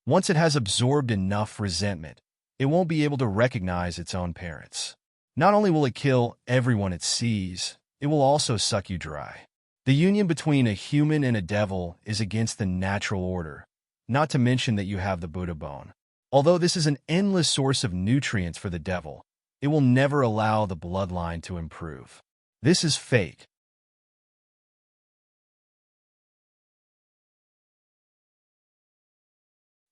Once it has absorbed enough resentment, it won't be able to recognize its own parents. Not only will it kill everyone it sees, it will also suck you dry. The union between a human and a devil is against the natural order, not to mention that you have the Buddha bone. Although this is an endless source of nutrients for the devil, it will never allow the bloodline to improve. This is fake.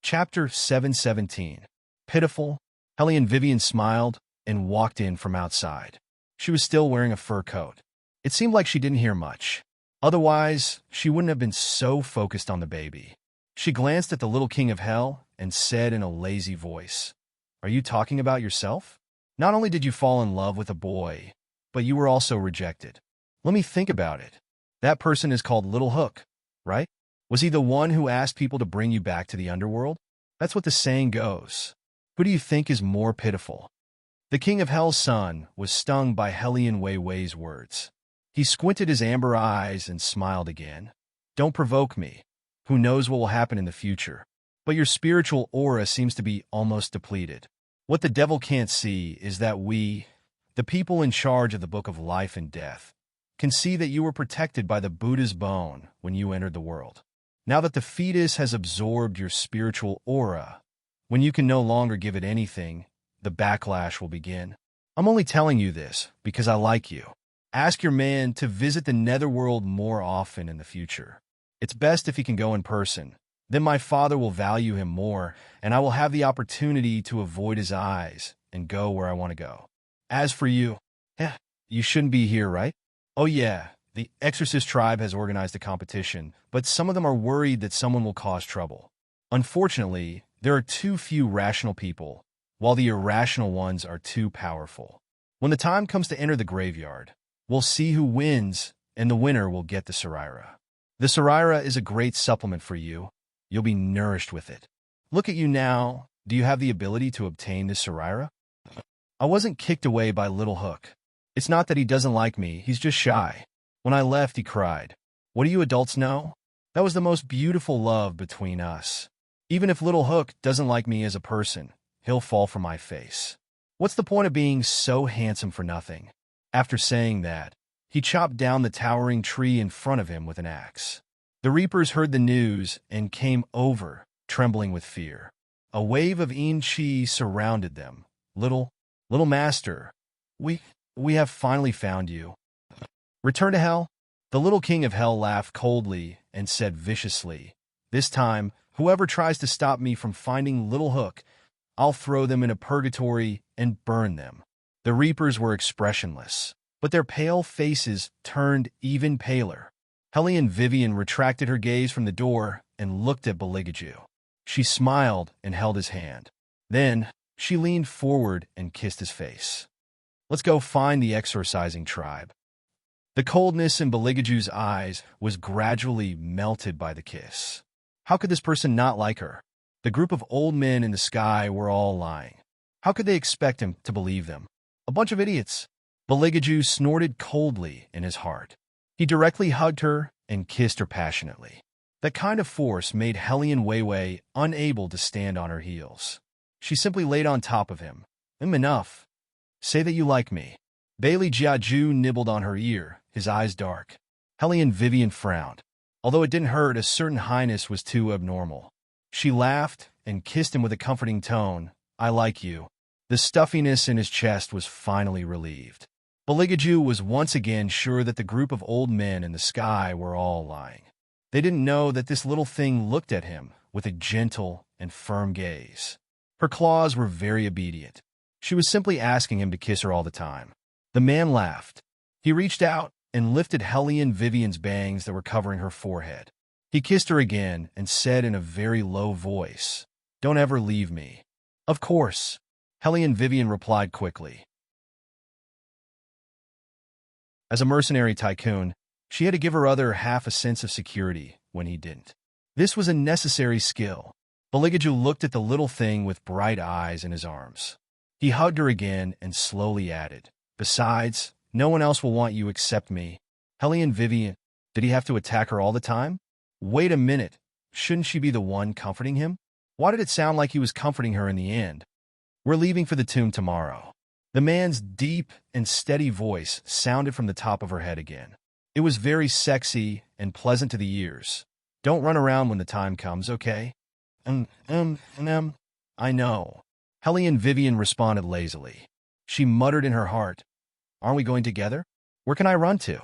Chapter 717. Pitiful. Hellion Vivian smiled and walked in from outside. She was still wearing a fur coat. It seemed like she didn't hear much. Otherwise, she wouldn't have been so focused on the baby. She glanced at the little king of hell and said in a lazy voice, "Are you talking about yourself?" Not only did you fall in love with a boy, but you were also rejected. Let me think about it. That person is called Little Hook, right? Was he the one who asked people to bring you back to the underworld? That's what the saying goes. Who do you think is more pitiful? The king of hell's son was stung by Hellion Wei Wei's words. He squinted his amber eyes and smiled again. Don't provoke me. Who knows what will happen in the future? But your spiritual aura seems to be almost depleted. What the devil can't see is that we, the people in charge of the book of life and death, can see that you were protected by the Buddha's bone when you entered the world. Now that the fetus has absorbed your spiritual aura, when you can no longer give it anything, the backlash will begin. I'm only telling you this because I like you. Ask your man to visit the netherworld more often in the future. It's best if he can go in person. Then my father will value him more, and I will have the opportunity to avoid his eyes and go where I want to go. As for you, you shouldn't be here, right? Oh yeah, the Exorcist tribe has organized a competition, but some of them are worried that someone will cause trouble. Unfortunately, there are too few rational people, while the irrational ones are too powerful. When the time comes to enter the graveyard, we'll see who wins, and the winner will get the Sarira. The Sarira is a great supplement for you. You'll be nourished with it. Look at you now. Do you have the ability to obtain the Sarira? I wasn't kicked away by Little Hook. It's not that he doesn't like me, he's just shy. When I left, he cried. What do you adults know? That was the most beautiful love between us. Even if Little Hook doesn't like me as a person, he'll fall for my face. What's the point of being so handsome for nothing? After saying that, he chopped down the towering tree in front of him with an axe. The reapers heard the news and came over, trembling with fear. A wave of Chi surrounded them. Little master, we have finally found you. Return to hell? The little king of hell laughed coldly and said viciously, this time, whoever tries to stop me from finding Little Hook, I'll throw them into purgatory and burn them. The reapers were expressionless, but their pale faces turned even paler. Hellion Vivian retracted her gaze from the door and looked at Beligaju. She smiled and held his hand. Then, she leaned forward and kissed his face. Let's go find the exorcising tribe. The coldness in Beligaju's eyes was gradually melted by the kiss. How could this person not like her? The group of old men in the sky were all lying. How could they expect him to believe them? A bunch of idiots. Beligaju snorted coldly in his heart. He directly hugged her and kissed her passionately. That kind of force made Hellion Weiwei unable to stand on her heels. She simply laid on top of him. Enough. Say that you like me. Bailey Jiaju nibbled on her ear, his eyes dark. Hellion Vivian frowned. Although it didn't hurt, a certain highness was too abnormal. She laughed and kissed him with a comforting tone. I like you. The stuffiness in his chest was finally relieved. Beligaju was once again sure that the group of old men in the sky were all lying. They didn't know that this little thing looked at him with a gentle and firm gaze. Her claws were very obedient. She was simply asking him to kiss her all the time. The man laughed. He reached out and lifted Hellion Vivian's bangs that were covering her forehead. He kissed her again and said in a very low voice, Don't ever leave me. Of course. Hellion Vivian replied quickly. As a mercenary tycoon, she had to give her other half a sense of security when he didn't. This was a necessary skill. Beligaju looked at the little thing with bright eyes in his arms. He hugged her again and slowly added, Besides, no one else will want you except me. Hellion Vivian, did he have to attack her all the time? Wait a minute, shouldn't she be the one comforting him? Why did it sound like he was comforting her in the end? We're leaving for the tomb tomorrow. The man's deep and steady voice sounded from the top of her head again. It was very sexy and pleasant to the ears. Don't run around when the time comes, okay? I know. Hellion Vivian responded lazily. She muttered in her heart, Aren't we going together? Where can I run to?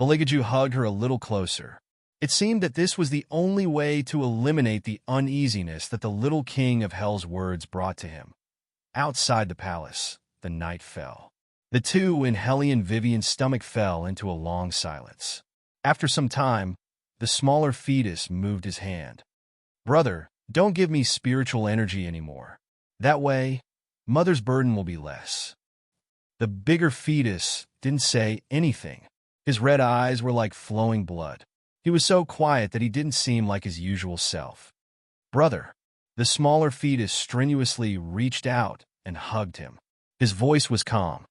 Beligaju hugged her a little closer. It seemed that this was the only way to eliminate the uneasiness that the little king of hell's words brought to him. Outside the palace, the night fell. The two in Hellion Vivian's stomach fell into a long silence. After some time, the smaller fetus moved his hand. Brother, don't give me spiritual energy anymore. That way, Mother's burden will be less. The bigger fetus didn't say anything. His red eyes were like flowing blood. He was so quiet that he didn't seem like his usual self. Brother. The smaller fetus strenuously reached out and hugged him. His voice was calm.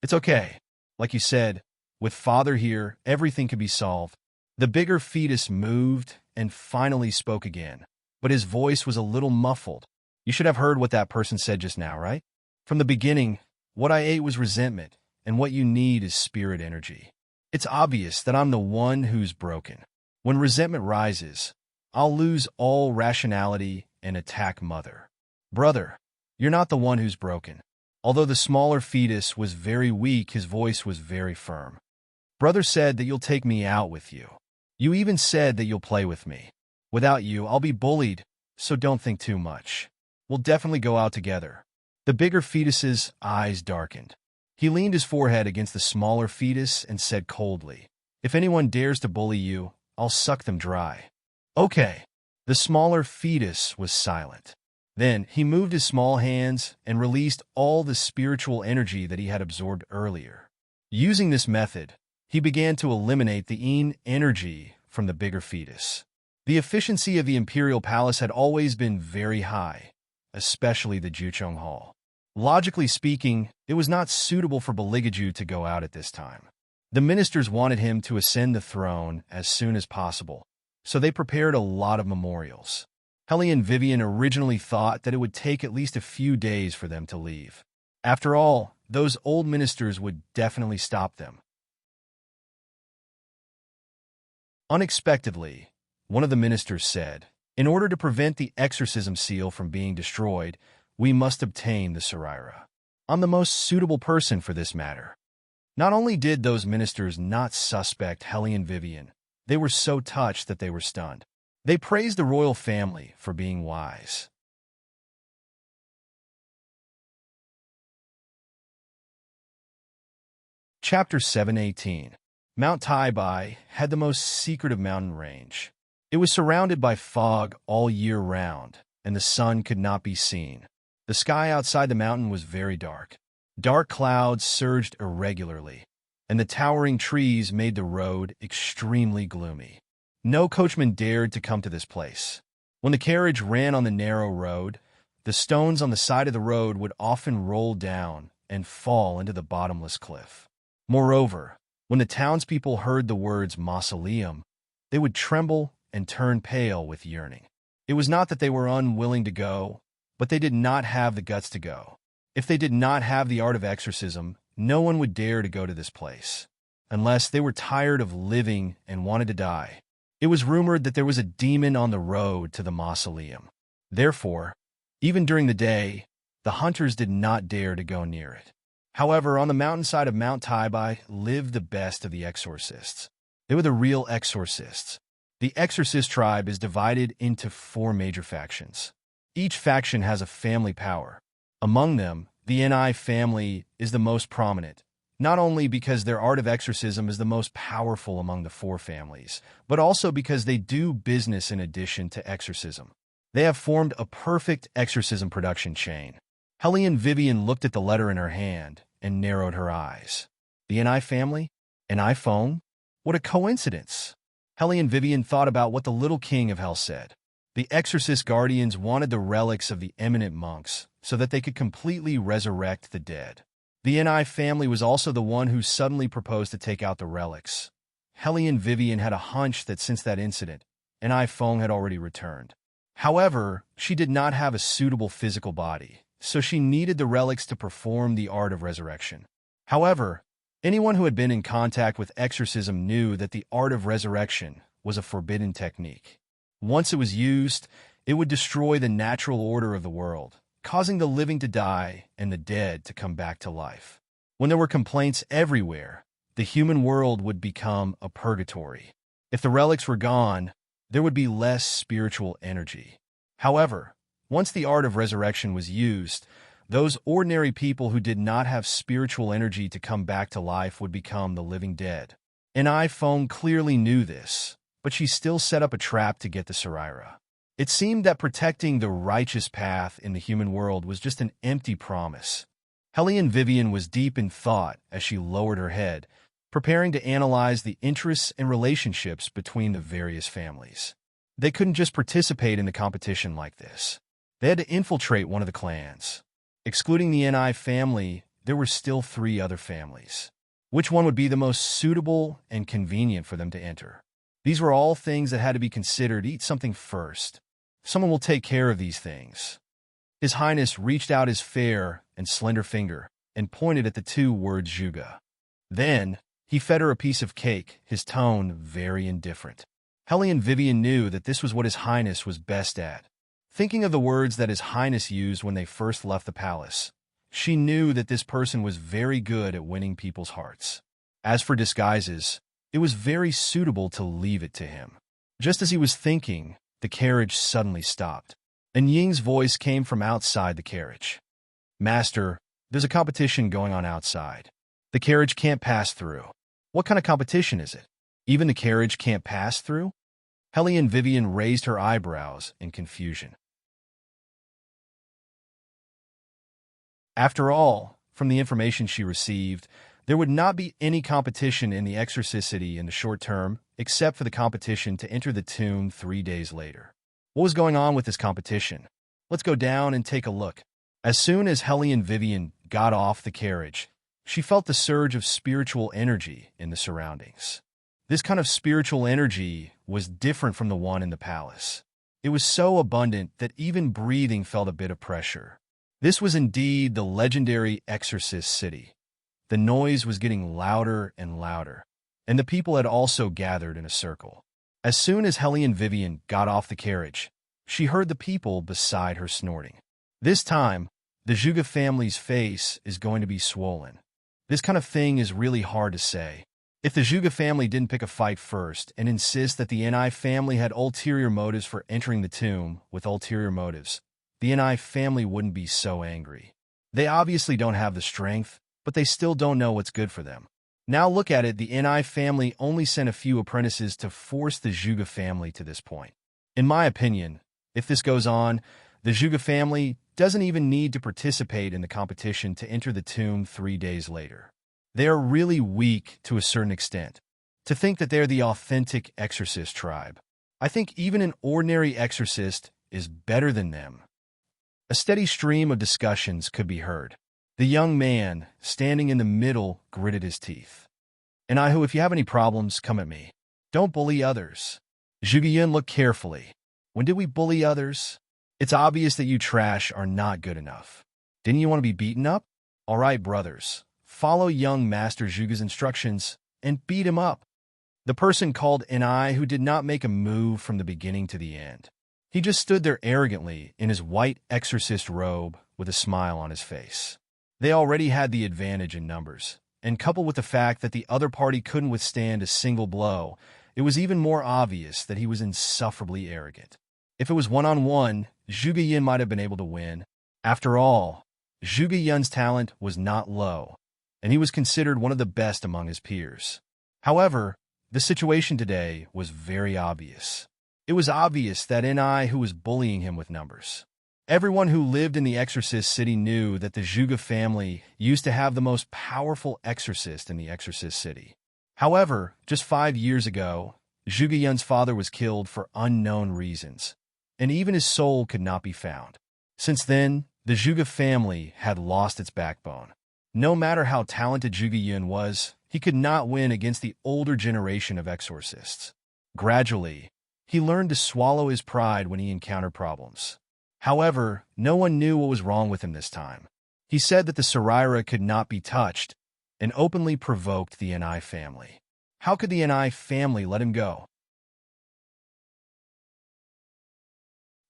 It's okay. Like you said, with Father here, everything could be solved. The bigger fetus moved and finally spoke again, but his voice was a little muffled. You should have heard what that person said just now, right? From the beginning, what I ate was resentment, and what you need is spirit energy. It's obvious that I'm the one who's broken. When resentment rises, I'll lose all rationality and attack Mother. Brother, you're not the one who's broken. Although the smaller fetus was very weak, his voice was very firm. Brother said that you'll take me out with you. You even said that you'll play with me. Without you, I'll be bullied, so don't think too much. We'll definitely go out together. The bigger fetus's eyes darkened. He leaned his forehead against the smaller fetus and said coldly, If anyone dares to bully you, I'll suck them dry. Okay. The smaller fetus was silent. Then he moved his small hands and released all the spiritual energy that he had absorbed earlier. Using this method, he began to eliminate the energy from the bigger fetus. The efficiency of the imperial palace had always been very high, especially the Juchong Hall. Logically speaking, it was not suitable for Beligaju to go out at this time. The ministers wanted him to ascend the throne as soon as possible, so they prepared a lot of memorials. Helly and Vivian originally thought that it would take at least a few days for them to leave. After all, those old ministers would definitely stop them. Unexpectedly, one of the ministers said, In order to prevent the exorcism seal from being destroyed, we must obtain the Saraira. I'm the most suitable person for this matter. Not only did those ministers not suspect Helly and Vivian, they were so touched that they were stunned. They praised the royal family for being wise. Chapter 718. Mount Taibai had the most secretive mountain range. It was surrounded by fog all year round, and the sun could not be seen. The sky outside the mountain was very dark. Dark clouds surged irregularly, and the towering trees made the road extremely gloomy. No coachman dared to come to this place. When the carriage ran on the narrow road, the stones on the side of the road would often roll down and fall into the bottomless cliff. Moreover, when the townspeople heard the words mausoleum, they would tremble and turn pale with yearning. It was not that they were unwilling to go, but they did not have the guts to go. If they did not have the art of exorcism, no one would dare to go to this place, unless they were tired of living and wanted to die. It was rumored that there was a demon on the road to the mausoleum. Therefore, even during the day, the hunters did not dare to go near it. However, on the mountainside of Mount Taibai lived the best of the exorcists. They were the real exorcists. The exorcist tribe is divided into 4 major factions. Each faction has a family power. Among them, the Ni family is the most prominent, not only because their art of exorcism is the most powerful among the 4 families, but also because they do business in addition to exorcism. They have formed a perfect exorcism production chain. Helly and Vivian looked at the letter in her hand and narrowed her eyes. The Ni family? An iPhone? What a coincidence! Helly and Vivian thought about what the little king of hell said. The exorcist guardians wanted the relics of the eminent monks so that they could completely resurrect the dead. The Ni family was also the one who suddenly proposed to take out the relics. Helly and Vivian had a hunch that since that incident, Ni Feng had already returned. However, she did not have a suitable physical body, so she needed the relics to perform the art of resurrection. However, anyone who had been in contact with exorcism knew that the art of resurrection was a forbidden technique. Once it was used, it would destroy the natural order of the world, causing the living to die and the dead to come back to life. When there were complaints everywhere, the human world would become a purgatory. If the relics were gone, there would be less spiritual energy. However, once the art of resurrection was used, those ordinary people who did not have spiritual energy to come back to life would become the living dead. An iPhone clearly knew this, but she still set up a trap to get the Saraira. It seemed that protecting the righteous path in the human world was just an empty promise. Hellion Vivian was deep in thought as she lowered her head, preparing to analyze the interests and relationships between the various families. They couldn't just participate in the competition like this. They had to infiltrate one of the clans. Excluding the Ni family, there were still 3 other families. Which one would be the most suitable and convenient for them to enter? These were all things that had to be considered. Eat something first. Someone will take care of these things. His Highness reached out his fair and slender finger and pointed at the 2 words Juga. Then, he fed her a piece of cake, his tone very indifferent. Hellion Vivian knew that this was what His Highness was best at. Thinking of the words that His Highness used when they first left the palace, she knew that this person was very good at winning people's hearts. As for disguises, it was very suitable to leave it to him. Just as he was thinking, the carriage suddenly stopped, and Ying's voice came from outside the carriage. "Master, there's a competition going on outside. The carriage can't pass through." "What kind of competition is it? Even the carriage can't pass through?" Hellion Vivian raised her eyebrows in confusion. After all, from the information she received, there would not be any competition in the Exorcist City in the short term, except for the competition to enter the tomb 3 days later. What was going on with this competition? Let's go down and take a look. As soon as Hellion Vivian got off the carriage, she felt the surge of spiritual energy in the surroundings. This kind of spiritual energy was different from the one in the palace. It was so abundant that even breathing felt a bit of pressure. This was indeed the legendary Exorcist City. The noise was getting louder and louder, and the people had also gathered in a circle. As soon as Hellion Vivian got off the carriage, she heard the people beside her snorting. This time, the Juga family's face is going to be swollen. This kind of thing is really hard to say. If the Juga family didn't pick a fight first and insist that the Ni family had ulterior motives for entering the tomb with ulterior motives, the Ni family wouldn't be so angry. They obviously don't have the strength, but they still don't know what's good for them. Now look at it, the Ni family only sent a few apprentices to force the Juga family to this point. In my opinion, if this goes on, the Juga family doesn't even need to participate in the competition to enter the tomb 3 days later. They are really weak to a certain extent. To think that they're the authentic exorcist tribe. I think even an ordinary exorcist is better than them. A steady stream of discussions could be heard. The young man, standing in the middle, gritted his teeth. "And Ihu, if you have any problems, come at me. Don't bully others." Zhuge looked carefully. "When did we bully others? It's obvious that you trash are not good enough. Didn't you want to be beaten up? All right, brothers. Follow young Master Zhuge's instructions and beat him up." The person called Ni who did not make a move from the beginning to the end. He just stood there arrogantly in his white exorcist robe with a smile on his face. They already had the advantage in numbers, and coupled with the fact that the other party couldn't withstand a single blow, it was even more obvious that he was insufferably arrogant. If it was one-on-one, Zhuge Yin might have been able to win. After all, Zhuge Yun's talent was not low, and he was considered one of the best among his peers. However, the situation today was very obvious. It was obvious that Ni who was bullying him with numbers. Everyone who lived in the Exorcist City knew that the Zhuge family used to have the most powerful exorcist in the Exorcist City. However, just 5 years ago, Zhuge Yun's father was killed for unknown reasons, and even his soul could not be found. Since then, the Zhuge family had lost its backbone. No matter how talented Zhuge Yun was, he could not win against the older generation of exorcists. Gradually, he learned to swallow his pride when he encountered problems. However, no one knew what was wrong with him this time. He said that the Saraira could not be touched and openly provoked the Ni family. How could the Ni family let him go?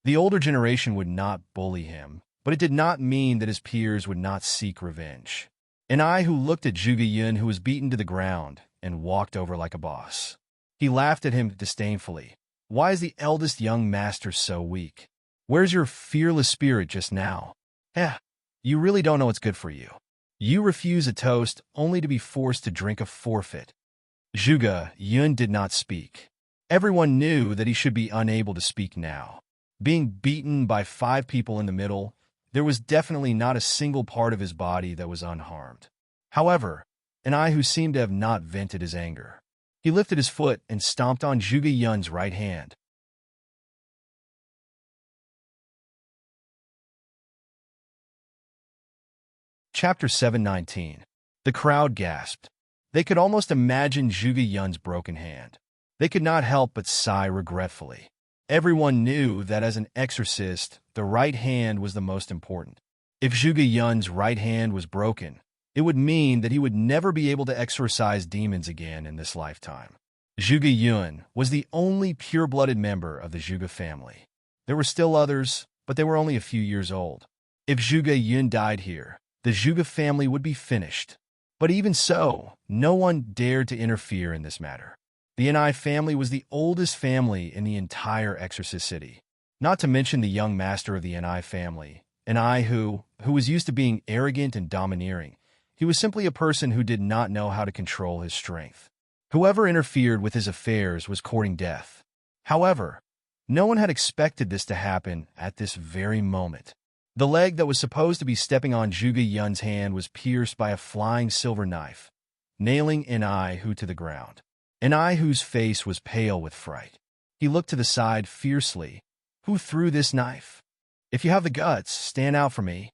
The older generation would not bully him, but it did not mean that his peers would not seek revenge. Ni who looked at Zhuge Yun, who was beaten to the ground, and walked over like a boss. He laughed at him disdainfully. "Why is the eldest young master so weak? Where's your fearless spirit just now? You really don't know what's good for you. You refuse a toast only to be forced to drink a forfeit." Zhuge Yun did not speak. Everyone knew that he should be unable to speak now. Being beaten by 5 people in the middle, there was definitely not a single part of his body that was unharmed. However, an eye who seemed to have not vented his anger. He lifted his foot and stomped on Zhuge Yun's right hand. Chapter 719. The crowd gasped. They could almost imagine Zhuge Yun's broken hand. They could not help but sigh regretfully. Everyone knew that as an exorcist, the right hand was the most important. If Zhuge Yun's right hand was broken, it would mean that he would never be able to exorcise demons again in this lifetime. Zhuge Yun was the only pure-blooded member of the Zhuge family. There were still others, but they were only a few years old. If Zhuge Yun died here, the Zhuge family would be finished. But even so, no one dared to interfere in this matter. The Enai family was the oldest family in the entire Exorcist city. Not to mention the young master of the Enai family, Enai who was used to being arrogant and domineering. He was simply a person who did not know how to control his strength. Whoever interfered with his affairs was courting death. However, no one had expected this to happen at this very moment. The leg that was supposed to be stepping on Zhuge Yun's hand was pierced by a flying silver knife, nailing Enai Hu to the ground. Enai Hu's face was pale with fright. He looked to the side fiercely. Who threw this knife? If you have the guts, stand out for me.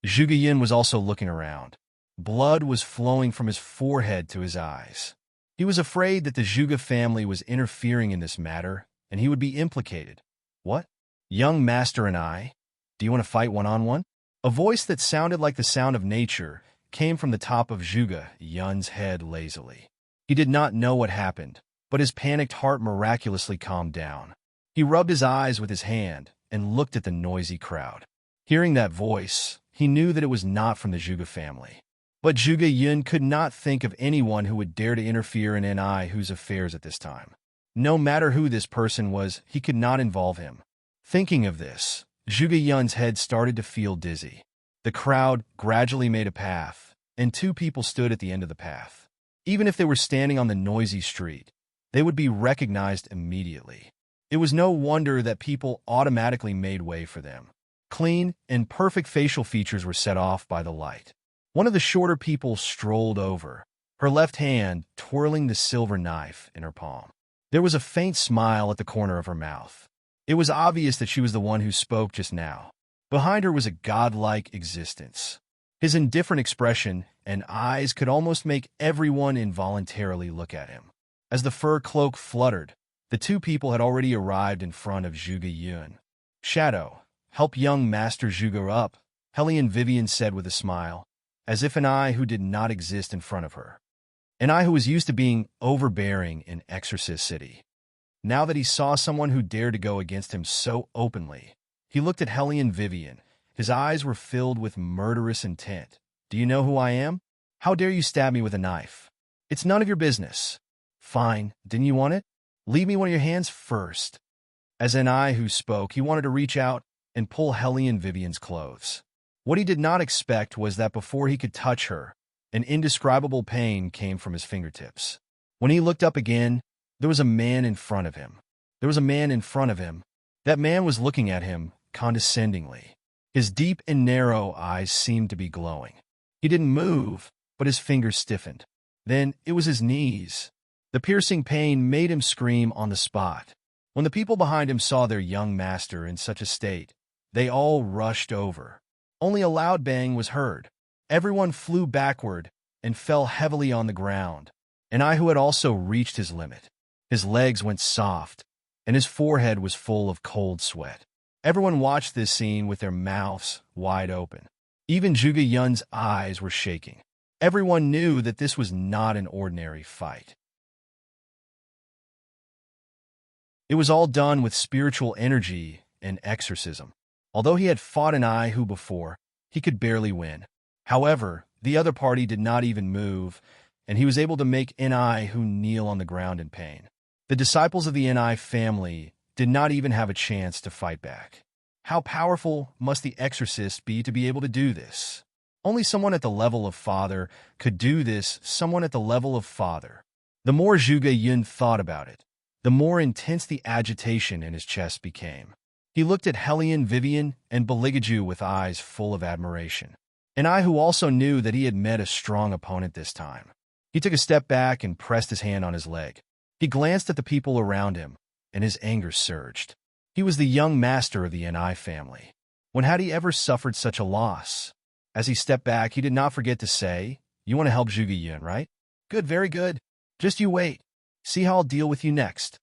Zhuge Yun was also looking around. Blood was flowing from his forehead to his eyes. He was afraid that the Zhuge family was interfering in this matter, and he would be implicated. What? Young Master and I? Do you want to fight one-on-one? A voice that sounded like the sound of nature came from the top of Zhuge Yun's head lazily. He did not know what happened, but his panicked heart miraculously calmed down. He rubbed his eyes with his hand and looked at the noisy crowd. Hearing that voice, he knew that it was not from the Zhuge family. But Zhuge Yun could not think of anyone who would dare to interfere in Enai Hu's affairs at this time. No matter who this person was, he could not involve him. Thinking of this, Zhuge Yun's head started to feel dizzy. The crowd gradually made a path, and 2 people stood at the end of the path. Even if they were standing on the noisy street, they would be recognized immediately. It was no wonder that people automatically made way for them. Clean and perfect facial features were set off by the light. One of the shorter people strolled over, her left hand twirling the silver knife in her palm. There was a faint smile at the corner of her mouth. It was obvious that she was the one who spoke just now. Behind her was a godlike existence. His indifferent expression and eyes could almost make everyone involuntarily look at him. As the fur cloak fluttered, the 2 people had already arrived in front of Zhuge Yun. Shadow, help young Master Zhuge up, Hellion Vivian said with a smile, as if an eye who did not exist in front of her. An eye who was used to being overbearing in Exorcist City. Now that he saw someone who dared to go against him so openly, he looked at Hellion Vivian. His eyes were filled with murderous intent. Do you know who I am? How dare you stab me with a knife? It's none of your business. Fine, didn't you want it? Leave me one of your hands first. As an eye who spoke, he wanted to reach out and pull Hellion Vivian's clothes. What he did not expect was that before he could touch her, an indescribable pain came from his fingertips. When he looked up again, there was a man in front of him. That man was looking at him condescendingly. His deep and narrow eyes seemed to be glowing. He didn't move, but his fingers stiffened. Then it was his knees. The piercing pain made him scream on the spot. When the people behind him saw their young master in such a state, they all rushed over. Only a loud bang was heard. Everyone flew backward and fell heavily on the ground. An eye who had also reached his limit. His legs went soft, and his forehead was full of cold sweat. Everyone watched this scene with their mouths wide open. Even Zhuge Yun's eyes were shaking. Everyone knew that this was not an ordinary fight. It was all done with spiritual energy and exorcism. Although he had fought an eye who before, he could barely win. However, the other party did not even move, and he was able to make Enai who kneel on the ground in pain. The disciples of the Enai family did not even have a chance to fight back. How powerful must the exorcist be to be able to do this? Only someone at the level of Father could do this, someone at the level of Father. The more Zhuge Yun thought about it, the more intense the agitation in his chest became. He looked at Hellion, Vivian, and Beligaju with eyes full of admiration. And I, who also knew that he had met a strong opponent this time. He took a step back and pressed his hand on his leg. He glanced at the people around him, and his anger surged. He was the young master of the Ni family. When had he ever suffered such a loss? As he stepped back, he did not forget to say, "You want to help Zhuge Yun, right? Good, very good. Just you wait. See how I'll deal with you next."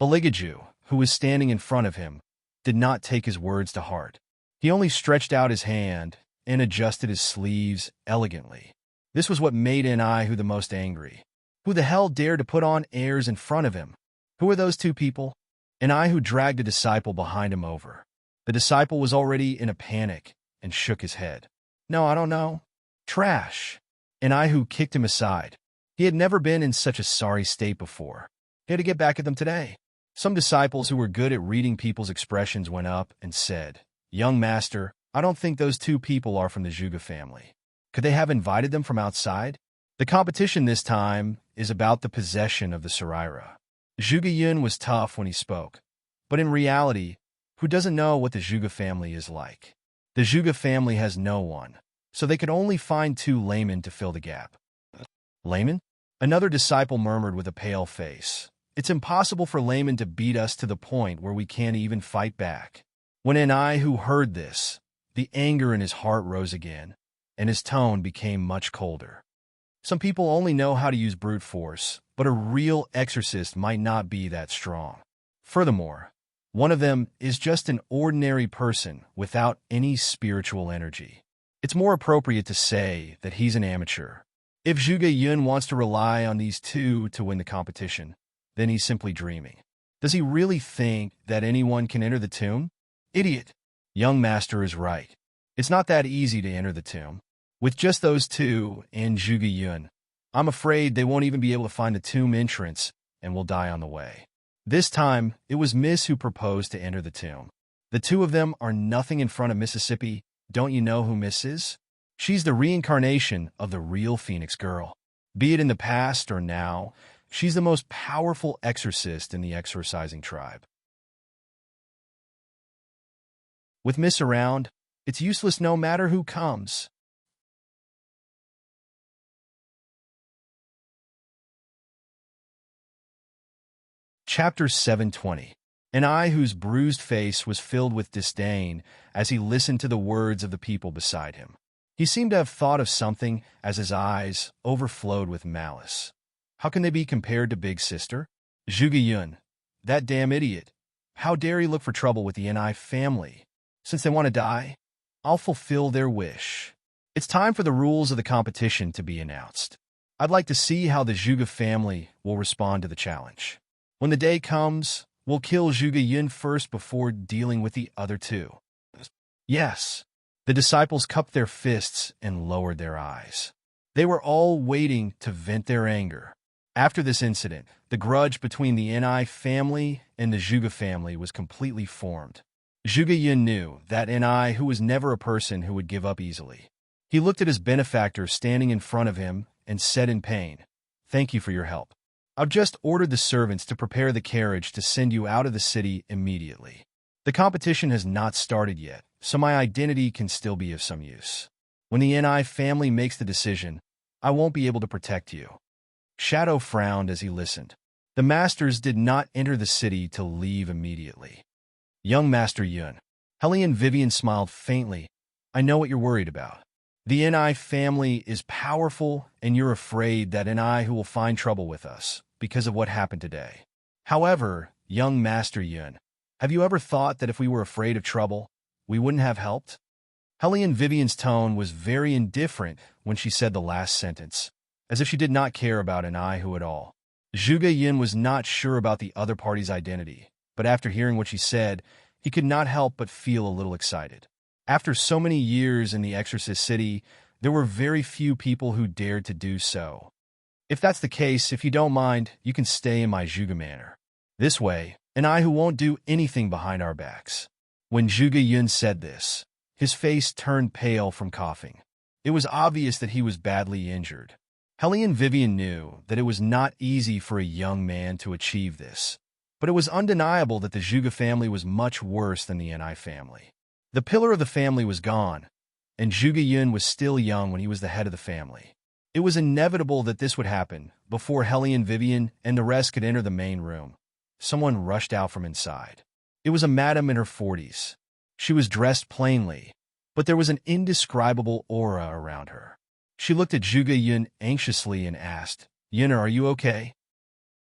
Beligaju, who was standing in front of him, did not take his words to heart. He only stretched out his hand and adjusted his sleeves elegantly. This was what made Ni who the most angry. Who the hell dared to put on airs in front of him? Who were those two people? Ni who dragged a disciple behind him over. The disciple was already in a panic and shook his head. "No, I don't know. Trash." Ni who kicked him aside. He had never been in such a sorry state before. He had to get back at them today. Some disciples who were good at reading people's expressions went up and said, "Young master, I don't think those two people are from the Zhuge family. Could they have invited them from outside? The competition this time is about the possession of the Saraira." Zhuge Yun was tough when he spoke, but in reality, who doesn't know what the Zhuge family is like? The Zhuge family has no one, so they could only find two laymen to fill the gap. "Laymen?" Another disciple murmured with a pale face. "It's impossible for laymen to beat us to the point where we can't even fight back." When Ni who heard this, the anger in his heart rose again, and his tone became much colder. Some people only know how to use brute force, but a real exorcist might not be that strong. Furthermore, one of them is just an ordinary person without any spiritual energy. It's more appropriate to say that he's an amateur. If Zhuge Yun wants to rely on these two to win the competition, then he's simply dreaming. Does he really think that anyone can enter the tomb? Idiot. Young master is right. It's not that easy to enter the tomb. With just those two and Zhuge Yun, I'm afraid they won't even be able to find the tomb entrance and will die on the way. This time, it was Miss who proposed to enter the tomb. The two of them are nothing in front of Mississippi. Don't you know who Miss is? She's the reincarnation of the real Phoenix girl. Be it in the past or now, she's the most powerful exorcist in the exorcising tribe. With Miss around, it's useless no matter who comes. Chapter 720. Ni whose bruised face was filled with disdain as he listened to the words of the people beside him. He seemed to have thought of something as his eyes overflowed with malice. How can they be compared to Big Sister? Zhuge Yun, that damn idiot. How dare he look for trouble with the Ni family? Since they want to die, I'll fulfill their wish. It's time for the rules of the competition to be announced. I'd like to see how the Zhuge family will respond to the challenge. When the day comes, we'll kill Zhuge Yun first before dealing with the other two. Yes. The disciples cupped their fists and lowered their eyes. They were all waiting to vent their anger. After this incident, the grudge between the Ni family and the Zhuge family was completely formed. Zhuge Yun knew that Ni who was never a person who would give up easily. He looked at his benefactor standing in front of him and said in pain, "Thank you for your help. I've just ordered the servants to prepare the carriage to send you out of the city immediately. The competition has not started yet, so my identity can still be of some use. When the Ni family makes the decision, I won't be able to protect you." Shadow frowned as he listened. The masters did not enter the city to leave immediately. "Young Master Yun." Hellion Vivian smiled faintly. "I know what you're worried about. The Ni family is powerful, and you're afraid that Ni who will find trouble with us because of what happened today. However, young Master Yun, have you ever thought that if we were afraid of trouble, we wouldn't have helped?" Hellion Vivian's tone was very indifferent when she said the last sentence, as if she did not care about Ni who at all. Zhuge Yun was not sure about the other party's identity, but after hearing what she said, he could not help but feel a little excited. After so many years in the Exorcist City, there were very few people who dared to do so. "If that's the case, if you don't mind, you can stay in my Zhuge manor. This way, Ni who won't do anything behind our backs." When Zhuge Yun said this, his face turned pale from coughing. It was obvious that he was badly injured. Hellion Vivian knew that it was not easy for a young man to achieve this, But it was undeniable that the Zhuge family was much worse than the Ni family. The pillar of the family was gone, and Zhuge Yun was still young when he was the head of the family. It was inevitable that this would happen before Hellion Vivian and the rest could enter the main room. Someone rushed out from inside. It was a madam in her 40s. She was dressed plainly, but there was an indescribable aura around her. She looked at Zhuge Yun anxiously and asked, "Yunner, are you okay?"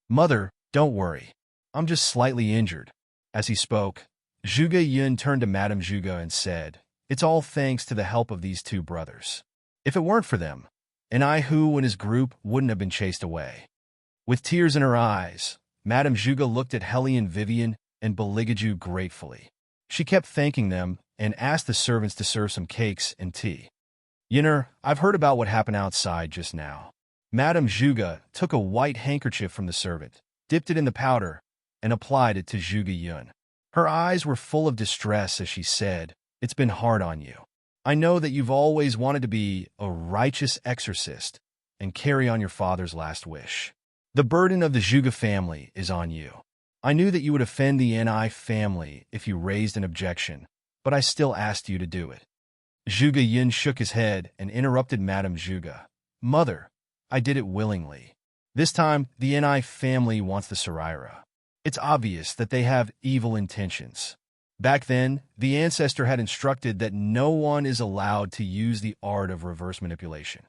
"Mother, don't worry. I'm just slightly injured." As he spoke, Zhuge Yun turned to Madame Zhuge and said, "It's all thanks to the help of these two brothers. If it weren't for them, Hu and his group wouldn't have been chased away." With tears in her eyes, Madame Zhuge looked at Hellion Vivian and Beligaju gratefully. She kept thanking them and asked the servants to serve some cakes and tea. "Yunner, I've heard about what happened outside just now." Madame Zhuge took a white handkerchief from the servant, dipped it in the powder, and applied it to Zhuge Yun. Her eyes were full of distress as she said, "It's been hard on you. I know that you've always wanted to be a righteous exorcist and carry on your father's last wish. The burden of the Zhuge family is on you. I knew that you would offend the Ni family if you raised an objection, but I still asked you to do it." Zhuge Yun shook his head and interrupted Madame Zhuge. "Mother, I did it willingly. This time, the Ni family wants the Saraira. It's obvious that they have evil intentions. Back then, the ancestor had instructed that no one is allowed to use the art of reverse manipulation.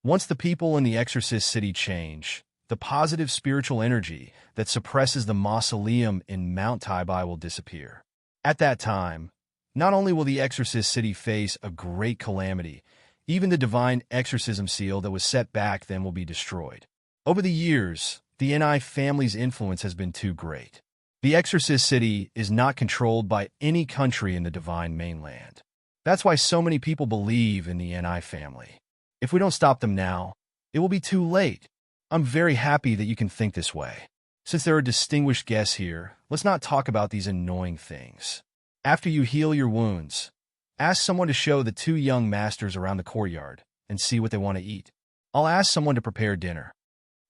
Once the people in the exorcist city change, the positive spiritual energy that suppresses the mausoleum in Mount Taibai will disappear. At that time, not only will the exorcist city face a great calamity, even the divine exorcism seal that was set back then will be destroyed. Over the years, the Ni family's influence has been too great. The exorcist city is not controlled by any country in the divine mainland. That's why so many people believe in the Ni family. If we don't stop them now, it will be too late. I'm very happy that you can think this way. Since there are distinguished guests here, let's not talk about these annoying things. After you heal your wounds, ask someone to show the two young masters around the courtyard and see what they want to eat. I'll ask someone to prepare dinner."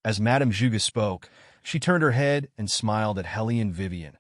As Madame Zhuge spoke, she turned her head and smiled at Hellion Vivian.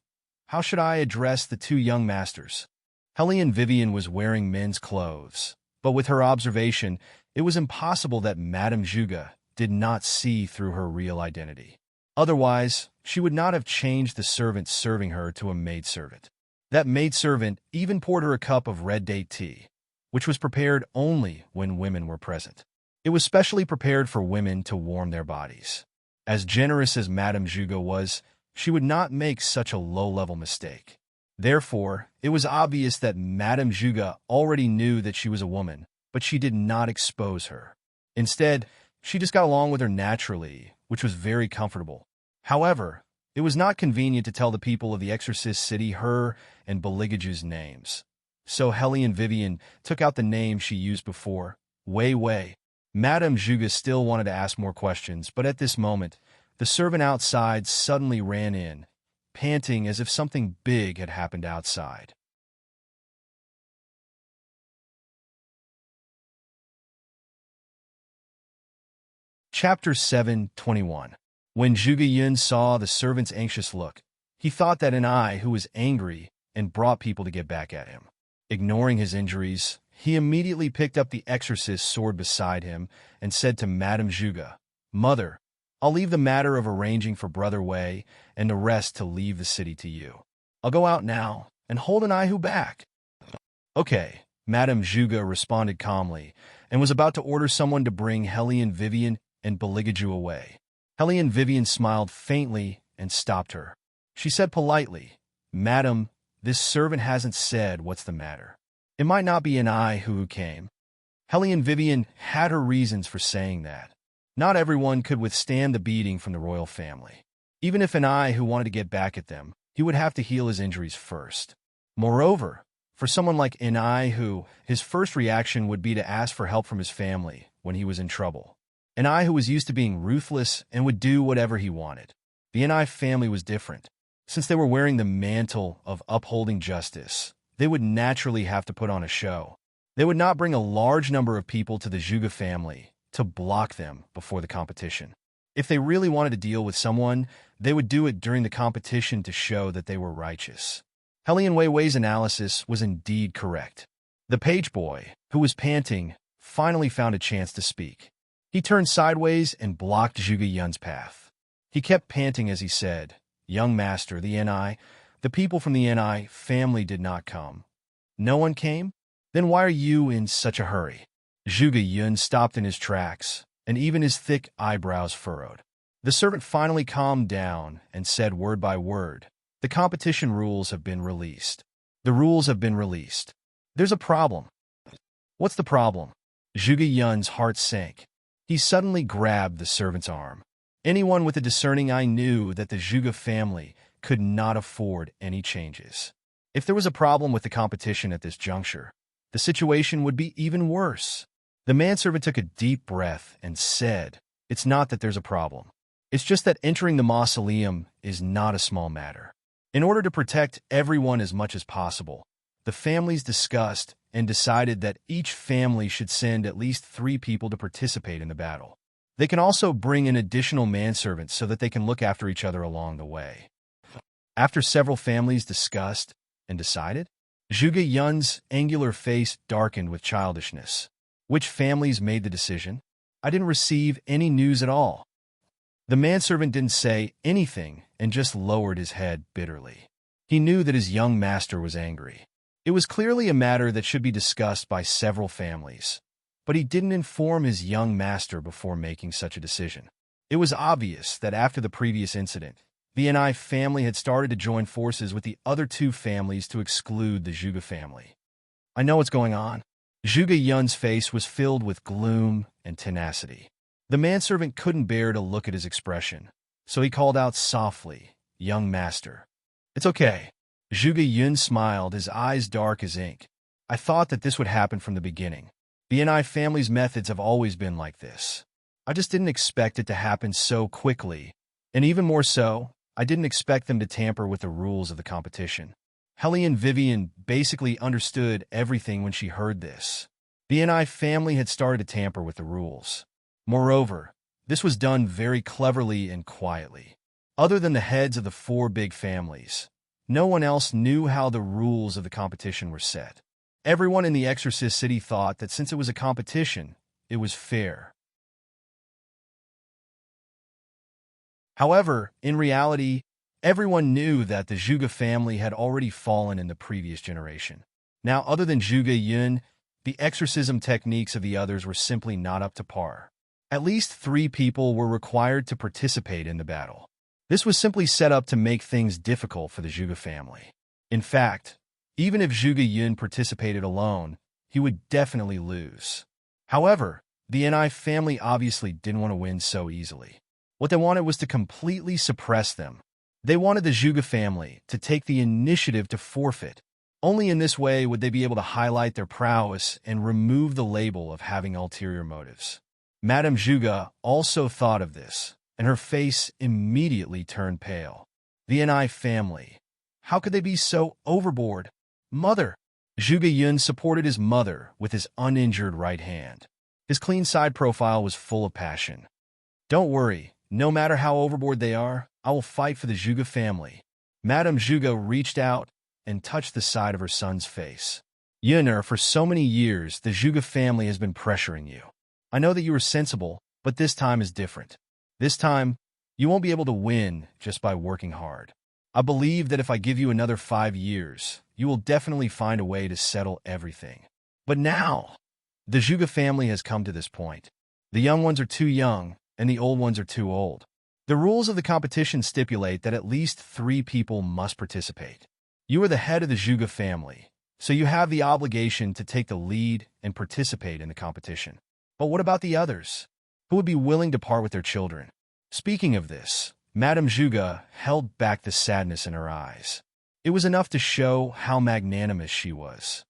"How should I address the two young masters?" Hellion Vivian was wearing men's clothes, but with her observation, it was impossible that Madame Zhuge did not see through her real identity. Otherwise, she would not have changed the servant serving her to a maidservant. That maidservant even poured her a cup of red date tea, which was prepared only when women were present. It was specially prepared for women to warm their bodies. As generous as Madame Zhuge was, she would not make such a low-level mistake. Therefore, it was obvious that Madame Zhuge already knew that she was a woman, but she did not expose her. Instead, she just got along with her naturally, which was very comfortable. However, it was not convenient to tell the people of the exorcist city her and Beligaju's names. So Hellion Vivian took out the name she used before, Wei Wei. Madame Zhuge still wanted to ask more questions, but at this moment, the servant outside suddenly ran in, panting as if something big had happened outside. Chapter 7:21. When Zhuge Yun saw the servant's anxious look, he thought that who was angry and brought people to get back at him. Ignoring his injuries, he immediately picked up the exorcist's sword beside him and said to Madame Zhuge, "Mother, I'll leave the matter of arranging for Brother Wei and the rest to leave the city to you. I'll go out now and hold who back." "Okay," Madame Zhuge responded calmly and was about to order someone to bring Hellion Vivian and Beligaju away. Hellion Vivian smiled faintly and stopped her. She said politely, "Madam, this servant hasn't said what's the matter. It might not be who came." Hellion Vivian had her reasons for saying that. Not everyone could withstand the beating from the royal family. Even if who wanted to get back at them, he would have to heal his injuries first. Moreover, for someone like who, his first reaction would be to ask for help from his family when he was in trouble. who was used to being ruthless and would do whatever he wanted. The family was different. Since they were wearing the mantle of upholding justice, they would naturally have to put on a show. They would not bring a large number of people to the Zhuge family to block them before the competition. If they really wanted to deal with someone, they would do it during the competition to show that they were righteous. Helian Weiwei's analysis was indeed correct. The page boy, who was panting, finally found a chance to speak. He turned sideways and blocked Zhuge Yun's path. He kept panting as he said, "Young master, the people from the Ni family did not come." "No one came? Then why are you in such a hurry?" Zhuge Yun stopped in his tracks, and even his thick eyebrows furrowed. The servant finally calmed down and said word by word, "The competition rules have been released. The rules have been released. There's a problem." "What's the problem?" Zhuge Yun's heart sank. He suddenly grabbed the servant's arm. Anyone with a discerning eye knew that the Zhuge family could not afford any changes. If there was a problem with the competition at this juncture, the situation would be even worse. The manservant took a deep breath and said, "It's not that there's a problem. It's just that entering the mausoleum is not a small matter. In order to protect everyone as much as possible, the families discussed and decided that each family should send at least 3 people to participate in the battle. They can also bring in additional manservants so that they can look after each other along the way." After several families discussed and decided, Zhuge Yun's angular face darkened with childishness. "Which families made the decision?" "I didn't receive any news at all." The manservant didn't say anything and just lowered his head bitterly. He knew that his young master was angry. It was clearly a matter that should be discussed by several families, but he didn't inform his young master before making such a decision. It was obvious that after the previous incident, the Ni family had started to join forces with the other 2 families to exclude the Zhuge family. "I know what's going on." Zhuge Yun's face was filled with gloom and tenacity. The manservant couldn't bear to look at his expression, so he called out softly, "Young master." "It's okay." Zhuge Yun smiled, his eyes dark as ink. "I thought that this would happen from the beginning. The Ni family's methods have always been like this. I just didn't expect it to happen so quickly, and even more so, I didn't expect them to tamper with the rules of the competition." Helian Vivian basically understood everything when she heard this. The Ni family had started to tamper with the rules. Moreover, this was done very cleverly and quietly. Other than the heads of the 4 big families, no one else knew how the rules of the competition were set. Everyone in the Exorcist City thought that since it was a competition, it was fair. However, in reality, everyone knew that the Zhuge family had already fallen in the previous generation. Now, other than Zhuge Yun, the exorcism techniques of the others were simply not up to par. At least 3 people were required to participate in the battle. This was simply set up to make things difficult for the Zhuge family. In fact, even if Zhuge Yun participated alone, he would definitely lose. However, the Ni family obviously didn't want to win so easily. What they wanted was to completely suppress them. They wanted the Zhuge family to take the initiative to forfeit. Only in this way would they be able to highlight their prowess and remove the label of having ulterior motives. Madame Zhuge also thought of this, and her face immediately turned pale. The Ni family. How could they be so overboard? "Mother!" Zhuge Yun supported his mother with his uninjured right hand. His clean side profile was full of passion. "Don't worry, no matter how overboard they are, I will fight for the Zhuge family." Madame Zhuge reached out and touched the side of her son's face. "Yun'er, for so many years, the Zhuge family has been pressuring you. I know that you are sensible, but this time is different. This time, you won't be able to win just by working hard. I believe that if I give you another 5 years, you will definitely find a way to settle everything. But now, the Zhuge family has come to this point. The young ones are too young, and the old ones are too old. The rules of the competition stipulate that at least 3 people must participate. You are the head of the Zhuge family, so you have the obligation to take the lead and participate in the competition. But what about the others? Who would be willing to part with their children?" Speaking of this, Madame Zhuge held back the sadness in her eyes. It was enough to show how magnanimous she was.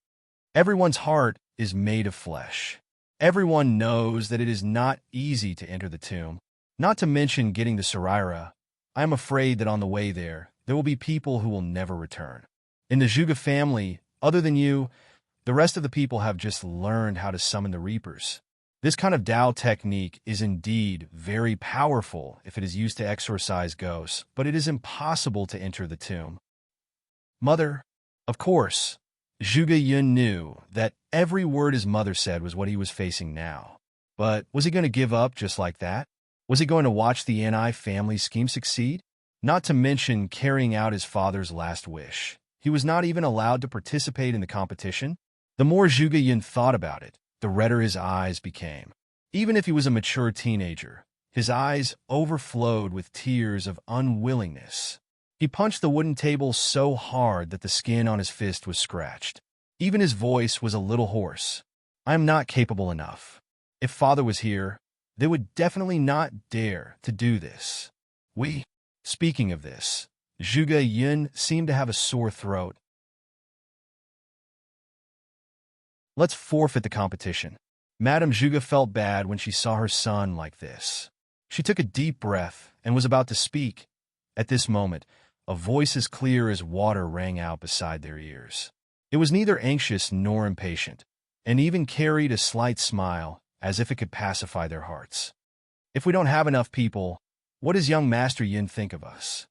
Everyone's heart is made of flesh. Everyone knows that it is not easy to enter the tomb, not to mention getting to Saraira. I am afraid that on the way there will be people who will never return. In the Zhuge family, other than you, the rest of the people have just learned how to summon the Reapers. This kind of Tao technique is indeed very powerful if it is used to exorcise ghosts, but it is impossible to enter the tomb. Mother, of course, Zhuge Yun knew that every word his mother said was what he was facing now. But was he going to give up just like that? Was he going to watch the Ni family scheme succeed? Not to mention carrying out his father's last wish. He was not even allowed to participate in the competition. The more Zhuge Yun thought about it, the redder his eyes became. Even if he was a mature teenager, his eyes overflowed with tears of unwillingness. He punched the wooden table so hard that the skin on his fist was scratched. Even his voice was a little hoarse. I am not capable enough. If father was here, they would definitely not dare to do this. Speaking of this, Zhuge Yun seemed to have a sore throat. Let's forfeit the competition. Madame Zhuge felt bad when she saw her son like this. She took a deep breath and was about to speak. At this moment, a voice as clear as water rang out beside their ears. It was neither anxious nor impatient, and even carried a slight smile, as if it could pacify their hearts. If we don't have enough people, what does young Master Yin think of us?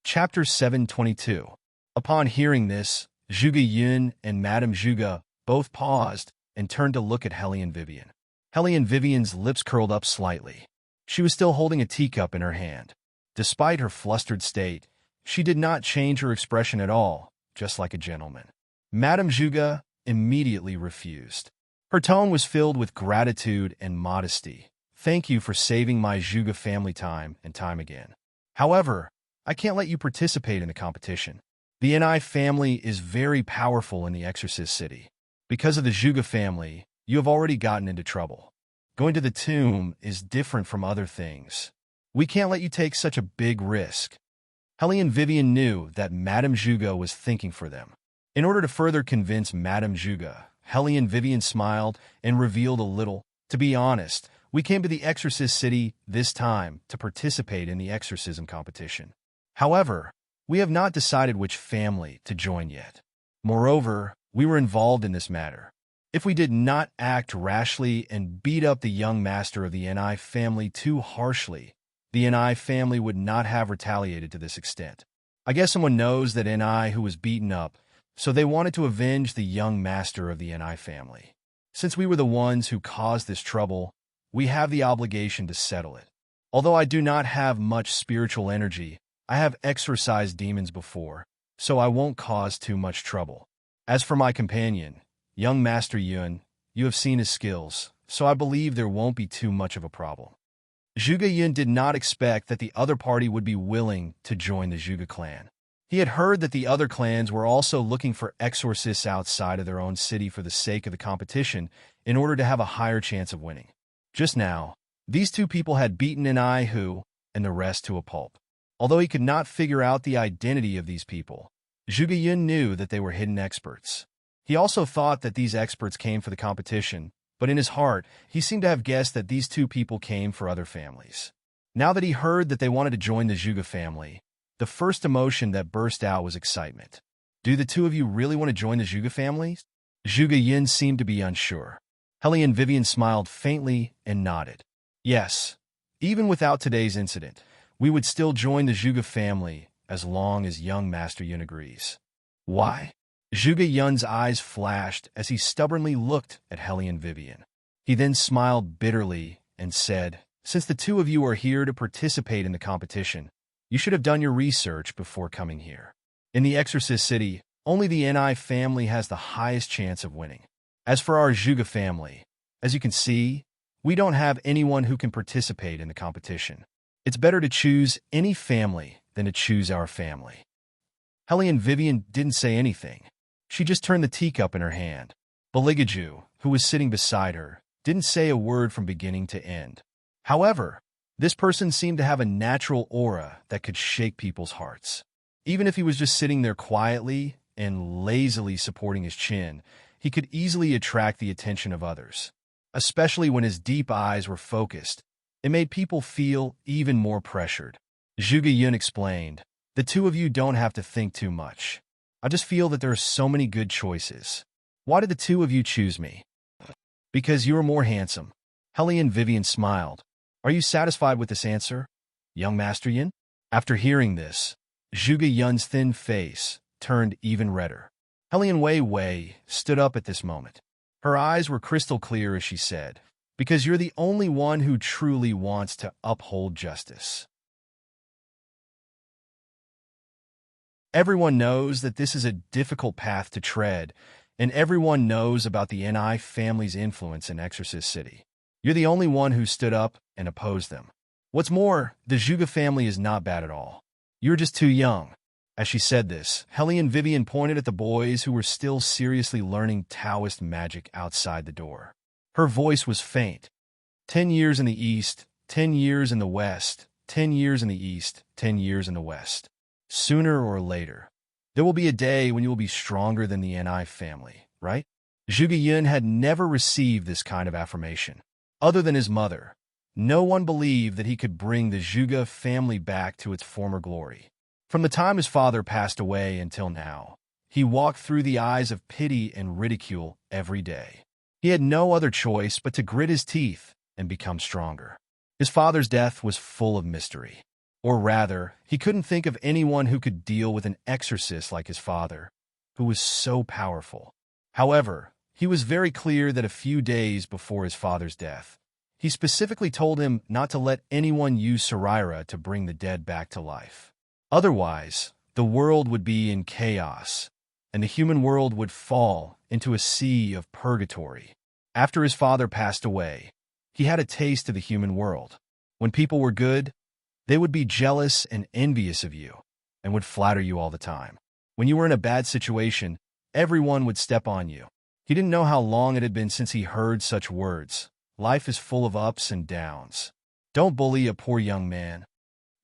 Chapter 722. Upon hearing this, Zhuge Yun and Madame Zhuge both paused and turned to look at Hellion Vivian. Hellion Vivian's lips curled up slightly. She was still holding a teacup in her hand. Despite her flustered state, she did not change her expression at all, just like a gentleman. Madame Zhuge immediately refused. Her tone was filled with gratitude and modesty. Thank you for saving my Zhuge family time and time again. However, I can't let you participate in the competition. The Ni family is very powerful in the Exorcist City. Because of the Zhuge family, you have already gotten into trouble. Going to the tomb is different from other things. We can't let you take such a big risk. Hellion Vivian knew that Madame Zhuge was thinking for them. In order to further convince Madame Zhuge, Hellion Vivian smiled and revealed a little. To be honest, we came to the Exorcist City this time to participate in the exorcism competition. However, we have not decided which family to join yet. Moreover, we were involved in this matter. If we did not act rashly and beat up the young master of the Ni family too harshly, the Ni family would not have retaliated to this extent. I guess someone knows that Ni who was beaten up, so they wanted to avenge the young master of the Ni family. Since we were the ones who caused this trouble, we have the obligation to settle it. Although I do not have much spiritual energy, I have exorcised demons before, so I won't cause too much trouble. As for my companion, young Master Yun, you have seen his skills, so I believe there won't be too much of a problem. Zhuge Yun did not expect that the other party would be willing to join the Zhuge clan. He had heard that the other clans were also looking for exorcists outside of their own city for the sake of the competition in order to have a higher chance of winning. Just now, these two people had beaten an I who, and the rest to a pulp. Although he could not figure out the identity of these people, Zhuge Yun knew that they were hidden experts. He also thought that these experts came for the competition, but in his heart, he seemed to have guessed that these two people came for other families. Now that he heard that they wanted to join the Zhuge family, the first emotion that burst out was excitement. Do the two of you really want to join the Zhuge family? Zhuge Yun seemed to be unsure. Hellion Vivian smiled faintly and nodded. Yes, even without today's incident, we would still join the Zhuge family as long as young Master Yun agrees. Why? Zhuge Yun's eyes flashed as he stubbornly looked at Hellion Vivian. He then smiled bitterly and said, since the two of you are here to participate in the competition, you should have done your research before coming here. In the Exorcist City, only the Ni family has the highest chance of winning. As for our Zhuge family, as you can see, we don't have anyone who can participate in the competition. It's better to choose any family than to choose our family. Hellion Vivian didn't say anything. She just turned the teacup in her hand. Baligaju, who was sitting beside her, didn't say a word from beginning to end. However, this person seemed to have a natural aura that could shake people's hearts. Even if he was just sitting there quietly and lazily supporting his chin, he could easily attract the attention of others. Especially when his deep eyes were focused, it made people feel even more pressured. Zhuge Yun explained, The two of you don't have to think too much. I just feel that there are so many good choices. Why did the two of you choose me? Because you are more handsome. Hellion Vivian smiled. Are you satisfied with this answer, young Master Yin? After hearing this, Zhuge Yun's thin face turned even redder. Hellion Wei stood up at this moment. Her eyes were crystal clear as she said, because you're the only one who truly wants to uphold justice. Everyone knows that this is a difficult path to tread, and everyone knows about the Ni family's influence in Exorcist City. You're the only one who stood up and opposed them. What's more, the Zhuge family is not bad at all. You're just too young. As she said this, Hellion Vivian pointed at the boys who were still seriously learning Taoist magic outside the door. Her voice was faint. 10 years in the east, 10 years in the west, 10 years in the east, 10 years in the west. Sooner or later, there will be a day when you will be stronger than the Ni family, right? Zhuge Yun had never received this kind of affirmation. Other than his mother, no one believed that he could bring the Zhuge family back to its former glory. From the time his father passed away until now, he walked through the eyes of pity and ridicule every day. He had no other choice but to grit his teeth and become stronger. His father's death was full of mystery. Or rather, he couldn't think of anyone who could deal with an exorcist like his father, who was so powerful. However, he was very clear that a few days before his father's death, he specifically told him not to let anyone use Saraira to bring the dead back to life. Otherwise, the world would be in chaos, and the human world would fall into a sea of purgatory. After his father passed away, he had a taste of the human world. When people were good, they would be jealous and envious of you, and would flatter you all the time. When you were in a bad situation, everyone would step on you. He didn't know how long it had been since he heard such words. Life is full of ups and downs. Don't bully a poor young man.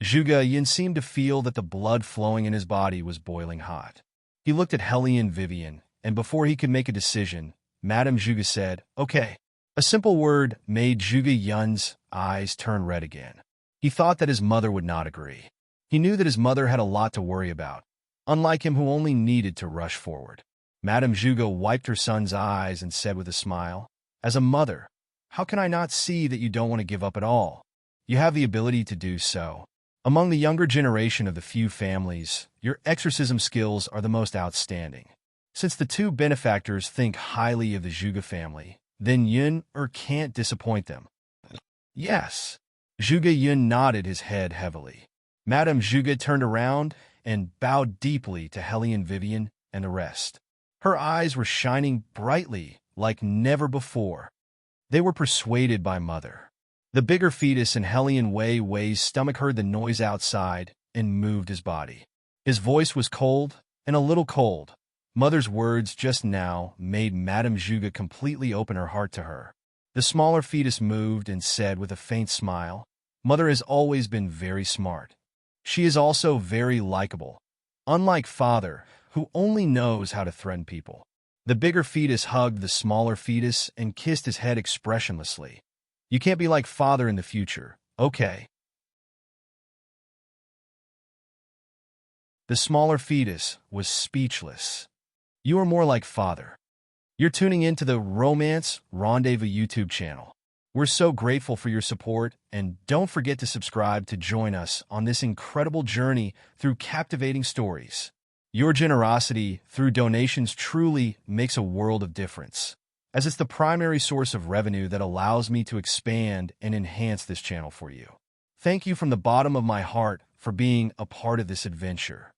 Zhuge Yin seemed to feel that the blood flowing in his body was boiling hot. He looked at Hellion Vivian, and before he could make a decision, Madame Zhuge said, "Okay." A simple word made Zhuge Yun's eyes turn red again. He thought that his mother would not agree. He knew that his mother had a lot to worry about, unlike him who only needed to rush forward. Madame Zhuge wiped her son's eyes and said with a smile, "As a mother, how can I not see that you don't want to give up at all? You have the ability to do so. Among the younger generation of the few families, your exorcism skills are the most outstanding. Since the two benefactors think highly of the Zhuge family, then Yun can't disappoint them." "Yes." Zhuge Yun nodded his head heavily. Madame Zhuge turned around and bowed deeply to Hellion Vivian and the rest. Her eyes were shining brightly like never before. They were persuaded by Mother. The bigger fetus in Hellion Wei's stomach heard the noise outside and moved his body. His voice was cold and a little cold. Mother's words just now made Madame Zhuge completely open her heart to her. The smaller fetus moved and said with a faint smile, "Mother has always been very smart. She is also very likable, unlike Father, who only knows how to threaten people." The bigger fetus hugged the smaller fetus and kissed his head expressionlessly. "You can't be like Father in the future, okay?" The smaller fetus was speechless. "You are more like Father." You're tuning into the Romance Rendezvous YouTube channel. We're so grateful for your support, and don't forget to subscribe to join us on this incredible journey through captivating stories. Your generosity through donations truly makes a world of difference, as it's the primary source of revenue that allows me to expand and enhance this channel for you. Thank you from the bottom of my heart for being a part of this adventure.